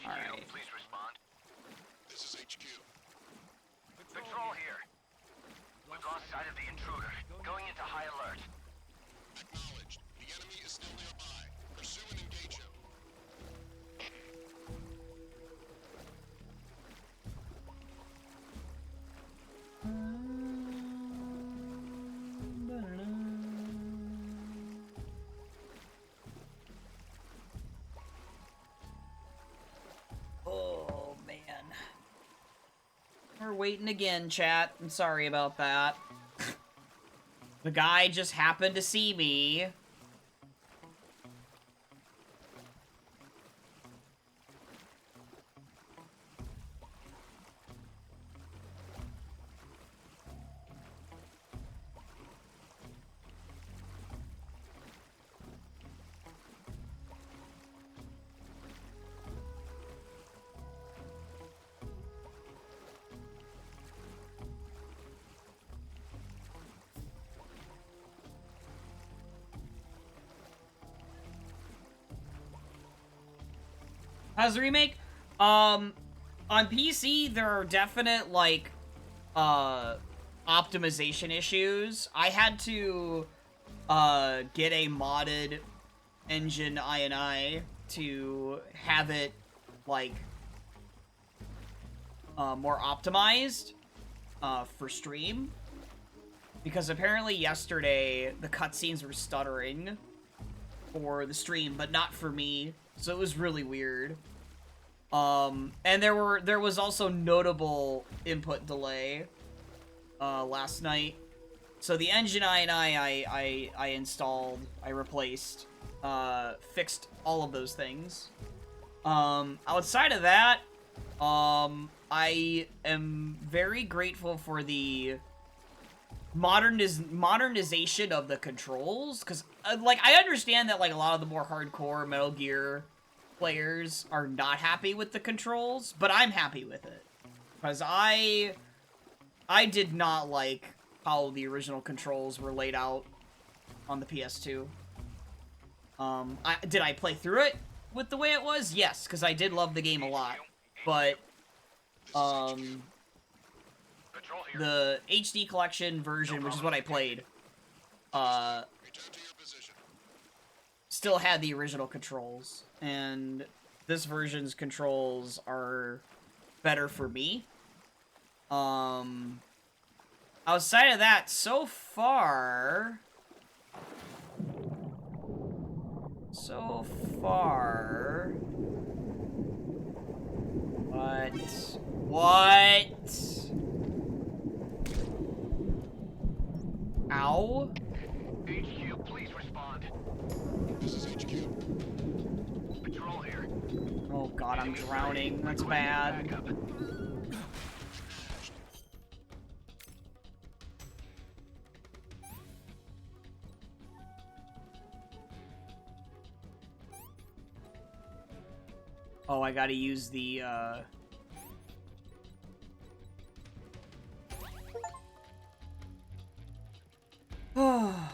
Alright. Please respond. This is HQ. Patrol here. We've lost sight of the intruder. Going into high alert. Acknowledged. The enemy is still nearby. Pursue and engage him. Oh, man. We're waiting again, chat. I'm sorry about that. The guy just happened to see me. How's the remake? On PC, there are definite, like, optimization issues. I had to, get a modded engine INI to have it, like, more optimized, for stream. Because apparently yesterday, the cutscenes were stuttering for the stream, but not for me. So it was really weird. And there was also notable input delay, last night. So the engine I installed, I replaced, fixed all of those things. Outside of that, I am very grateful for the modernization of the controls, because, like, I understand that, like, a lot of the more hardcore Metal Gear players are not happy with the controls, but I'm happy with it. Because I did not like how the original controls were laid out on the PS2. Did I play through it with the way it was? Yes, because I did love the game a lot. But, the HD collection version, which is what I played, still had the original controls, and this version's controls are better for me. Outside of that, so far, what? Ow. HQ, please respond. This is HQ. Patrol here. Oh god, I'm drowning. That's bad. Oh, I gotta use the,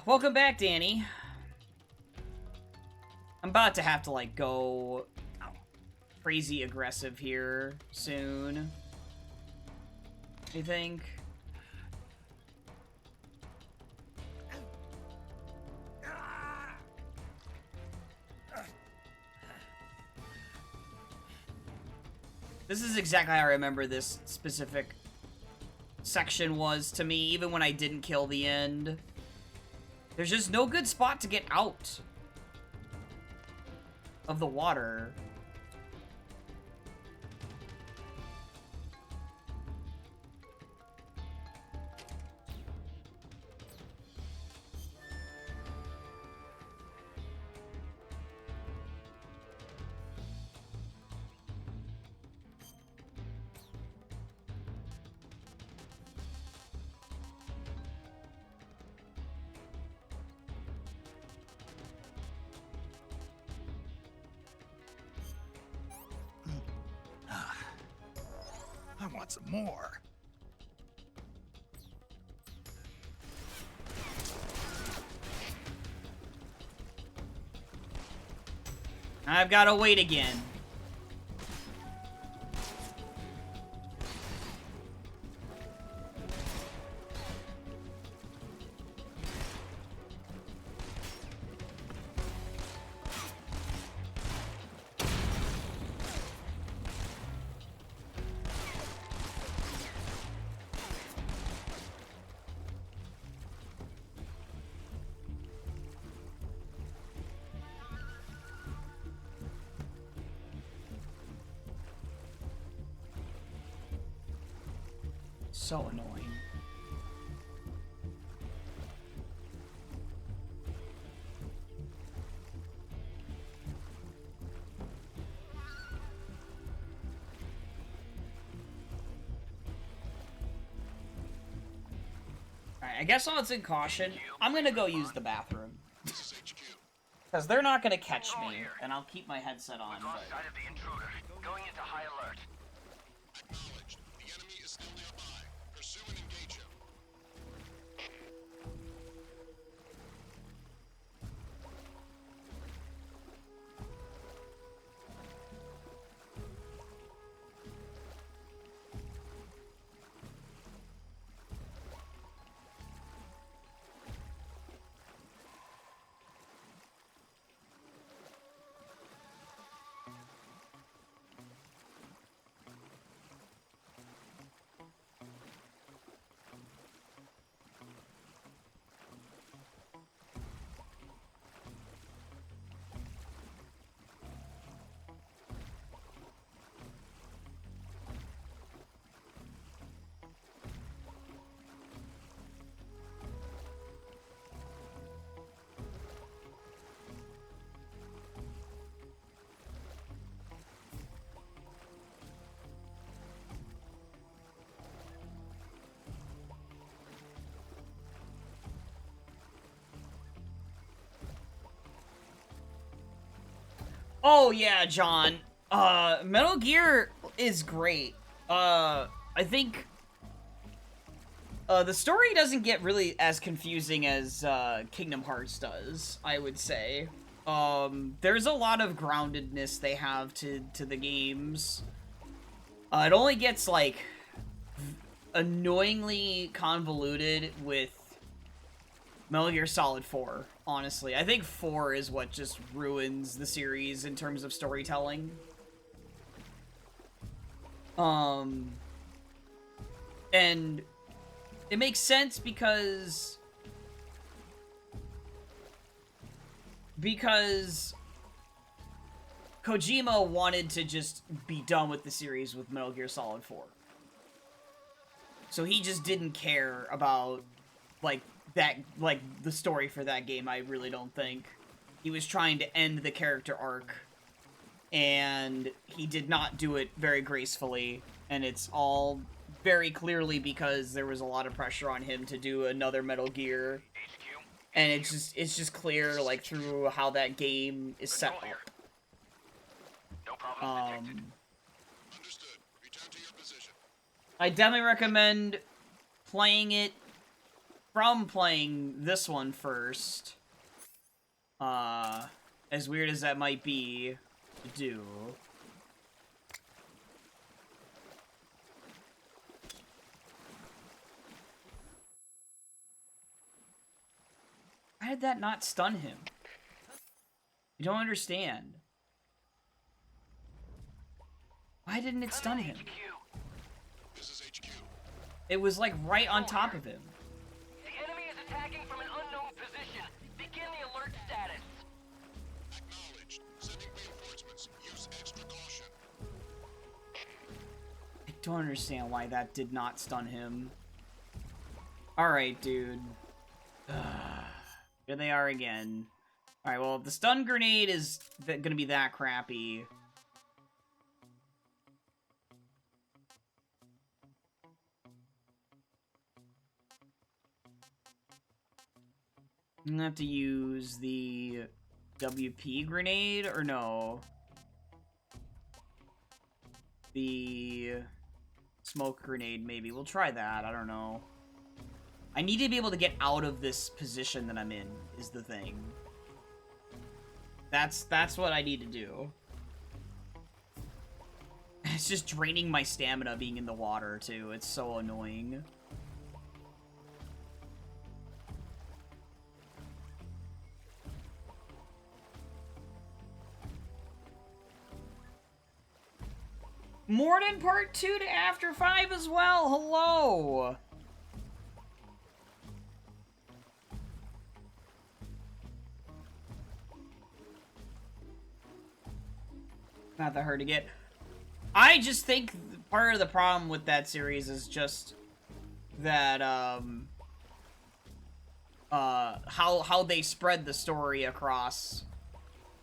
welcome back, Danny. I'm about to have to, like, go crazy aggressive here soon. I think. This is exactly how I remember this specific section was to me, even when I didn't kill the end. There's just no good spot to get out of the water. I want some more. I've got to wait again. So annoying. Alright, I guess while it's in caution, I'm gonna go use the bathroom. Because they're not gonna catch me, and I'll keep my headset on. Lost sight of the intruder. Going into high alert. Acknowledged. The enemy is still nearby. Pursue and engage him. Oh yeah, John. Metal Gear is great. I think the story doesn't get really as confusing as Kingdom Hearts does, I would say. There's a lot of groundedness they have to the games. It only gets like annoyingly convoluted with Metal Gear Solid 4, honestly. I think 4 is what just ruins the series in terms of storytelling. And it makes sense because Kojima wanted to just be done with the series with Metal Gear Solid 4. So he just didn't care about, like, the story for that game, I really don't think. He was trying to end the character arc, and he did not do it very gracefully, and it's all very clearly because there was a lot of pressure on him to do another Metal Gear, and it's just clear, like, through how that game is set up. I definitely recommend playing it from playing this one first. As weird as that might be to do. Why did that not stun him? I don't understand. Why didn't it stun him? It was like right on top of him. The enemy is attacking from an unknown position. Begin the alert status. Acknowledged. Sending reinforcements. Use extra caution. I don't understand why that did not stun him. Alright, dude. Here they are again. Alright, well, if the stun grenade is gonna be that crappy, I'm gonna have to use the WP grenade, or no? The smoke grenade, maybe. We'll try that, I don't know. I need to be able to get out of this position that I'm in, is the thing. That's what I need to do. It's just draining my stamina being in the water, too. It's so annoying. Morden Part 2 to After 5 as well. Hello. Not that hard to get. I just think part of the problem with that series is just that, how they spread the story across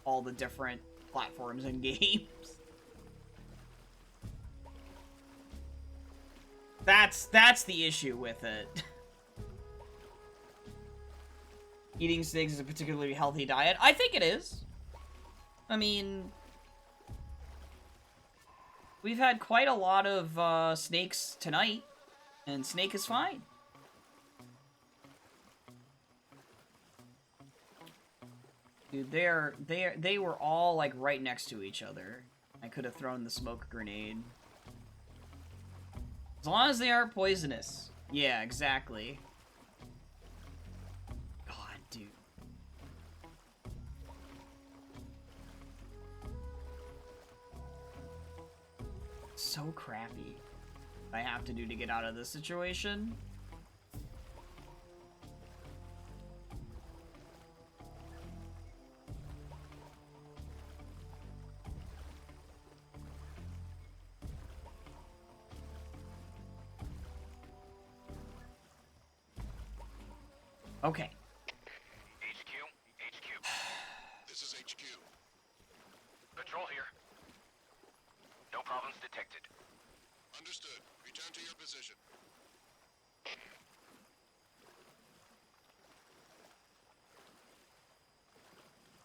all the different platforms and games. That's the issue with it. Eating snakes is a particularly healthy diet. I think it is. I mean, we've had quite a lot of snakes tonight, and snake is fine. Dude, they were all like right next to each other. I could have thrown the smoke grenade. As long as they aren't poisonous. Yeah, exactly. God, dude. So crappy. I have to do to get out of this situation. Okay. HQ. This is HQ. Patrol here. No problems detected. Understood. Return to your position.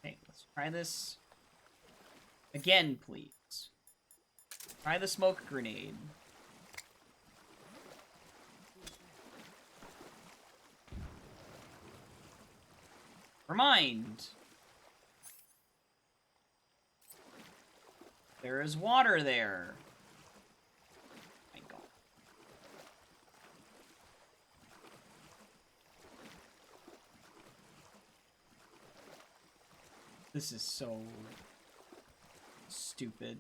Okay, let's try this. Again, please. Try the smoke grenade. Remind. There is water there. My God. This is so stupid.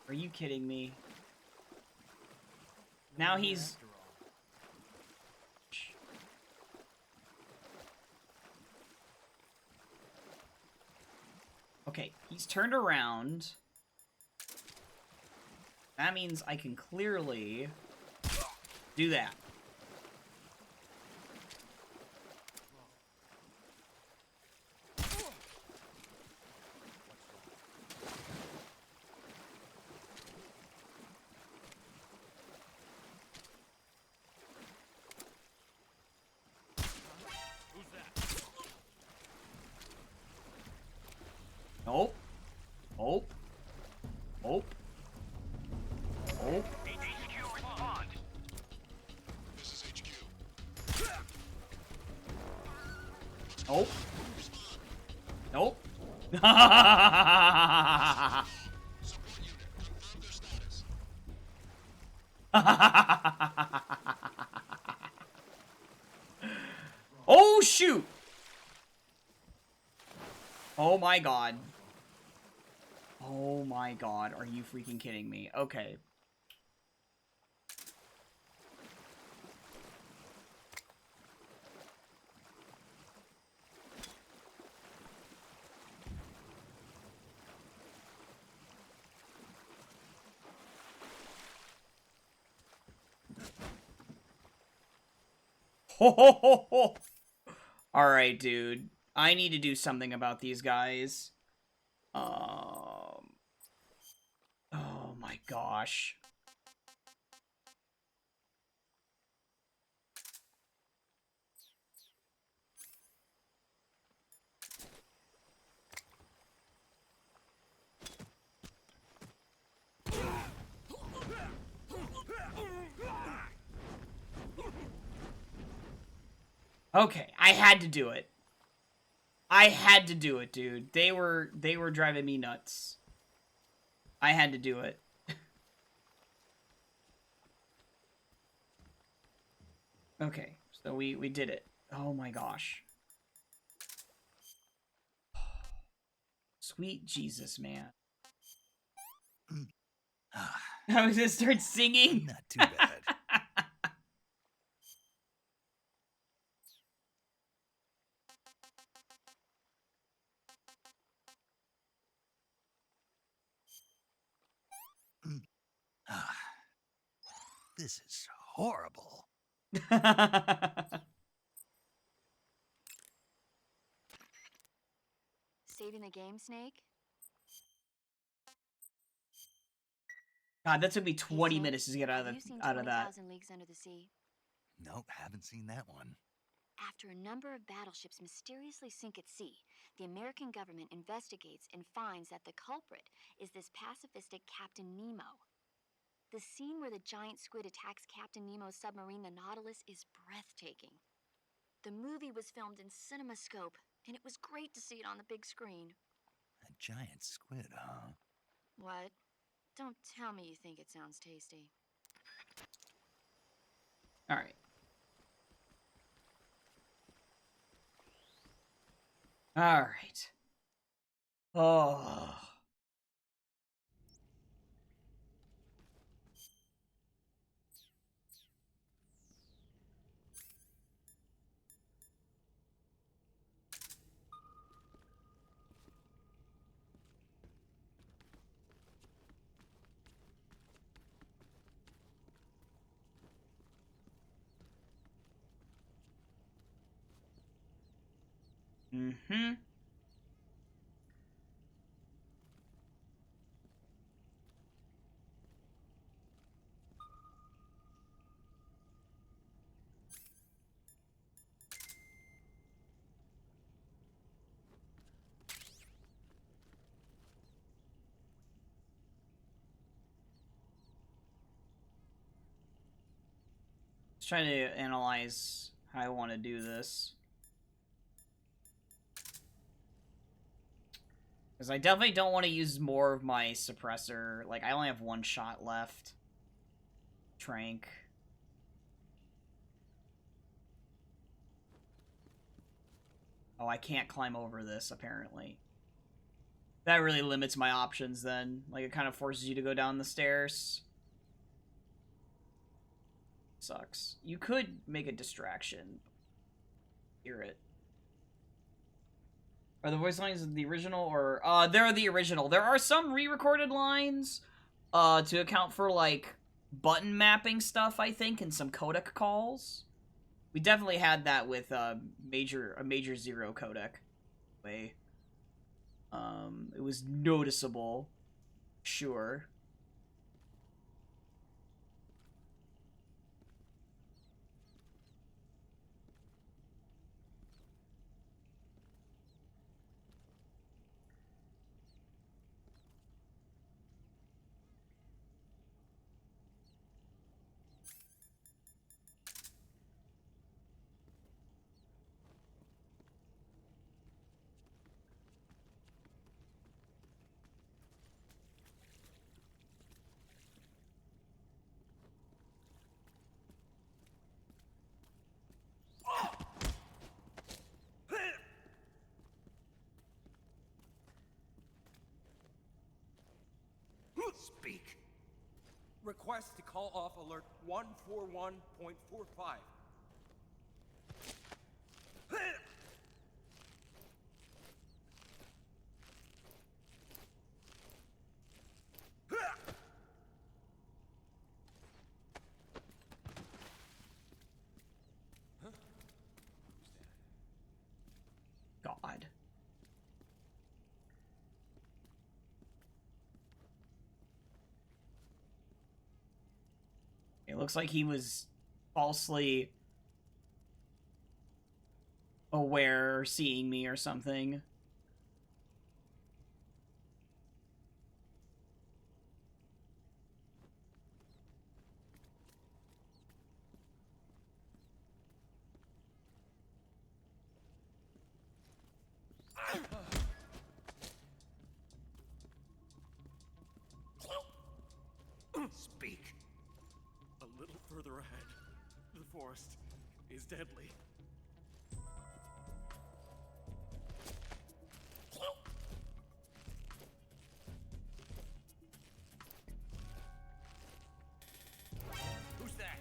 Are you kidding me? Now he's... Okay, he's turned around. That means I can clearly do that. Nope. Nope. Nope. Nope. HQ, respond. This is HQ. Nope. Nope. Support unit, confirm their status. Oh, shoot! Oh my God. Oh my God, are you freaking kidding me? Okay. Ho ho ho ho! Alright, dude. I need to do something about these guys. Oh my gosh. Okay, I had to do it. I had to do it, dude. They were driving me nuts. I had to do it. Okay, so we did it. Oh my gosh. Sweet Jesus, man. I was gonna start singing. Not too bad. This is horrible. Saving the game, Snake? God, that took me 20 Snake, minutes to get out have of you seen that. 20,000 Leagues Under the Sea? Nope, haven't seen that one. After a number of battleships mysteriously sink at sea, the American government investigates and finds that the culprit is this pacifistic Captain Nemo. The scene where the giant squid attacks Captain Nemo's submarine, the Nautilus, is breathtaking. The movie was filmed in CinemaScope, and it was great to see it on the big screen. A giant squid, huh? What? Don't tell me you think it sounds tasty. All right. All right. Oh. Mm-hmm. Let's try to analyze how I want to do this. Because I definitely don't want to use more of my suppressor. Like, I only have one shot left. Trank. Oh, I can't climb over this, apparently. That really limits my options, then. Like, it kind of forces you to go down the stairs. Sucks. You could make a distraction. Hear it. Are the voice lines the original, or... they're the original. There are some re-recorded lines, to account for, like, button mapping stuff, I think, and some codec calls. We definitely had that with, a Major Zero codec. It was noticeable. Sure. Speak. Request to call off alert 141.45. God. It looks like he was falsely aware or seeing me or something. Speak. A little further ahead, the forest is deadly. Who's that?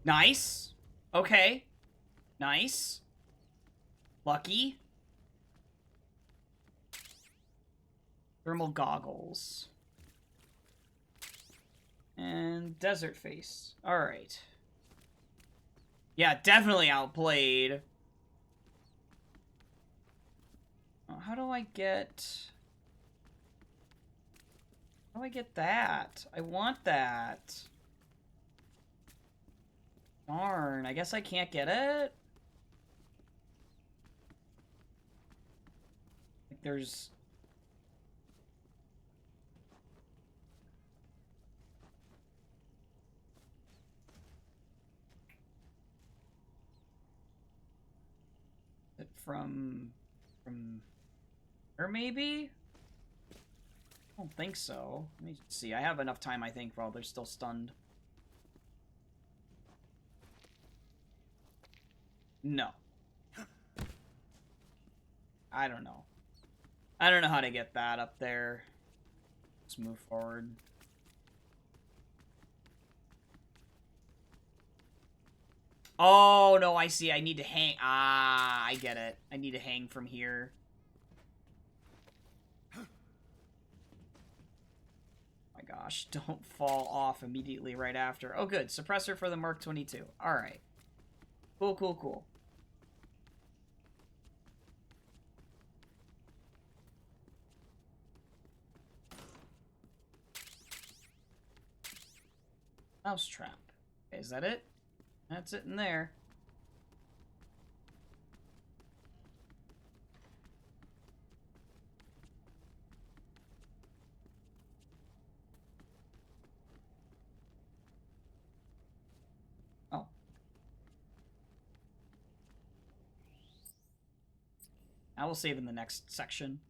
Nice. Okay. Nice. Lucky. Thermal goggles. And desert face. Alright. Yeah, definitely outplayed. How do I get... How do I get that? I want that. Darn, I guess I can't get it? Like, there's... From her, maybe? I don't think so. Let me see. I have enough time, I think, while they're still stunned. No. I don't know. I don't know how to get that up there. Let's move forward. Oh, no, I see. I need to hang. Ah, I get it. I need to hang from here. My gosh, don't fall off immediately right after. Oh, good. Suppressor for the Mark 22. All right. Cool, cool, cool. Mousetrap. Okay, is that it? That's it in there. I will save in the next section.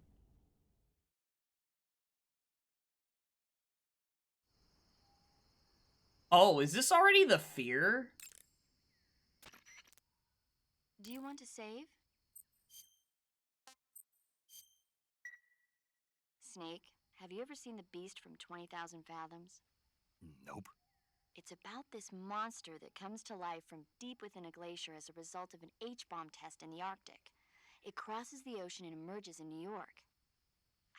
Oh, is this already the fear? Do you want to save? Snake, have you ever seen The Beast from 20,000 Fathoms? Nope. It's about this monster that comes to life from deep within a glacier as a result of an H-bomb test in the Arctic. It crosses the ocean and emerges in New York.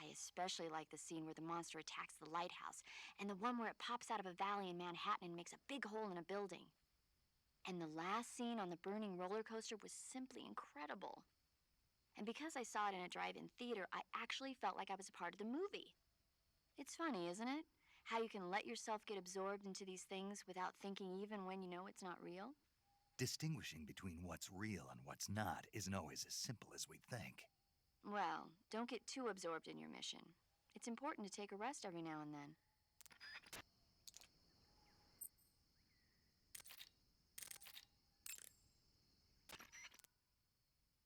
I especially like the scene where the monster attacks the lighthouse, and the one where it pops out of a valley in Manhattan and makes a big hole in a building. And the last scene on the burning roller coaster was simply incredible. And because I saw it in a drive-in theater, I actually felt like I was a part of the movie. It's funny, isn't it? How you can let yourself get absorbed into these things without thinking even when you know it's not real? Distinguishing between what's real and what's not isn't always as simple as we think. Well, don't get too absorbed in your mission. It's important to take a rest every now and then.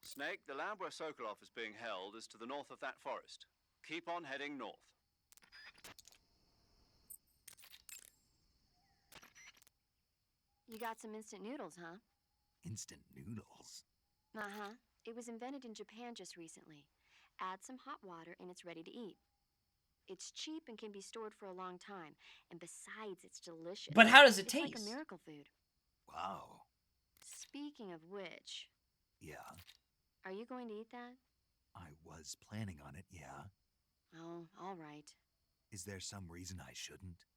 Snake, the lab where Sokolov is being held is to the north of that forest. Keep on heading north. You got some instant noodles, huh? Instant noodles? Uh-huh. It was invented in Japan just recently. Add some hot water and it's ready to eat. It's cheap and can be stored for a long time. And besides, it's delicious. But how does it it's taste? It's like a miracle food. Wow. Speaking of which... Yeah? Are you going to eat that? I was planning on it, yeah. Oh, all right. Is there some reason I shouldn't?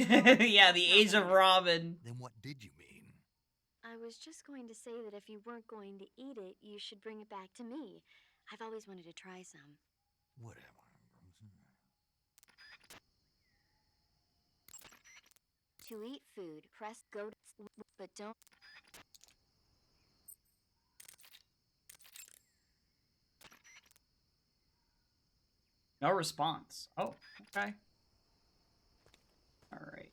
Yeah, the age of ramen. Then what did you mean? I was just going to say that if you weren't going to eat it, you should bring it back to me. I've always wanted to try some. Whatever. To eat food, press go, but don't... No response. Oh, okay. All right.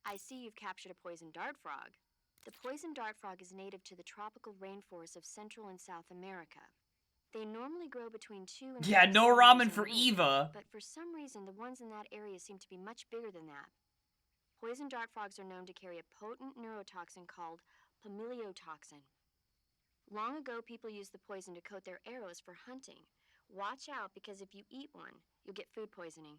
I see you've captured a poison dart frog. The poison dart frog is native to the tropical rainforests of Central and South America. They normally grow between 2 and 5 no centimeters ramen in for length, Eva. But for some reason, the ones in that area seem to be much bigger than that. Poison dart frogs are known to carry a potent neurotoxin called pamiliotoxin. Long ago, people used the poison to coat their arrows for hunting. Watch out, because if you eat one, you'll get food poisoning.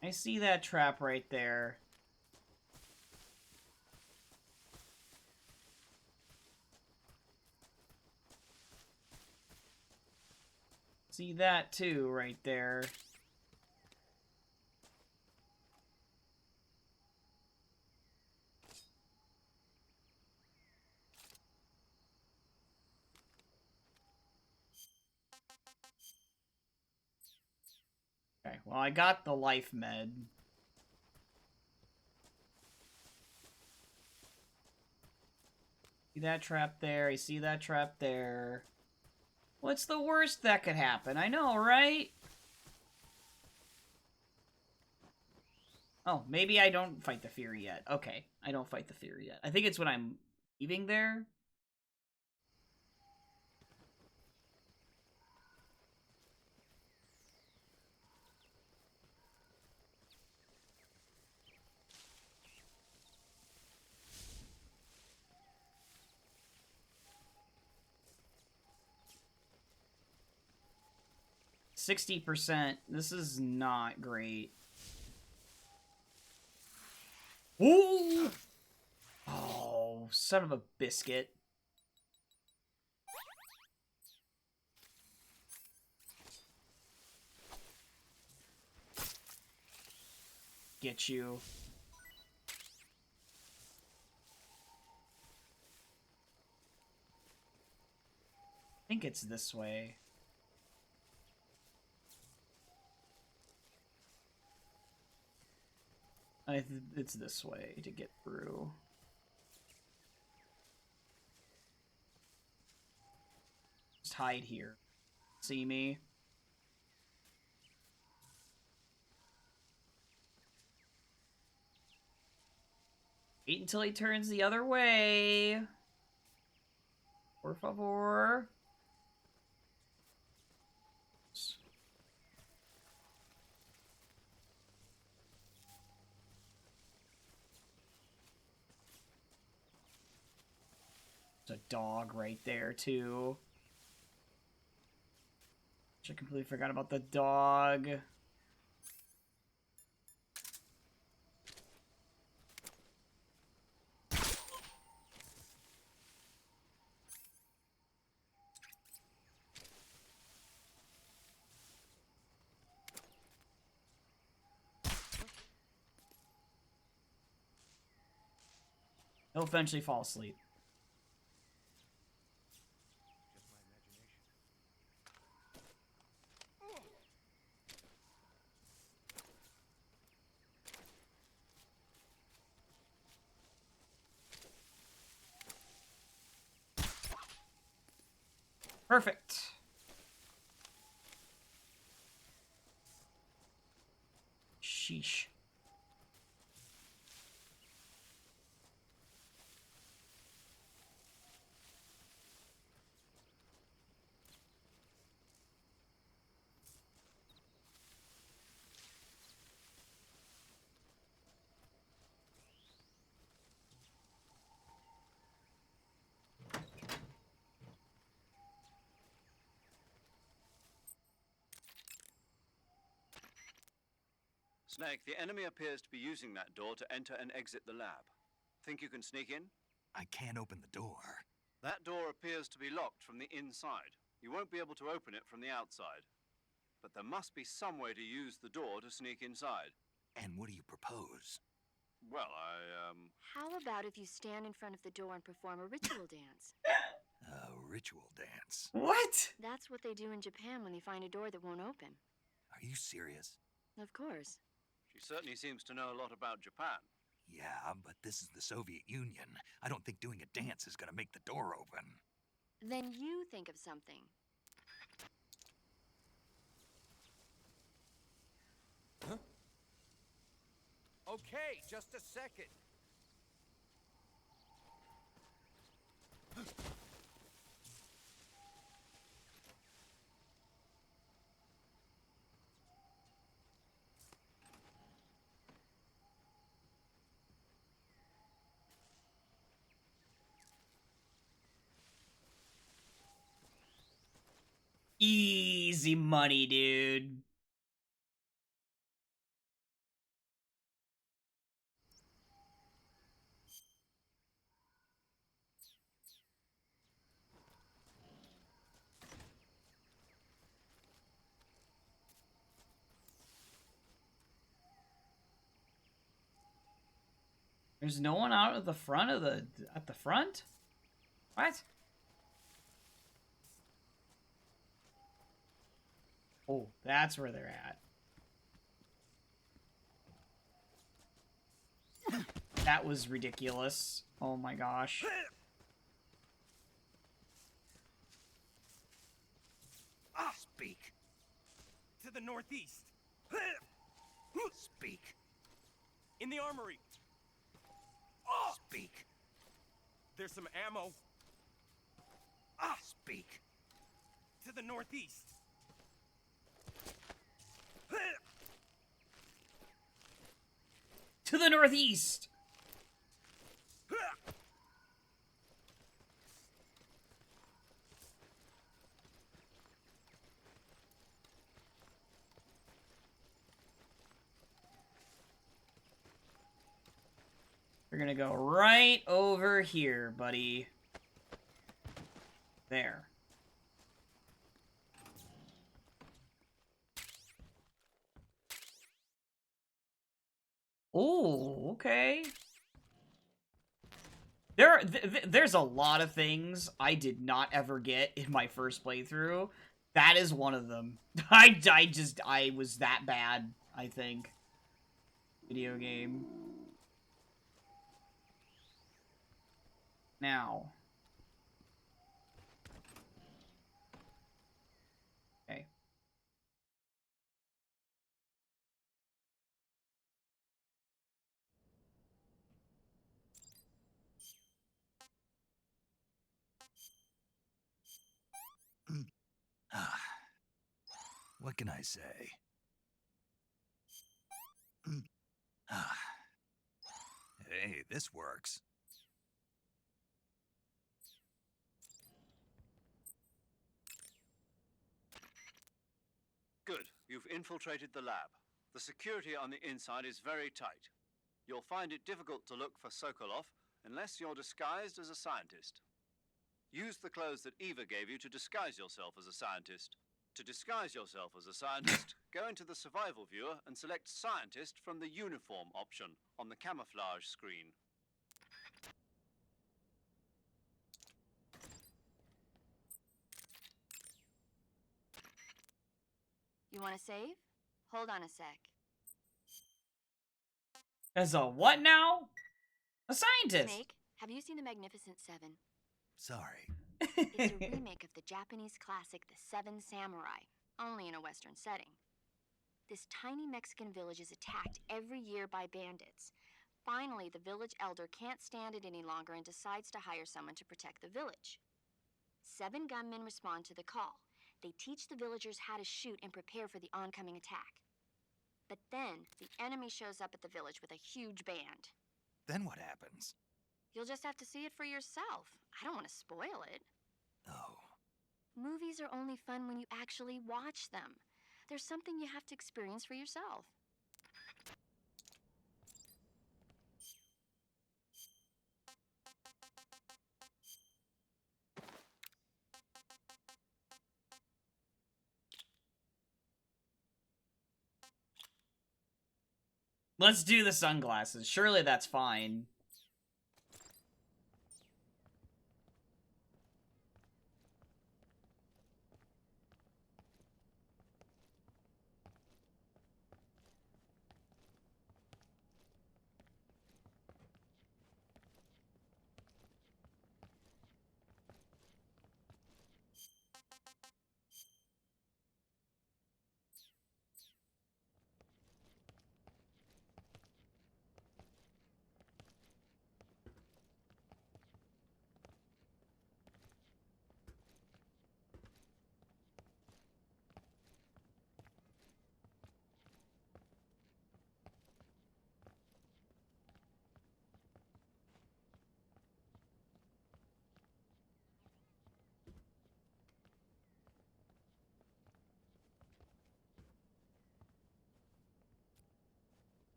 I see that trap right there. See that too right there. Okay, well, I got the life med. See that trap there? I see that trap there. What's the worst that could happen? I know, right? Oh, maybe I don't fight the Fury yet. Okay, I don't fight the Fury yet. I think it's when I'm Leaving there? %60%. This is not great. Ooh! Oh, son of a biscuit. Get you. I think it's this way. It's this way to get through. Just hide here. See me? Wait until he turns the other way. Por favor. There's a dog right there, too. I completely forgot about the dog. He'll eventually fall asleep. Perfect. Sheesh. Snake, the enemy appears to be using that door to enter and exit the lab. Think you can sneak in? I can't open the door. That door appears to be locked from the inside. You won't be able to open it from the outside. But there must be some way to use the door to sneak inside. And what do you propose? Well, How about if you stand in front of the door and perform a ritual dance? A ritual dance? What? That's what they do in Japan when they find a door that won't open. Are you serious? Of course. She certainly seems to know a lot about Japan. Yeah, but this is the Soviet Union. I don't think doing a dance is gonna make the door open. Then you think of something. Huh? Okay, just a second. Easy money, dude. There's no one out at the front of at the front? What? Oh, that's where they're at. That was ridiculous. Oh my gosh. There's some ammo. Speak. To the northeast. To the northeast! We're gonna go right over here, buddy. There. Oh, okay. There's a lot of things I did not ever get in my first playthrough. That is one of them. I was that bad, I think. Video game. Now. Okay. What can I say? Hey, this works. Good. You've infiltrated the lab. The security on the inside is very tight. You'll find it difficult to look for Sokolov unless you're disguised as a scientist. Use the clothes that Eva gave you to disguise yourself as a scientist. To disguise yourself as a scientist, go into the survival viewer and select scientist from the uniform option on the camouflage screen. You want to save? Hold on a sec. As a what now? A scientist! Snake, have you seen The Magnificent Seven? Sorry. It's a remake of the Japanese classic The Seven Samurai, only in a Western setting. This tiny Mexican village is attacked every year by bandits. Finally, the village elder can't stand it any longer and decides to hire someone to protect the village. 7 gunmen respond to the call. They teach the villagers how to shoot and prepare for the oncoming attack. But then, the enemy shows up at the village with a huge band. Then what happens? You'll just have to see it for yourself. I don't want to spoil it. Oh. Movies are only fun when you actually watch them. There's something you have to experience for yourself. Let's do the sunglasses. Surely that's fine.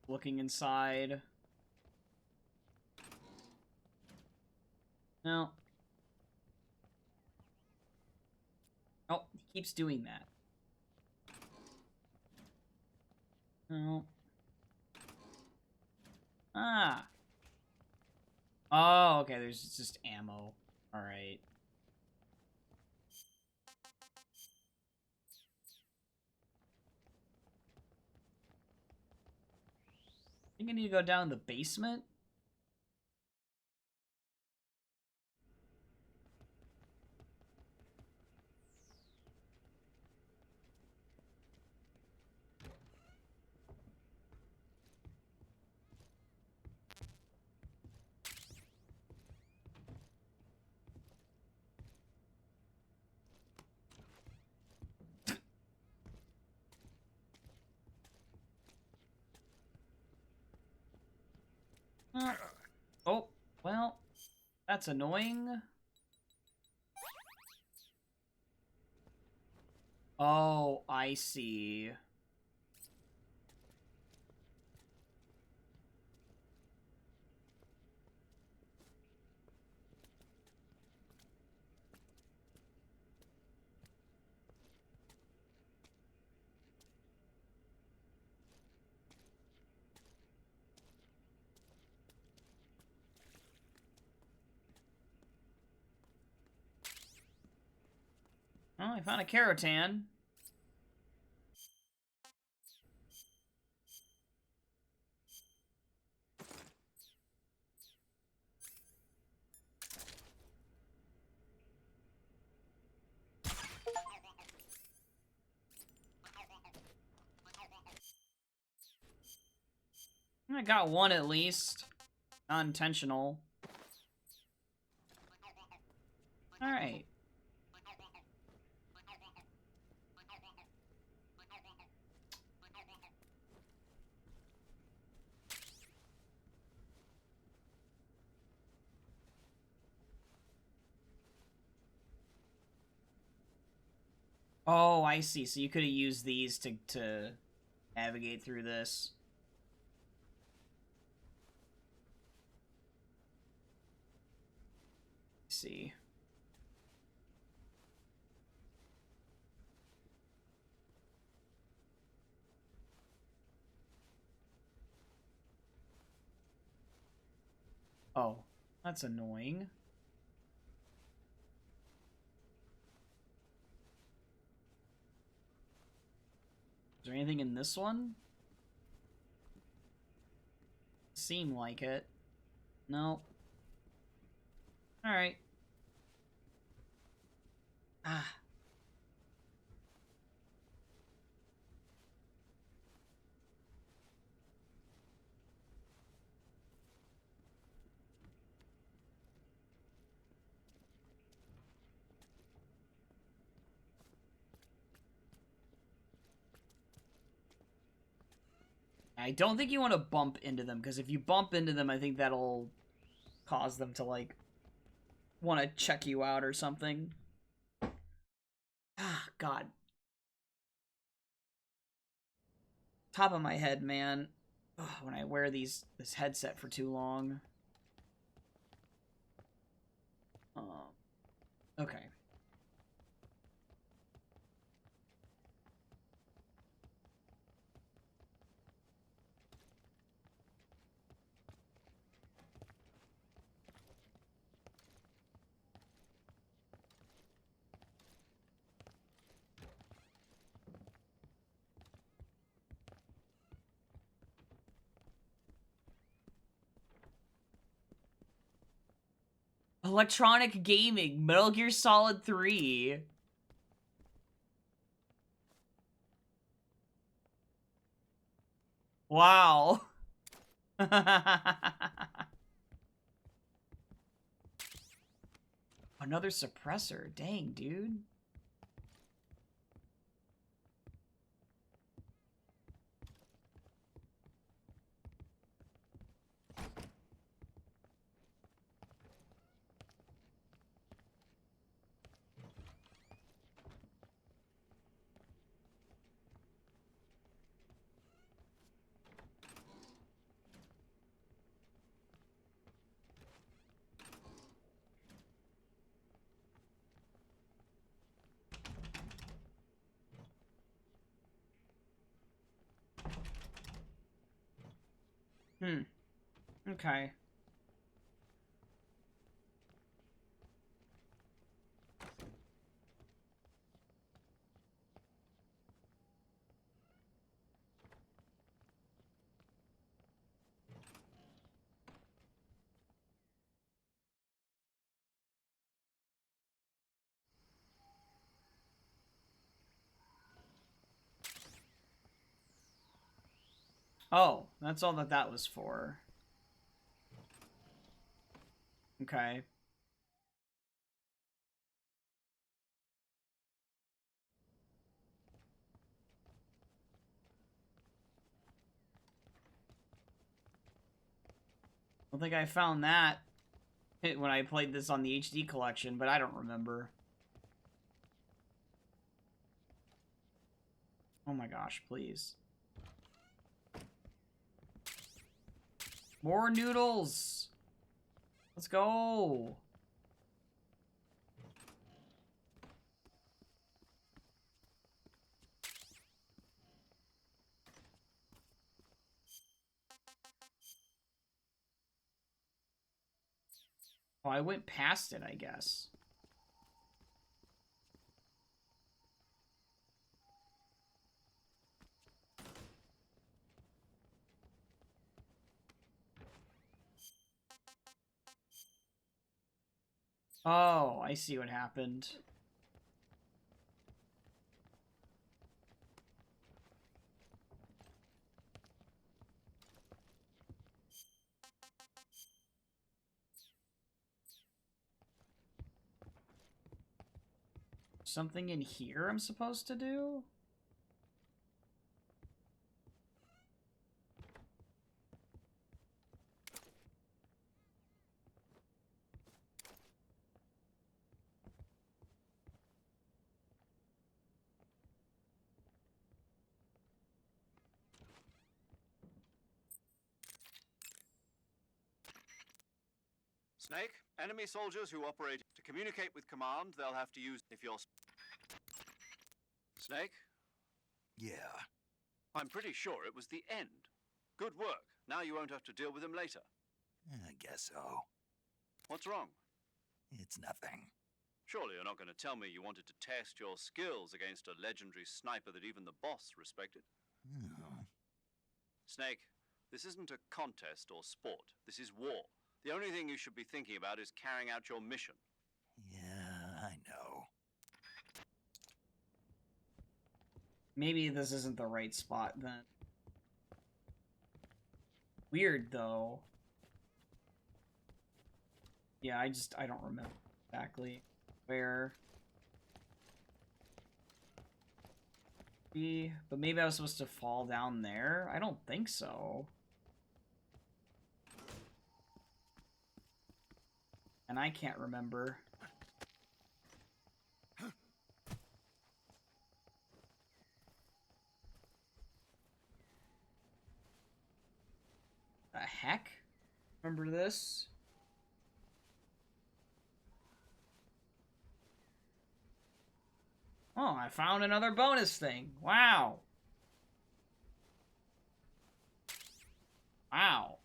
Looking inside. No. Oh, he keeps doing that. No. Ah. Oh, okay, there's just ammo. Alright. I think I need to go down the basement? Oh, well, that's annoying. Oh, I see. Oh, I found a Kerotan. I got one at least. Not intentional. Alright. Oh, I see. So you could have used these to navigate through this. Let's see. Oh, that's annoying. Is there anything in this one? Seem like it. No. Alright. Ah. I don't think you want to bump into them, because if you bump into them, I think that'll cause them to, like, want to check you out or something. Ah, God. Top of my head, man. Ugh, when I wear this headset for too long. Okay. Electronic gaming, Metal Gear Solid 3. Wow. Another suppressor. Dang, dude. Okay. Oh, that's all that was for. Okay. don't think I found that when I played this on the HD collection, but I don't remember. Oh my gosh, please. More noodles! Let's go! Oh, I went past it, I guess. Oh, I see what happened. Something in here I'm supposed to do? Snake, enemy soldiers who operate to communicate with command, they'll have to use if you're... Snake? Yeah. I'm pretty sure it was the end. Good work. Now you won't have to deal with him later. I guess so. What's wrong? It's nothing. Surely you're not going to tell me you wanted to test your skills against a legendary sniper that even the boss respected? No. Snake, this isn't a contest or sport. This is war. The only thing you should be thinking about is carrying out your mission. Yeah, I know. Maybe this isn't the right spot then. Weird though. Yeah, I don't remember exactly where. But maybe I was supposed to fall down there? I don't think so. And I can't remember. The heck? Remember this? Oh, I found another bonus thing. Wow. Wow.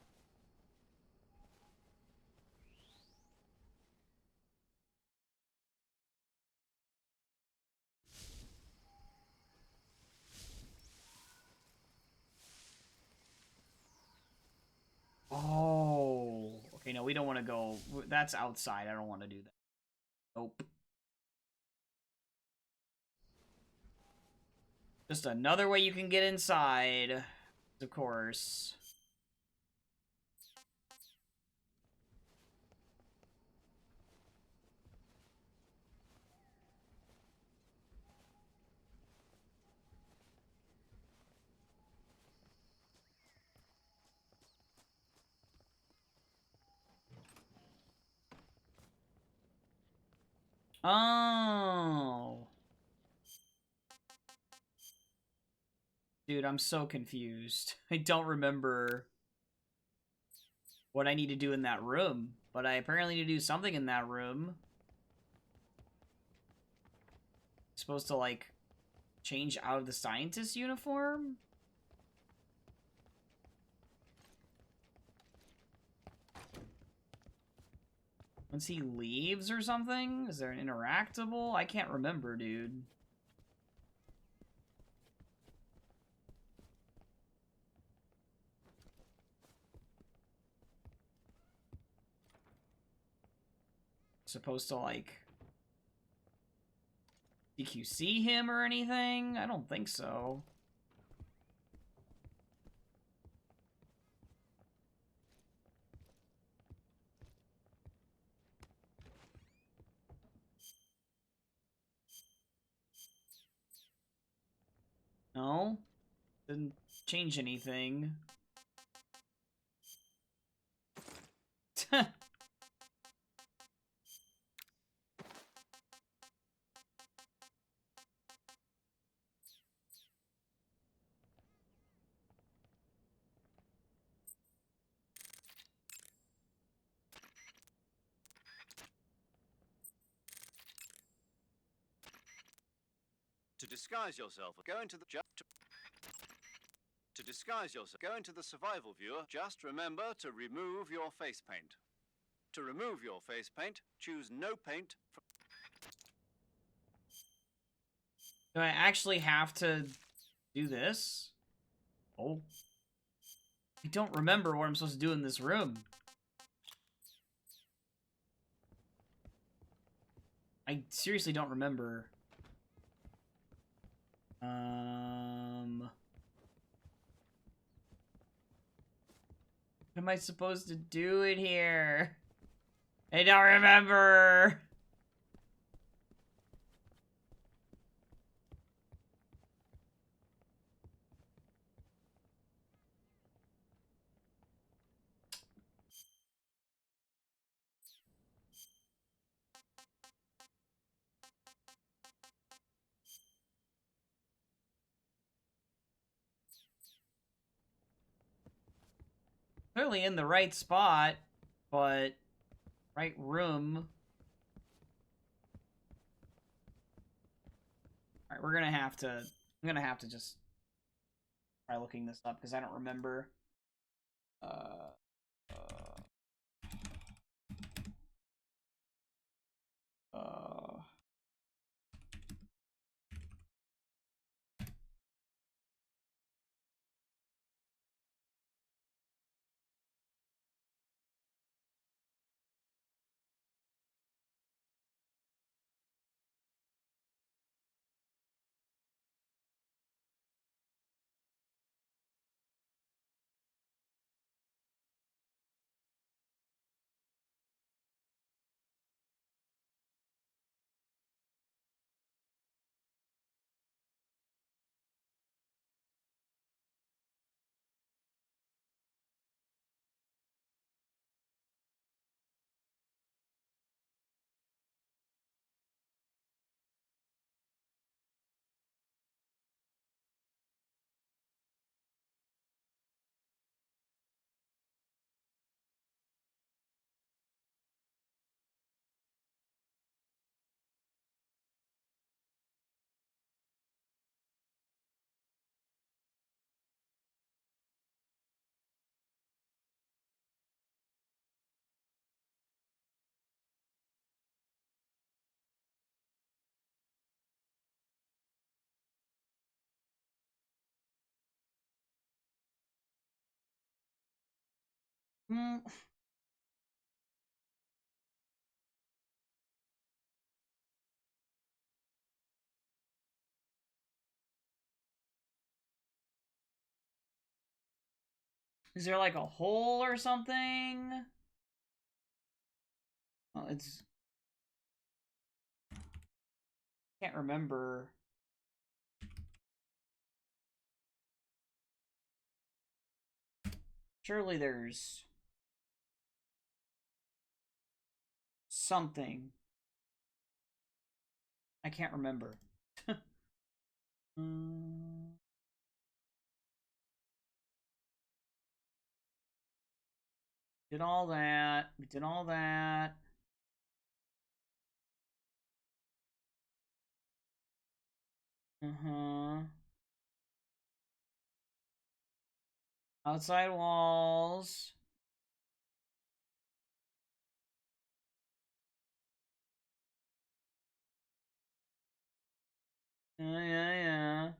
Oh. Okay, no, we don't want to go. That's outside. I don't want to do that. Nope. Just another way you can get inside, of course. Oh. Dude, I'm so confused. I don't remember what I need to do in that room, but I apparently need to do something in that room. Supposed to, like, change out of the scientist uniform? Once he leaves or something? Is there an interactable? I can't remember, dude. Supposed to, like, DQC him or anything? I don't think so. No? Didn't change anything. To disguise yourself, go into the go into the survival viewer. Just remember to remove your face paint. To remove your face paint, choose no paint. Do I actually have to do this? Oh. I don't remember what I'm supposed to do in this room. I seriously don't remember. What am I supposed to do in here? I don't remember. Clearly in the right spot, but right room. Alright, we're gonna have to... I'm gonna have to just try looking this up, because I don't remember. Is there like a hole or something? Well, it's... Can't remember. Surely there's... something. I can't remember. Did all that. We did all that. Outside walls. Yeah.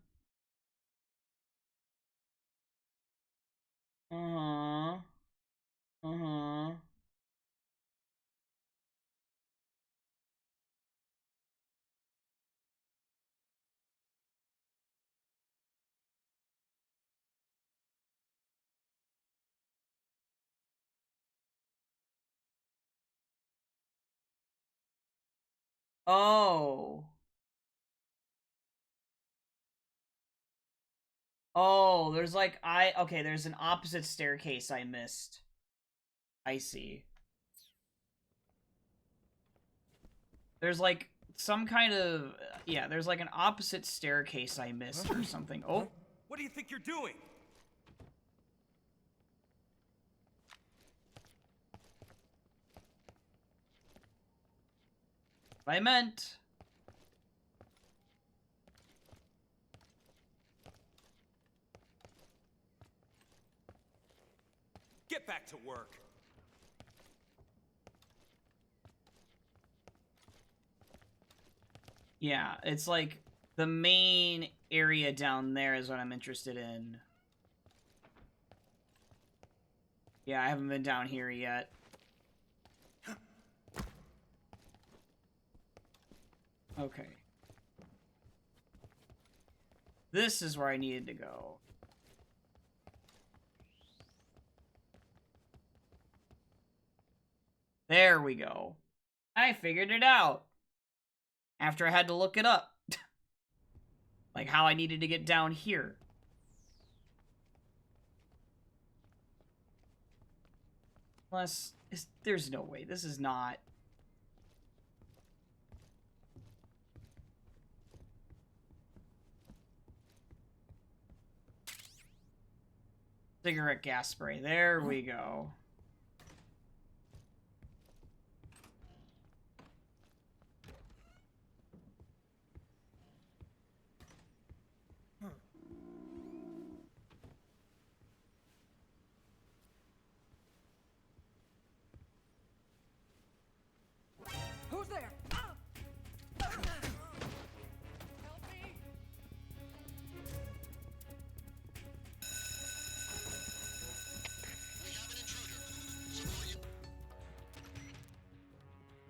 Oh. Oh, there's like, okay, there's an opposite staircase I missed. I see. There's like some kind of yeah. There's like an opposite staircase I missed or something. Oh, What do you think you're doing? I meant. Get back to work. Yeah, it's like the main area down there is what I'm interested in. Yeah, I haven't been down here yet. Okay. This is where I needed to go. There we go. I figured it out. After I had to look it up. Like how I needed to get down here. Unless, there's no way. This is not... Cigarette gas spray. There we go. Who's there?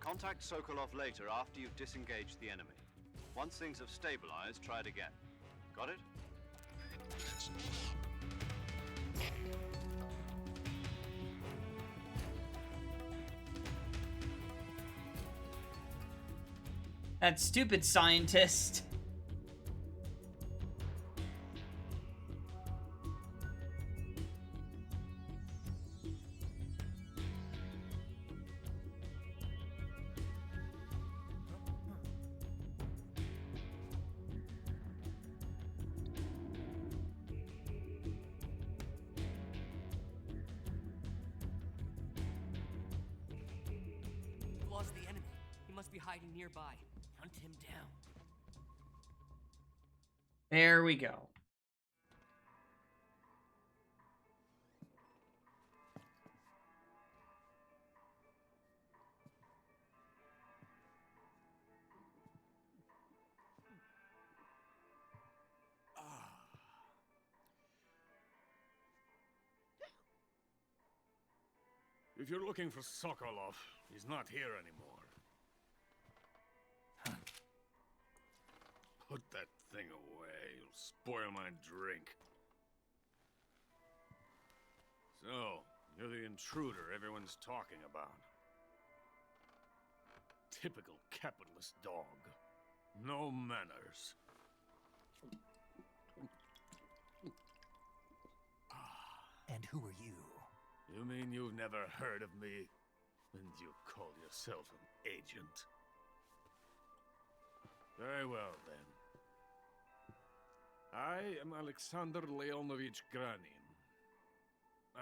Contact Sokolov later after you've disengaged the enemy. Once things have stabilized, try it again. Got it? That stupid scientist. We've lost the enemy. He must be hiding nearby. Hunt him down. There we go. If you're looking for Sokolov, he's not here anymore. Put that thing away. You'll spoil my drink. So, you're the intruder everyone's talking about. Typical capitalist dog. No manners. And who are you? You mean you've never heard of me? And you call yourself an agent? Very well, then. I am Alexander Leonovich Granin.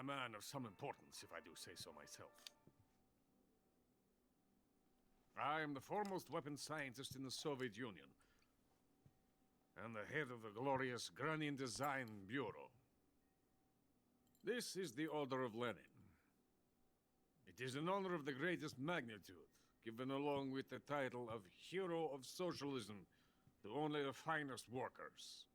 A man of some importance, if I do say so myself. I am the foremost weapons scientist in the Soviet Union, and the head of the glorious Granin Design Bureau. This is the Order of Lenin. It is an honor of the greatest magnitude, given along with the title of Hero of Socialism to only the finest workers.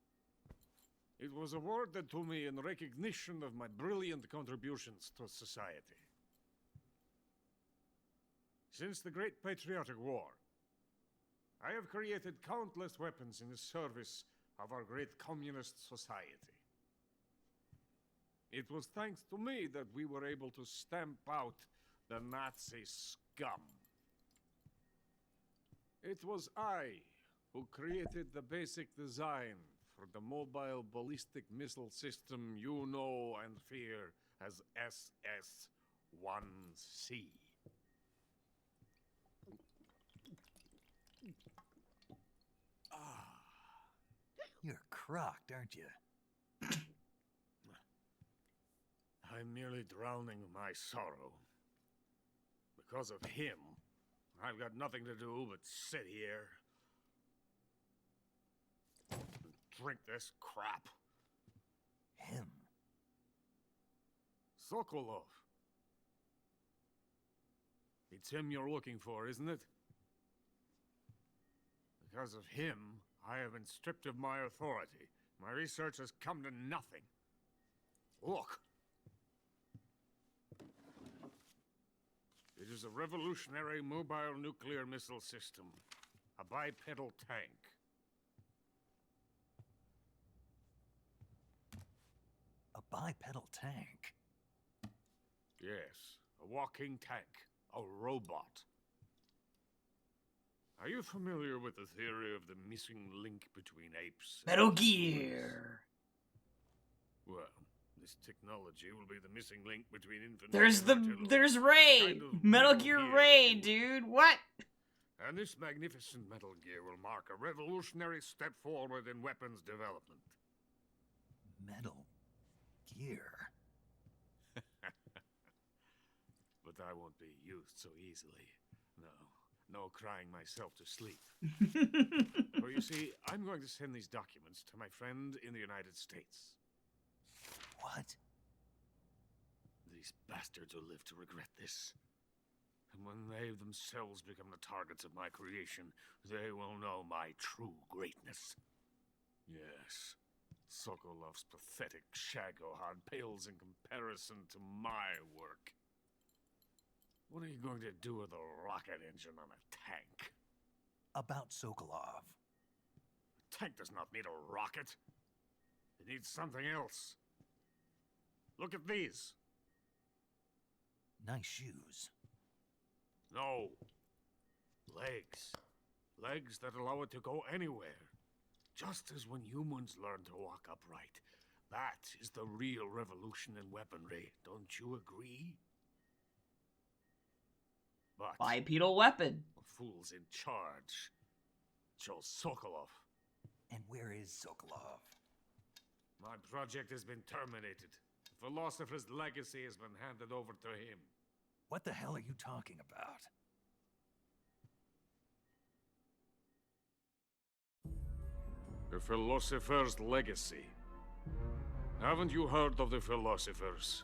It was awarded to me in recognition of my brilliant contributions to society. Since the Great Patriotic War, I have created countless weapons in the service of our great communist society. It was thanks to me that we were able to stamp out the Nazi scum. It was I who created the basic design for the mobile ballistic missile system you know and fear as SS-1C. crocked, aren't you? I'm merely drowning my sorrow. Because of him, I've got nothing to do but sit here and drink this crap. Him? Sokolov. It's him you're looking for, isn't it? Because of him, I have been stripped of my authority. My research has come to nothing. Look. It is a revolutionary mobile nuclear missile system. A bipedal tank. A bipedal tank? Yes, a walking tank. A robot. Are you familiar with the theory of the missing link between apes and Metal humans? Gear. Well, this technology will be the missing link between infinite There's Ray. kind of Metal Gear Ray, dude. What? And this magnificent Metal Gear will mark a revolutionary step forward in weapons development. Metal Gear? But I won't be used so easily. No crying myself to sleep. For you see, I'm going to send these documents to my friend in the United States. What? These bastards will live to regret this. And when they themselves become the targets of my creation, they will know my true greatness. Yes, Sokolov's pathetic Shagohod pales in comparison to my work. What are you going to do with a rocket engine on a tank? About Sokolov. A tank does not need a rocket. It needs something else. Look at these. Nice shoes. No. Legs. Legs that allow it to go anywhere. Just as when humans learn to walk upright. That is the real revolution in weaponry. Don't you agree? But Bipedal weapon. the fool's in charge. Joe Sokolov. And where is Sokolov? My project has been terminated. The philosopher's legacy has been handed over to him. What the hell are you talking about? The philosopher's legacy. Haven't you heard of the philosophers?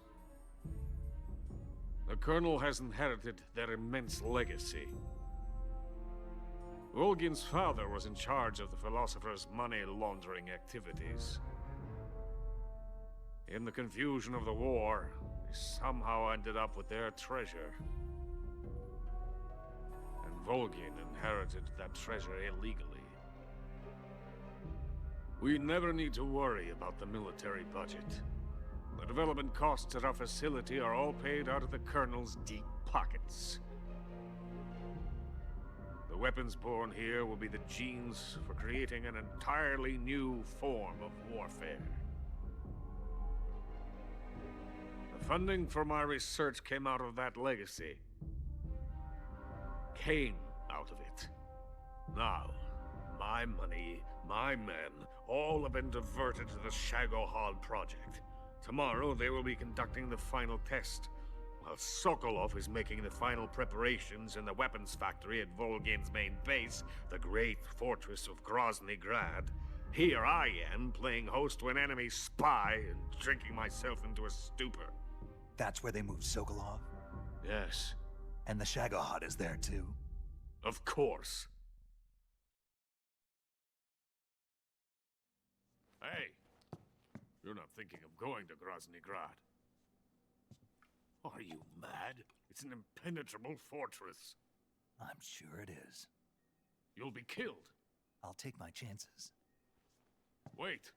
The Colonel has inherited their immense legacy. Volgin's father was in charge of the philosophers' money laundering activities. In the confusion of the war, they somehow ended up with their treasure. And Volgin inherited that treasure illegally. We never need to worry about the military budget. The development costs at our facility are all paid out of the Colonel's deep pockets. The weapons born here will be the genes for creating an entirely new form of warfare. The funding for my research came out of that legacy. Came out of it. Now, my money, my men, all have been diverted to the Shagohod project. Tomorrow, they will be conducting the final test, while Sokolov is making the final preparations in the weapons factory at Volgin's main base, the great fortress of Grozny Grad. Here I am, playing host to an enemy spy and drinking myself into a stupor. That's where they moved Sokolov? Yes. And the Shagohod is there too? Of course. Hey, you're not thinking of going to Grozny Grad. Are you mad? It's an impenetrable fortress. I'm sure it is. You'll be killed. I'll take my chances. Wait.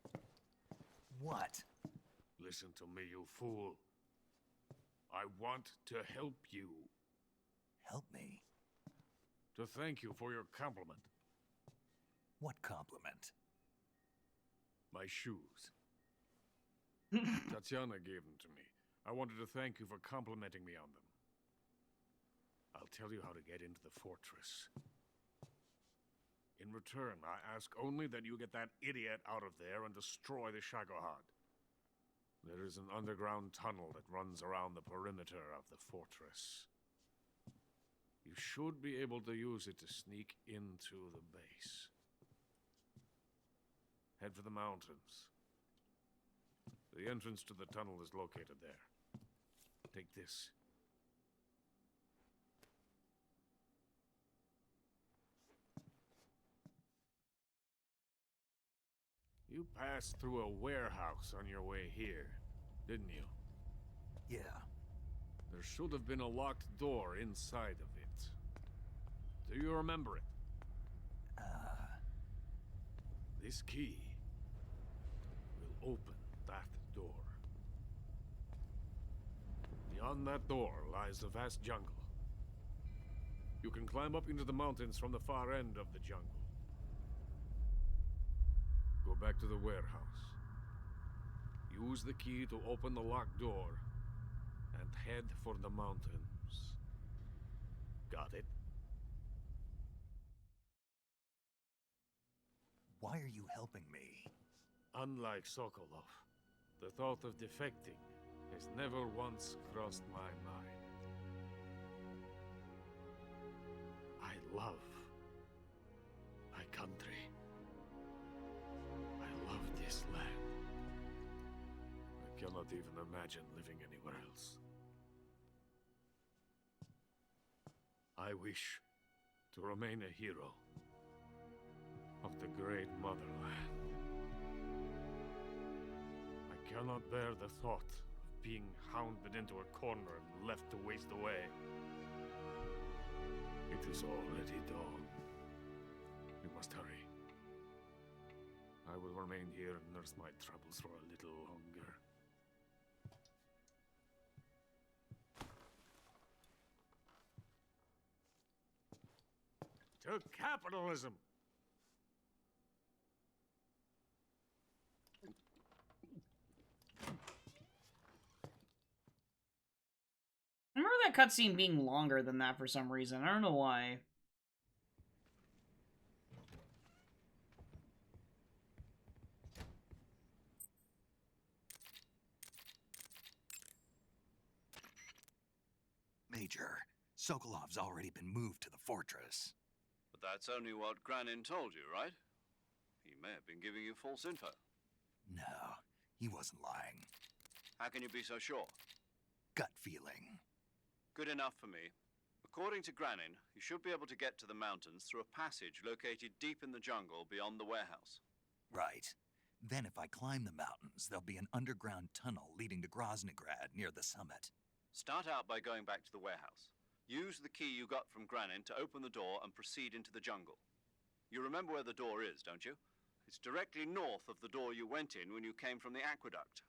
What? Listen to me, you fool. I want to help you. Help me? To thank you for your compliment. What compliment? My shoes. Tatiana gave them to me. I wanted to thank you for complimenting me on them. I'll tell you how to get into the fortress. In return, I ask only that you get that idiot out of there and destroy the Shagohod. There is an underground tunnel that runs around the perimeter of the fortress. You should be able to use it to sneak into the base. Head for the mountains. The entrance to the tunnel is located there. Take this. You passed through a warehouse on your way here, didn't you? Yeah. There should have been a locked door inside of it. Do you remember it? This key will open that door. Beyond that door lies a vast jungle. You can climb up into the mountains from the far end of the jungle. Go back to the warehouse. Use the key to open the locked door and head for the mountains. Got it? Why are you helping me? Unlike Sokolov, the thought of defecting has never once crossed my mind. I love my country. I love this land. I cannot even imagine living anywhere else. I wish to remain a hero of the great motherland. I cannot bear the thought of being hounded into a corner and left to waste away. It is already dawn. We must hurry. I will remain here and nurse my troubles for a little longer. To capitalism! I remember that cutscene being longer than that for some reason. I don't know why. Major, Sokolov's already been moved to the fortress. But that's only what Granin told you, right? He may have been giving you false info. No, he wasn't lying. How can you be so sure? Gut feeling. Good enough for me. According to Granin, you should be able to get to the mountains through a passage located deep in the jungle beyond the warehouse. Right. Then if I climb the mountains, there'll be an underground tunnel leading to Groznygrad near the summit. Start out by going back to the warehouse. Use the key you got from Granin to open the door and proceed into the jungle. You remember where the door is, don't you? It's directly north of the door you went in when you came from the aqueduct.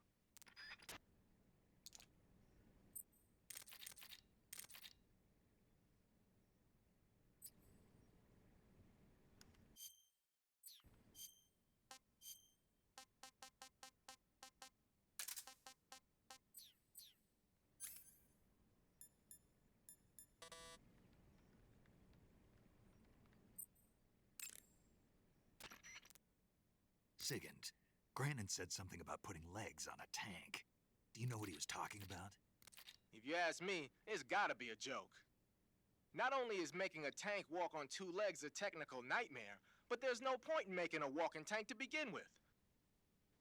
Sigint, Granin said something about putting legs on a tank. Do you know what he was talking about? If you ask me, it's gotta be a joke. Not only is making a tank walk on two legs a technical nightmare, but there's no point in making a walking tank to begin with.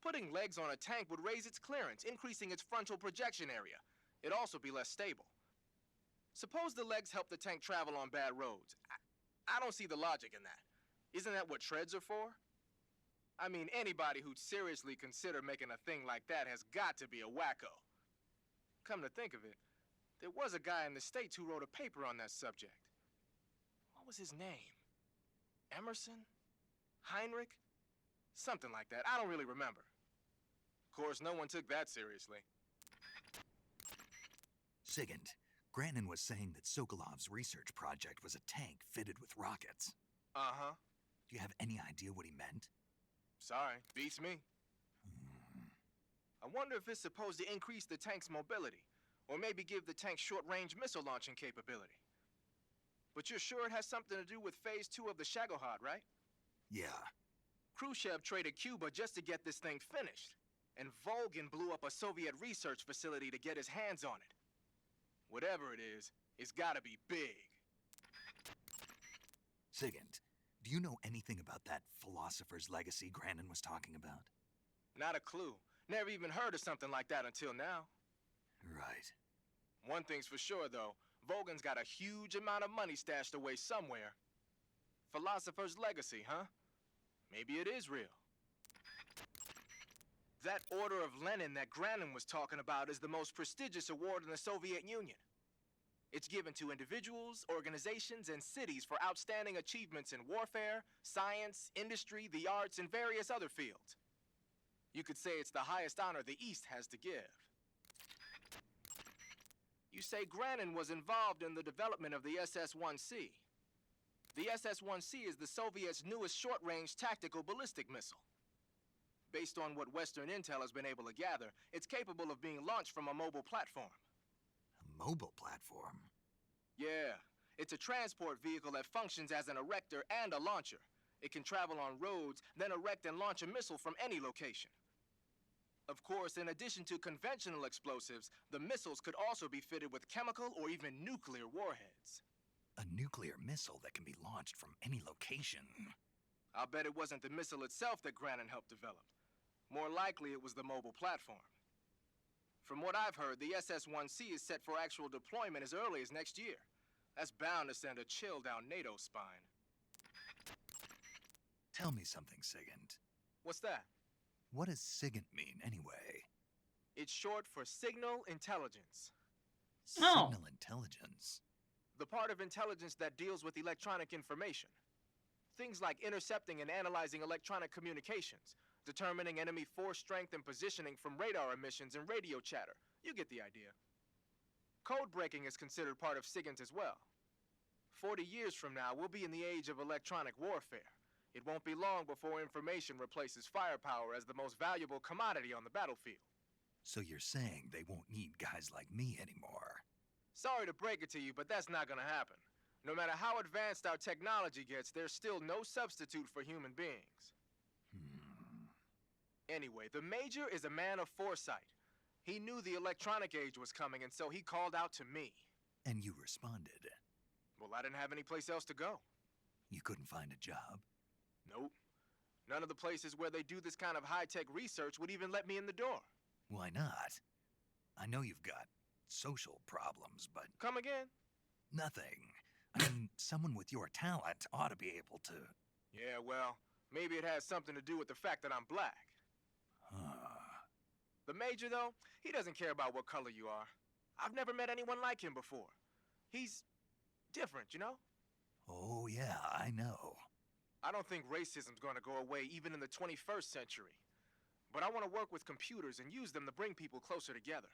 Putting legs on a tank would raise its clearance, increasing its frontal projection area. It'd also be less stable. Suppose the legs help the tank travel on bad roads. I don't see the logic in that. Isn't that what treads are for? I mean, anybody who'd seriously consider making a thing like that has got to be a wacko. Come to think of it, there was a guy in the States who wrote a paper on that subject. What was his name? Emerson? Heinrich? Something like that. I don't really remember. Of course, no one took that seriously. Sigint, Granin was saying that Sokolov's research project was a tank fitted with rockets. Uh-huh. Do you have any idea what he meant? Sorry, beats me. I wonder if it's supposed to increase the tank's mobility, or maybe give the tank short-range missile launching capability. But you're sure it has something to do with Phase 2 of the Shagohod, right? Yeah. Khrushchev traded Cuba just to get this thing finished. And Volgin blew up a Soviet research facility to get his hands on it. Whatever it is, it's gotta be big. Sigint, do you know anything about that philosopher's legacy Granin was talking about? Not a clue. Never even heard of something like that until now. Right. One thing's for sure, though. Volgin's got a huge amount of money stashed away somewhere. Philosopher's legacy, huh? Maybe it is real. That Order of Lenin that Granin was talking about is the most prestigious award in the Soviet Union. It's given to individuals, organizations, and cities for outstanding achievements in warfare, science, industry, the arts, and various other fields. You could say it's the highest honor the East has to give. You say Granin was involved in the development of the SS-1C. The SS-1C is the Soviets' newest short-range tactical ballistic missile. Based on what Western intel has been able to gather, it's capable of being launched from a mobile platform. A mobile platform? Yeah, it's a transport vehicle that functions as an erector and a launcher. It can travel on roads, then erect and launch a missile from any location. Of course, in addition to conventional explosives, the missiles could also be fitted with chemical or even nuclear warheads. A nuclear missile that can be launched from any location. I'll bet it wasn't the missile itself that Granin helped develop. More likely, it was the mobile platform. From what I've heard, the SS-1C is set for actual deployment as early as next year. That's bound to send a chill down NATO's spine. Tell me something, Sigint. What's that? What does Sigint mean, anyway? It's short for Signal Intelligence. Oh. Signal intelligence? The part of intelligence that deals with electronic information. Things like intercepting and analyzing electronic communications, determining enemy force strength and positioning from radar emissions and radio chatter. You get the idea. Code breaking is considered part of SIGINT as well. 40 years from now, we'll be in the age of electronic warfare. It won't be long before information replaces firepower as the most valuable commodity on the battlefield. So you're saying they won't need guys like me anymore? Sorry to break it to you, but that's not gonna happen. No matter how advanced our technology gets, there's still no substitute for human beings. Anyway, the Major is a man of foresight. He knew the electronic age was coming, and so he called out to me. And you responded? Well, I didn't have any place else to go. You couldn't find a job? Nope. None of the places where they do this kind of high-tech research would even let me in the door. Why not? I know you've got social problems, but... Come again? Nothing. I mean, someone with your talent ought to be able to... Yeah, well, maybe it has something to do with the fact that I'm black. The Major, though, he doesn't care about what color you are. I've never met anyone like him before. He's different, you know? Oh, yeah, I know. I don't think racism's gonna go away even in the 21st century. But I want to work with computers and use them to bring people closer together.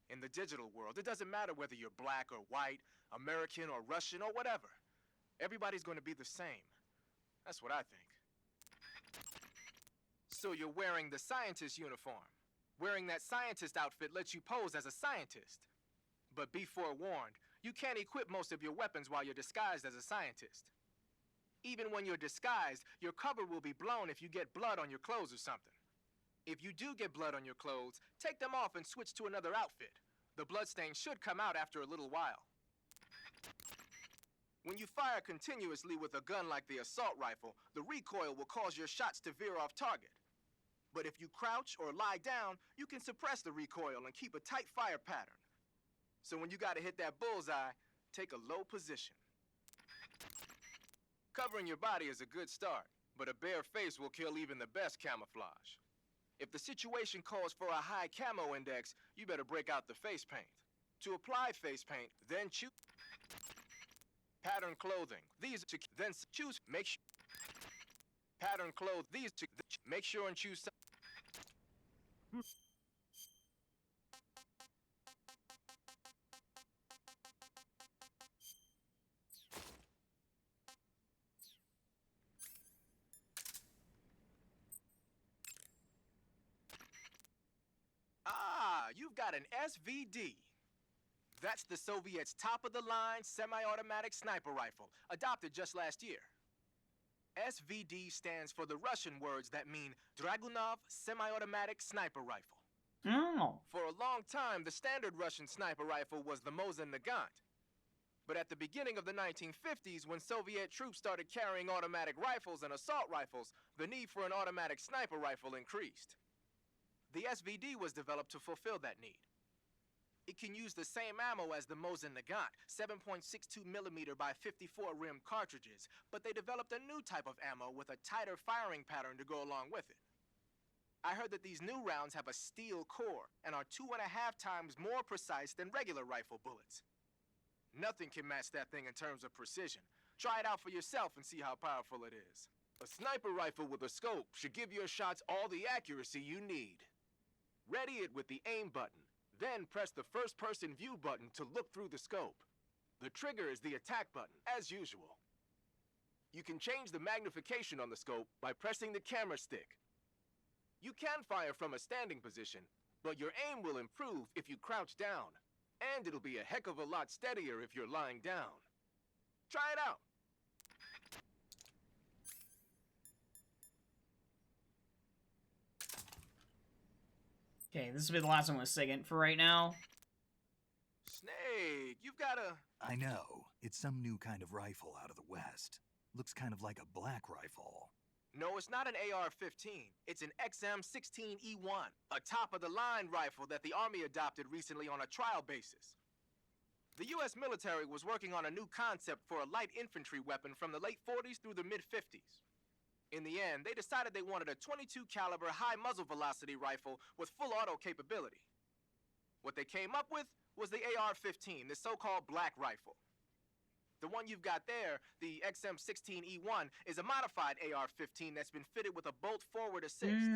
In the digital world, it doesn't matter whether you're black or white, American or Russian or whatever. Everybody's gonna be the same. That's what I think. So you're wearing the scientist uniform. Wearing that scientist outfit lets you pose as a scientist. But be forewarned, you can't equip most of your weapons while you're disguised as a scientist. Even when you're disguised, your cover will be blown if you get blood on your clothes or something. If you do get blood on your clothes, take them off and switch to another outfit. The bloodstain should come out after a little while. When you fire continuously with a gun like the assault rifle, the recoil will cause your shots to veer off target. But if you crouch or lie down, you can suppress the recoil and keep a tight fire pattern. So when you gotta hit that bullseye, take a low position. Covering your body is a good start, but a bare face will kill even the best camouflage. If the situation calls for a high camo index, you better break out the face paint. To apply face paint, then choose pattern clothing. These to then choose pattern clothes. These to make sure and choose some. You've got an SVD. That's the Soviets' top-of-the-line semi-automatic sniper rifle, adopted just last year. SVD stands for the Russian words that mean Dragunov Semi-Automatic Sniper Rifle. Oh. For a long time, the standard Russian sniper rifle was the Mosin Nagant. But at the beginning of the 1950s, when Soviet troops started carrying automatic rifles and assault rifles, the need for an automatic sniper rifle increased. The SVD was developed to fulfill that need. It can use the same ammo as the Mosin Nagant, 7.62mm by 54 rim cartridges, but they developed a new type of ammo with a tighter firing pattern to go along with it. I heard that these new rounds have a steel core and are 2.5 times more precise than regular rifle bullets. Nothing can match that thing in terms of precision. Try it out for yourself and see how powerful it is. A sniper rifle with a scope should give your shots all the accuracy you need. Ready it with the aim button, then press the first-person view button to look through the scope. The trigger is the attack button, as usual. You can change the magnification on the scope by pressing the camera stick. You can fire from a standing position, but your aim will improve if you crouch down. And it'll be a heck of a lot steadier if you're lying down. Try it out. Okay, this will be the last one with SIGINT for right now. Snake, you've got a... I know. It's some new kind of rifle out of the West. Looks kind of like a black rifle. No, it's not an AR-15. It's an XM16E1, a top-of-the-line rifle that the Army adopted recently on a trial basis. The U.S. military was working on a new concept for a light infantry weapon from the late 40s through the mid-50s. In the end, they decided they wanted a .22 caliber high muzzle velocity rifle with full auto capability. What they came up with was the AR-15, the so-called black rifle. The one you've got there, the XM16E1, is a modified AR-15 that's been fitted with a bolt forward assist.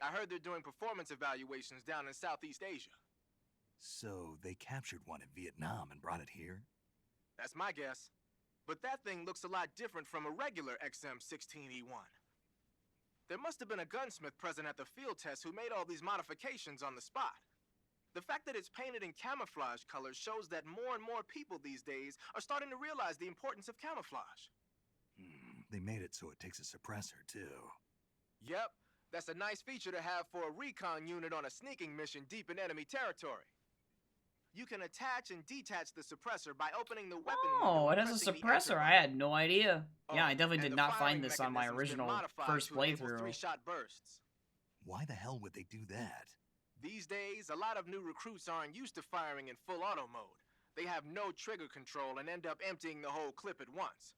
I heard they're doing performance evaluations down in Southeast Asia. So they captured one in Vietnam and brought it here? That's my guess. But that thing looks a lot different from a regular XM16E1. There must have been a gunsmith present at the field test who made all these modifications on the spot. The fact that it's painted in camouflage colors shows that more and more people these days are starting to realize the importance of camouflage. They made it so it takes a suppressor, too. Yep, that's a nice feature to have for a recon unit on a sneaking mission deep in enemy territory. You can attach and detach the suppressor by opening the weapon window. Oh, it has a suppressor. I had no idea. Yeah, I definitely did not find this on my original first playthrough. 3-shot bursts. Why the hell would they do that? These days, a lot of new recruits aren't used to firing in full auto mode. They have no trigger control and end up emptying the whole clip at once.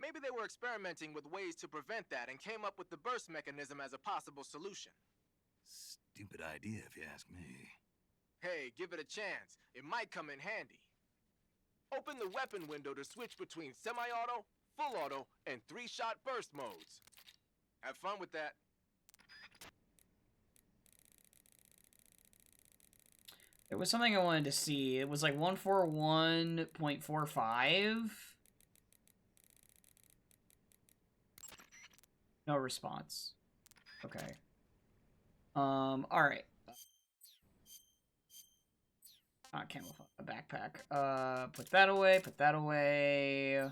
Maybe they were experimenting with ways to prevent that and came up with the burst mechanism as a possible solution. Stupid idea, if you ask me. Hey, give it a chance. It might come in handy. Open the weapon window to switch between semi-auto, full auto, and 3-shot burst modes. Have fun with that. There was something I wanted to see. It was like 141.45. No response. Okay. Alright. Not camouflage, a backpack. Put that away, put that away.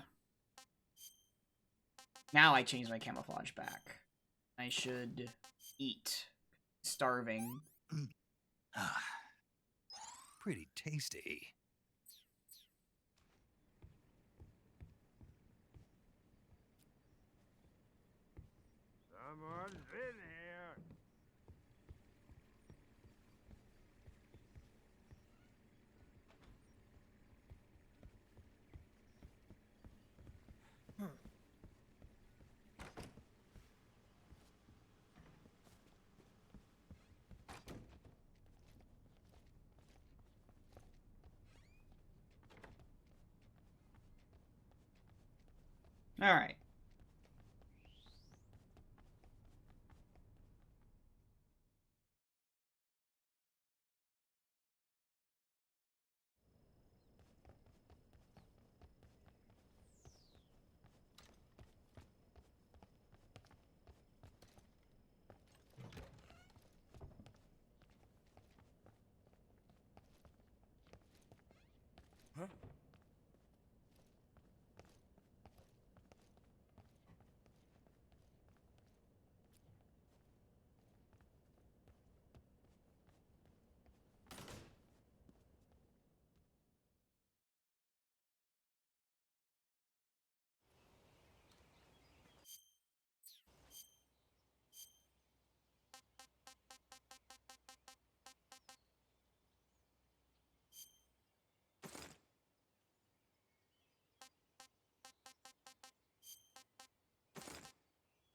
Now I change my camouflage back. I should eat. Starving. Pretty tasty. Someone's in here. All right.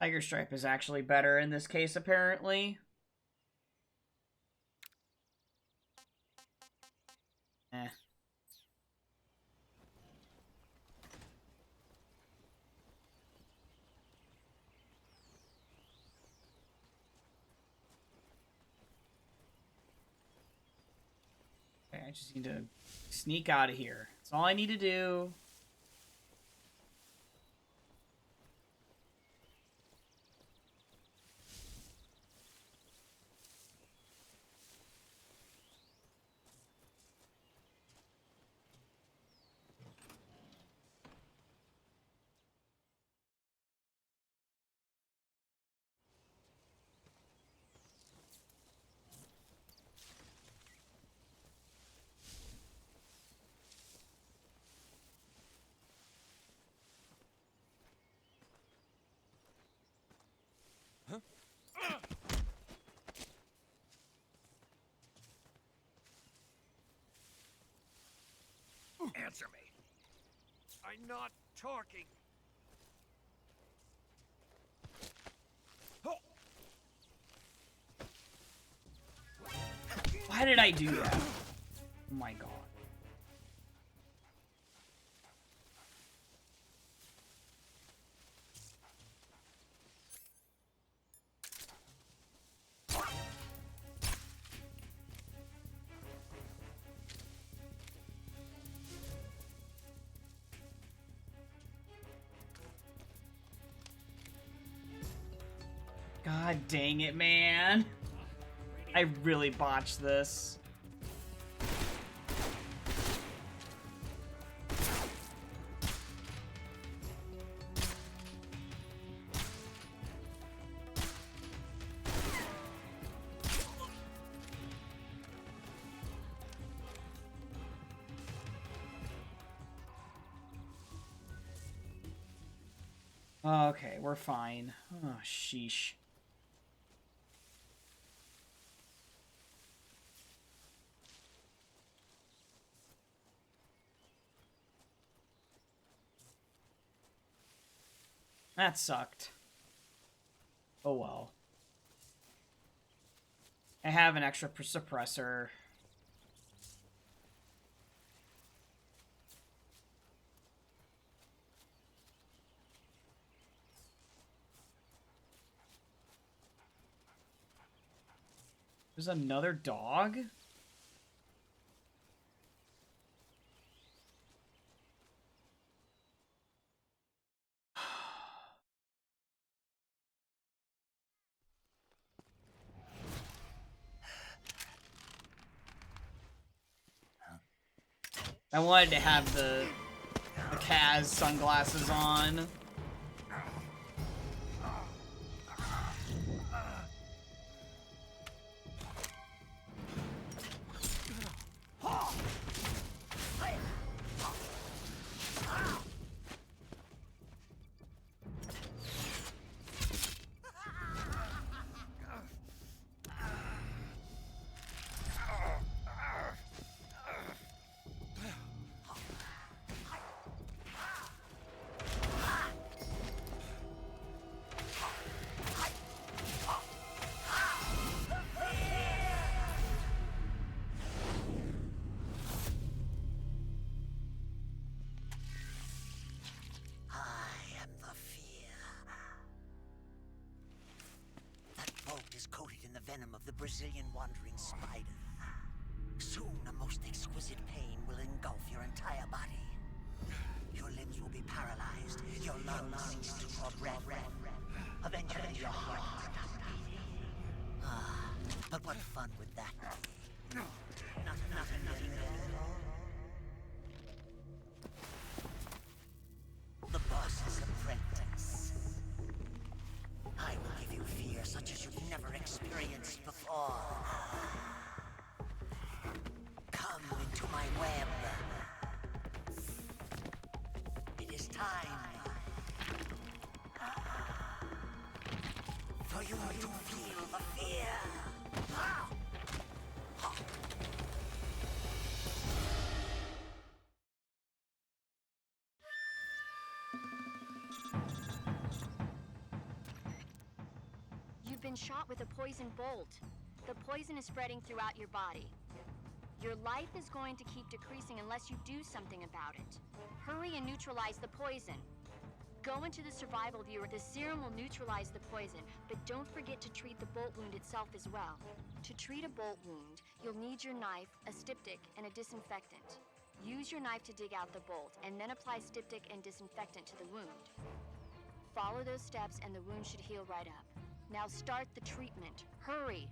Tiger Stripe is actually better in this case, apparently. Eh. Okay, I just need to sneak out of here. That's all I need to do. Answer me. I'm not talking. Why did I do that? Oh my god. God dang it, man. I really botched this. Okay, we're fine. Oh, sheesh. That sucked. Oh well. I have an extra suppressor. There's another dog? I wanted to have the Kaz sunglasses on. Coated in the venom of the Brazilian wandering spider. Soon, a most exquisite pain will engulf your entire body. Your limbs will be paralyzed, your lungs cease to draw breath. Eventually, your heart will stop beating. Ah, but what fun would that be? Nothing at all. The boss's apprentice. I will give you fear such as you've never experienced before. Come into my web. It is time for you to feel the fear. shot with a poison bolt. The poison is spreading throughout your body. Your life is going to keep decreasing unless you do something about it. Hurry and neutralize the poison. Go into the survival viewer. The serum will neutralize the poison, but don't forget to treat the bolt wound itself as well. To treat a bolt wound, you'll need your knife, a styptic, and a disinfectant. Use your knife to dig out the bolt, and then apply styptic and disinfectant to the wound. Follow those steps and the wound should heal right up. Now start the treatment. Hurry!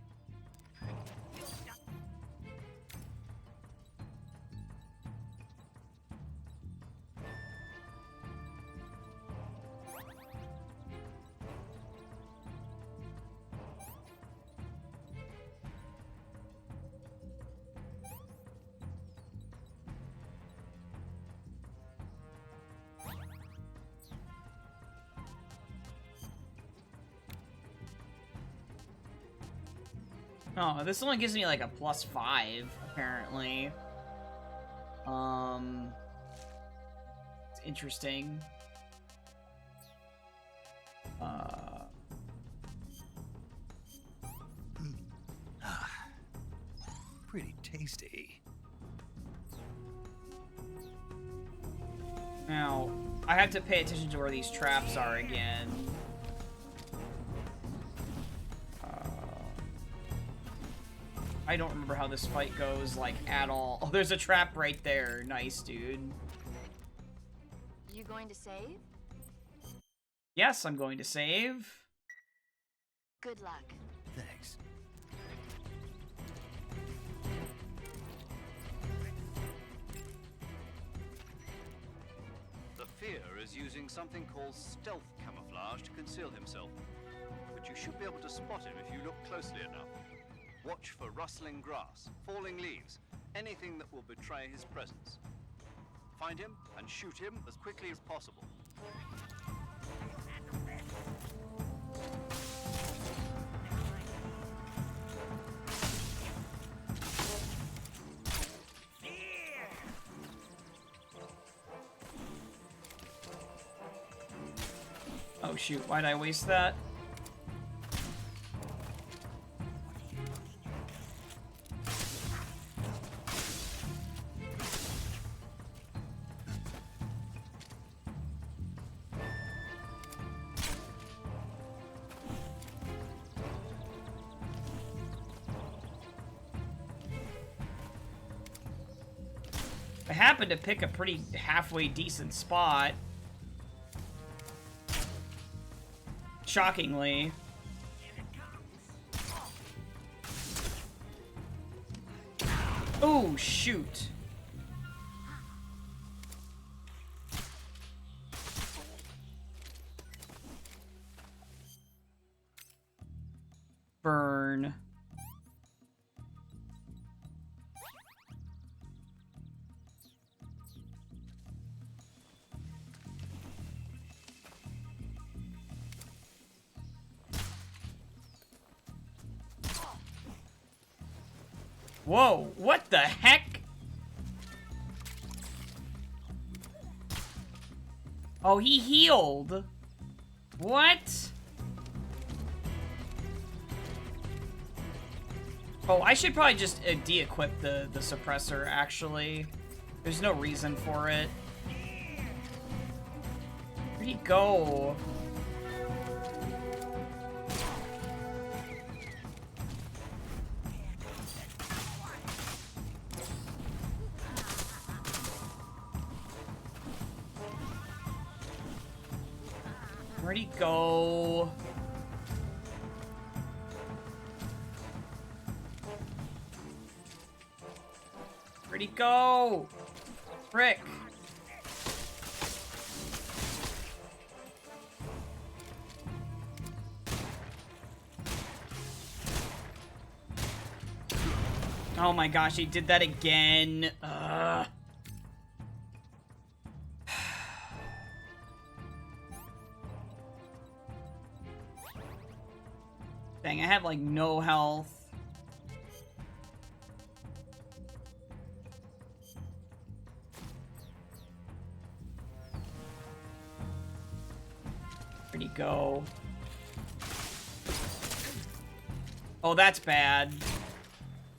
Oh, this only gives me like a +5, apparently. It's interesting. Pretty tasty. Now, I have to pay attention to where these traps are again. I don't remember how this fight goes, like, at all. Oh, there's a trap right there. Nice, dude. You going to save? Yes, I'm going to save. Good luck. Thanks. The Fear is using something called stealth camouflage to conceal himself. But you should be able to spot him if you look closely enough. Watch for rustling grass, falling leaves, anything that will betray his presence. Find him and shoot him as quickly as possible. Oh shoot, why'd I waste that? I happened to pick a pretty halfway decent spot. Shockingly. Oh, shoot. Burn. Whoa, what the heck? Oh, he healed. What? Oh, I should probably just de-equip the suppressor, actually. There's no reason for it. Where'd he go? Where'd he go? Where'd he go? Frick. Oh my gosh, he did that again. Ugh. Dang, I have like no health. Where'd he go? Oh, that's bad.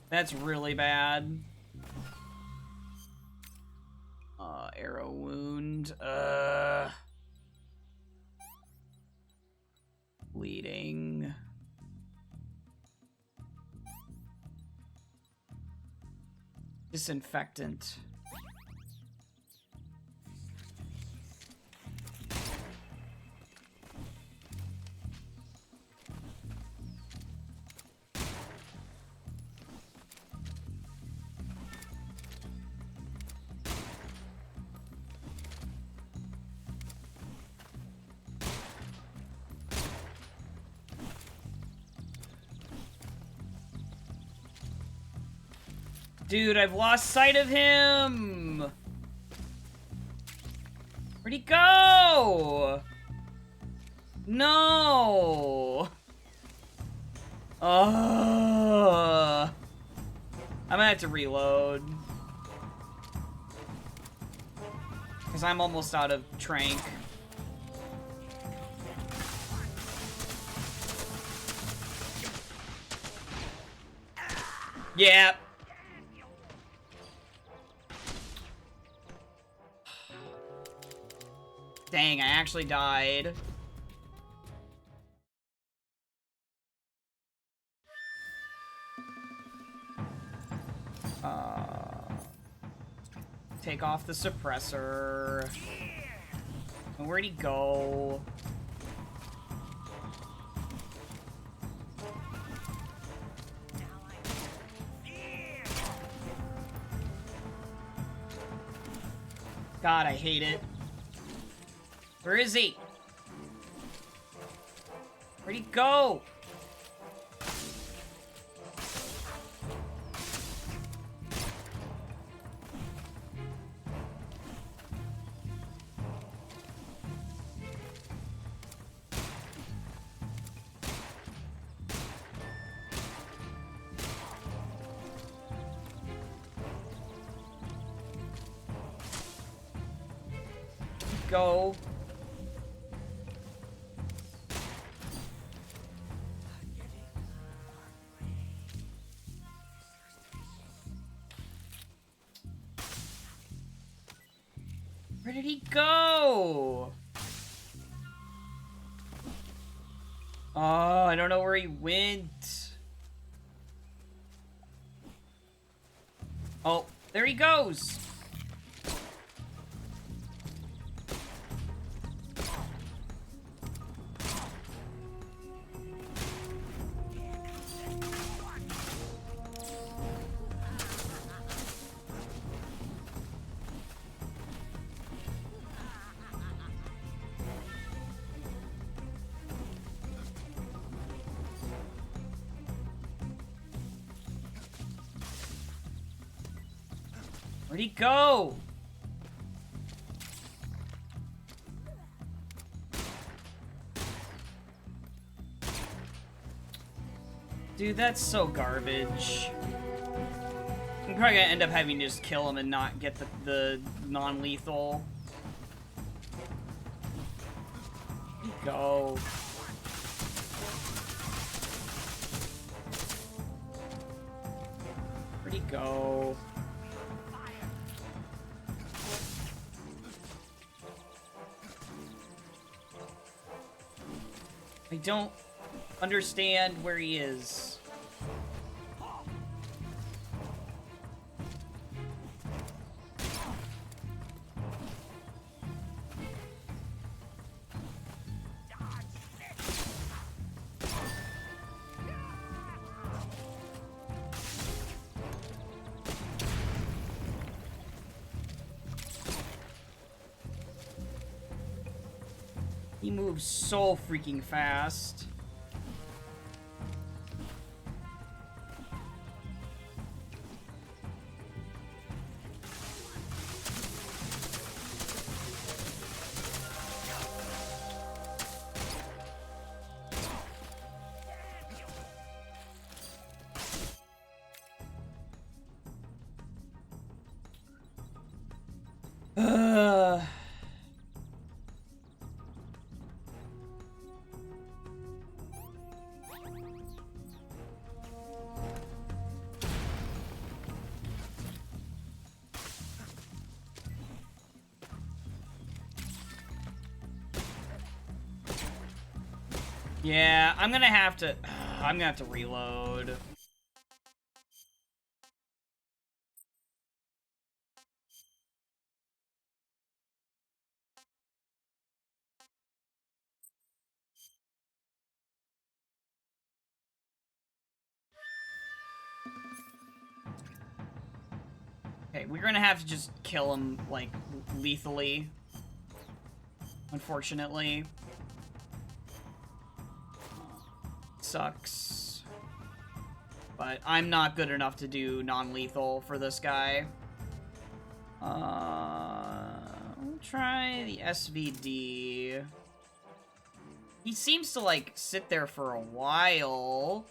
That's really bad. Arrow wound. Bleeding. Disinfectant. Dude, I've lost sight of him! Where'd he go? No! I'm gonna have to reload. Because I'm almost out of trank. Yeah. Dang, I actually died. Take off the suppressor. And where'd he go? God, I hate it. Where is he? Where'd he go? Go. Where did he go? Oh, I don't know where he went. Oh, there he goes. Where'd he go? Dude, that's so garbage. I'm probably gonna end up having to just kill him and not get the non-lethal. Where'd he go? Where'd he go? I don't understand where he is. He moves so freaking fast. Yeah, I'm gonna have to... I'm gonna have to reload. Okay, we're gonna have to just kill him, like, lethally. Unfortunately. Sucks. But I'm not good enough to do non-lethal for this guy. We'll try the SVD. He seems to, like, sit there for a while.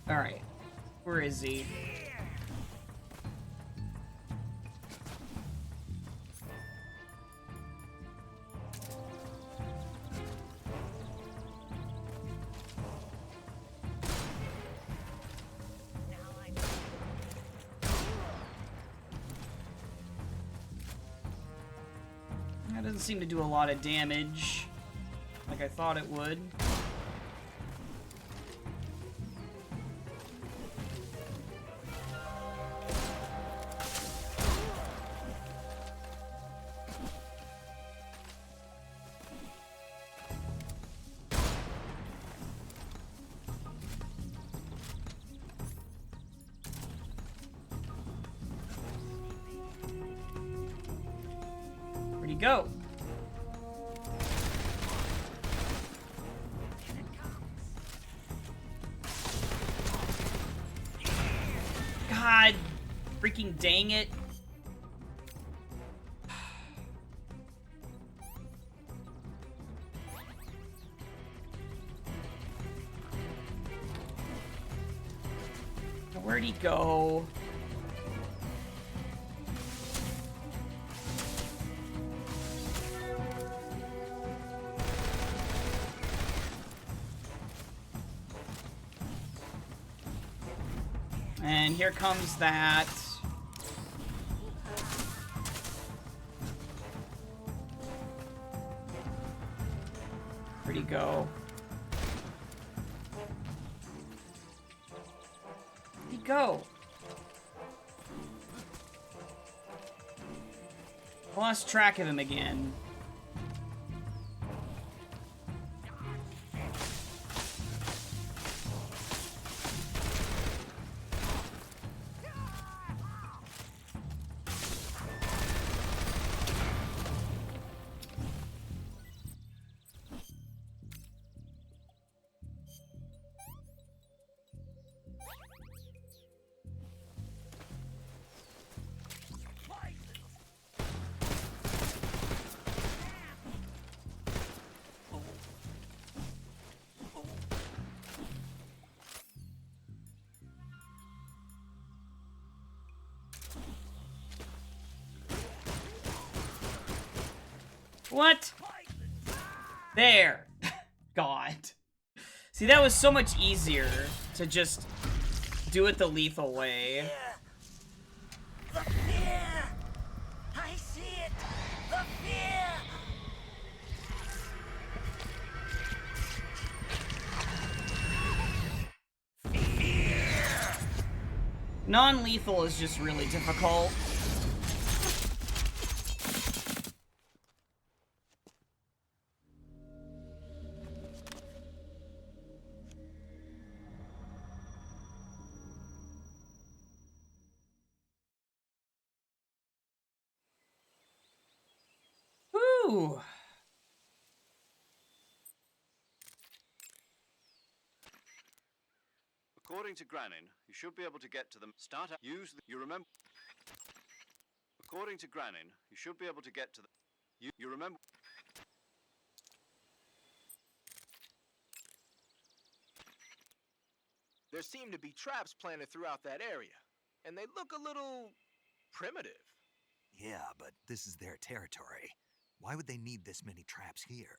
Alright. Where is he? That doesn't seem to do a lot of damage, like I thought it would. Where'd he go? God, freaking dang it. Where'd he go? And here comes that. Where'd he go? Where'd he go? I lost track of him again. What? There. God. See, that was so much easier to just do it the lethal way. The fear! I see it! The fear! Non-lethal is just really difficult. Whew. According to Granin, you should be able to get to them. Start out. Use the. You remember. According to Granin, you should be able to get to the. You remember. There seem to be traps planted throughout that area, and they look a little primitive. Yeah, but this is their territory. Why would they need this many traps here?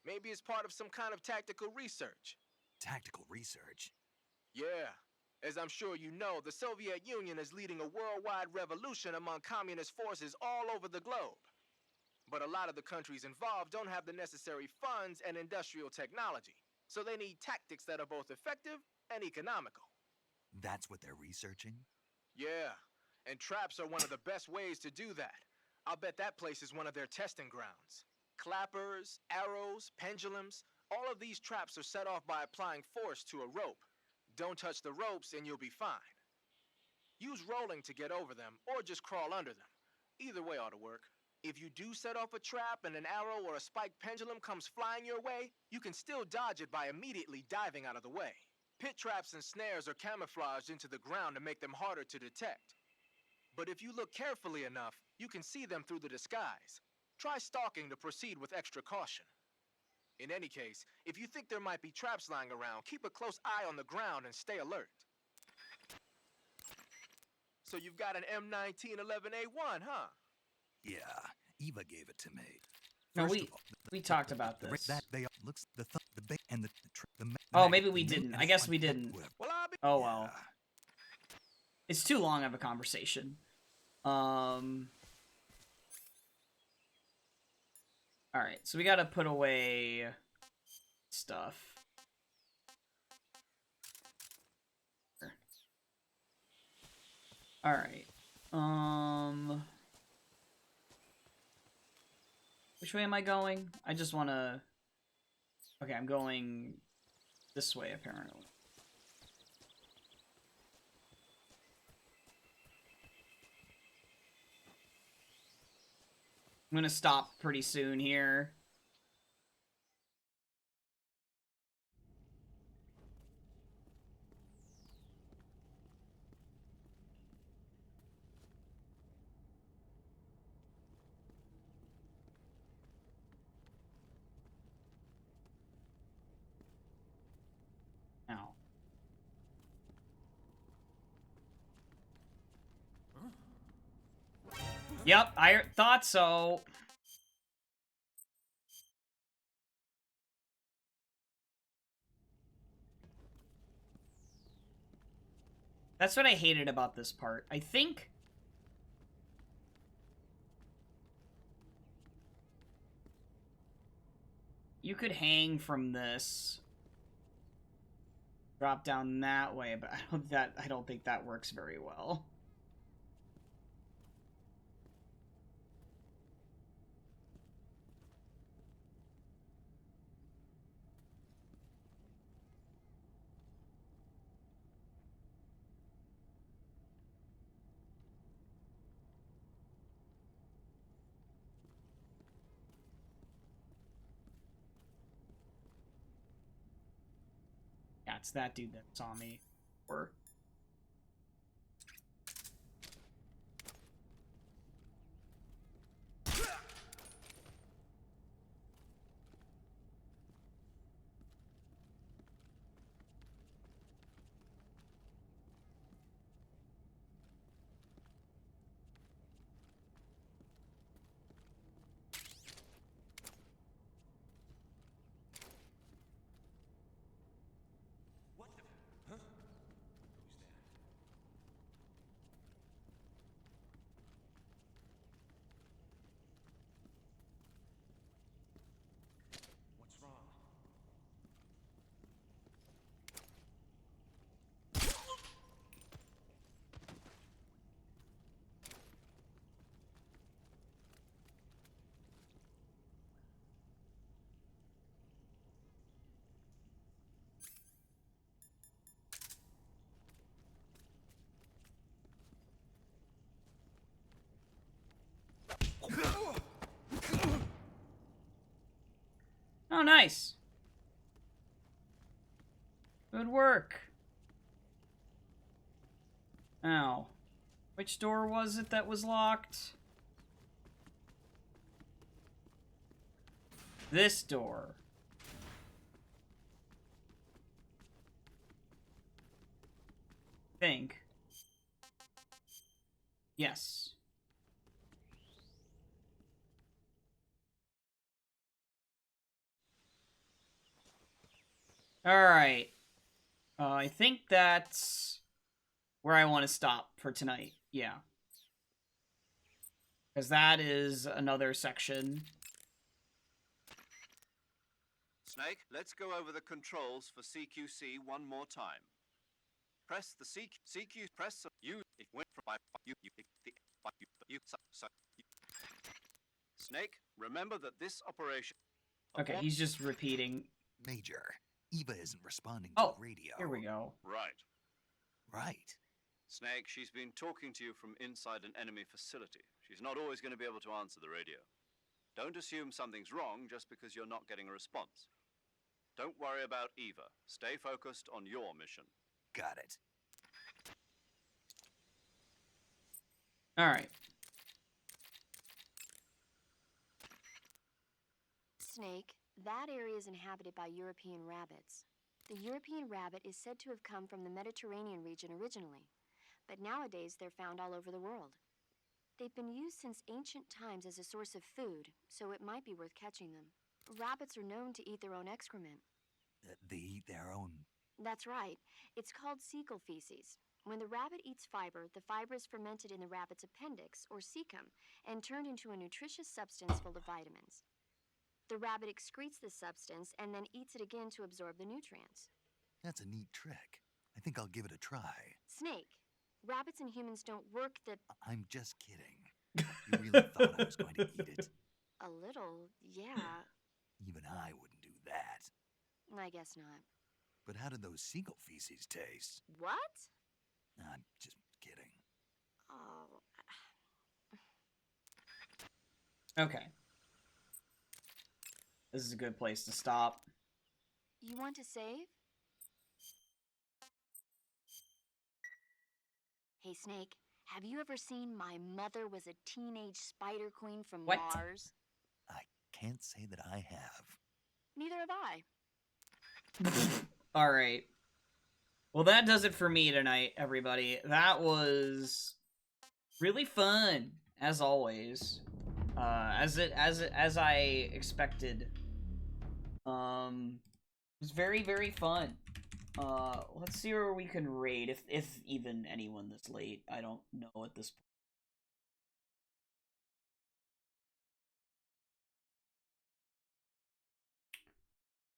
Maybe it's part of some kind of tactical research. Tactical research? Yeah. As I'm sure you know, the Soviet Union is leading a worldwide revolution among communist forces all over the globe. But a lot of the countries involved don't have the necessary funds and industrial technology, so they need tactics that are both effective and economical. That's what they're researching? Yeah, and traps are one of the best ways to do that. I'll bet that place is one of their testing grounds. Clappers, arrows, pendulums, all of these traps are set off by applying force to a rope. Don't touch the ropes and you'll be fine. Use rolling to get over them, or just crawl under them. Either way ought to work. If you do set off a trap and an arrow or a spiked pendulum comes flying your way, you can still dodge it by immediately diving out of the way. Pit traps and snares are camouflaged into the ground to make them harder to detect. But if you look carefully enough, you can see them through the disguise. Try stalking to proceed with extra caution. In any case, if you think there might be traps lying around, keep a close eye on the ground and stay alert. So you've got an M1911A1, huh? Yeah, Eva gave it to me. No, First we of all, we talked about this. That they looks the Oh, maybe we didn't. I guess we didn't. Well, I'll be... Oh well. It's too long of a conversation. Alright, so we gotta put away stuff. Alright. Which way am I going? I just wanna... Okay, I'm going this way, apparently. I'm gonna stop pretty soon here. Now. Yep, I thought so. That's what I hated about this part. I think... you could hang from this. Drop down that way, but I don't think that works very well. Yeah, it's that dude that saw me. Or... Oh, nice. Good work. Ow. Which door was it that was locked? This door. Think. Yes. Alright. I think that's where I want to stop for tonight. Yeah. Because that is another section. Snake, let's go over the controls for CQC one more time. Press the CQ, press you, it went from you, Snake, remember that this operation... Okay, he's just repeating. Major, Eva isn't responding to the radio. Here we go. Right. Right. Snake, she's been talking to you from inside an enemy facility. She's not always going to be able to answer the radio. Don't assume something's wrong just because you're not getting a response. Don't worry about Eva. Stay focused on your mission. Got it. Alright. Snake, that area is inhabited by European rabbits. The European rabbit is said to have come from the Mediterranean region originally, but nowadays they're found all over the world. They've been used since ancient times as a source of food, so it might be worth catching them. Rabbits are known to eat their own excrement. They eat their own... That's right. It's called cecal feces. When the rabbit eats fiber, the fiber is fermented in the rabbit's appendix, or cecum, and turned into a nutritious substance full of vitamins. The rabbit excretes this substance and then eats it again to absorb the nutrients. That's a neat trick. I think I'll give it a try. Snake, rabbits and humans don't work the... I'm just kidding. You really thought I was going to eat it? A little, yeah. Even I wouldn't do that. I guess not. But how did those seagull feces taste? What? I'm just kidding. Oh. Okay. This is a good place to stop. You want to save? Hey, Snake, have you ever seen My Mother Was a Teenage Spider Queen from Mars? I can't say that I have. Neither have I. Alright. Well, that does it for me tonight, everybody. That was really fun, as always. As I expected. It was very, very fun. Let's see where we can raid, if even anyone this late. I don't know at this point.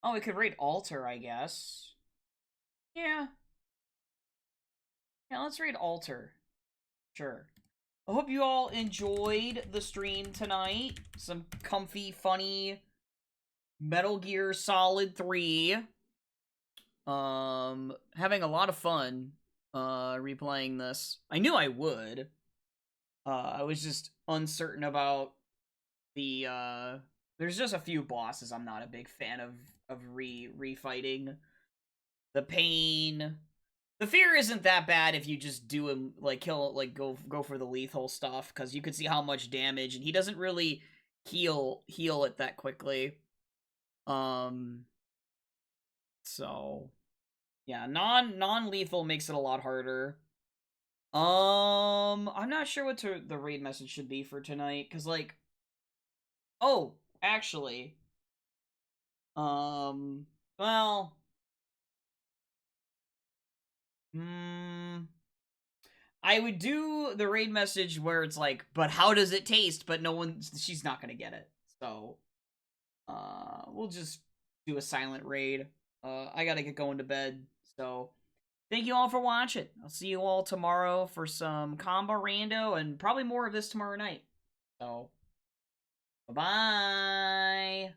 Oh, we could raid Alter, I guess. Yeah. Yeah, let's raid Alter. Sure. I hope you all enjoyed the stream tonight. Some comfy, funny Metal Gear Solid 3. Having a lot of fun replaying this. I knew I would. I was just uncertain about the there's just a few bosses I'm not a big fan of refighting. The pain. The fear isn't that bad if you just do him, like, kill, like, go for the lethal stuff, because you can see how much damage, and he doesn't really heal it that quickly. So, yeah, non-lethal makes it a lot harder. I'm not sure what the raid message should be for tonight, because, like, oh, actually, well, I would do the raid message where it's like, but how does it taste? But she's not gonna get it. So, we'll just do a silent raid. I gotta get going to bed. So, thank you all for watching. I'll see you all tomorrow for some combo rando and probably more of this tomorrow night. So, bye-bye.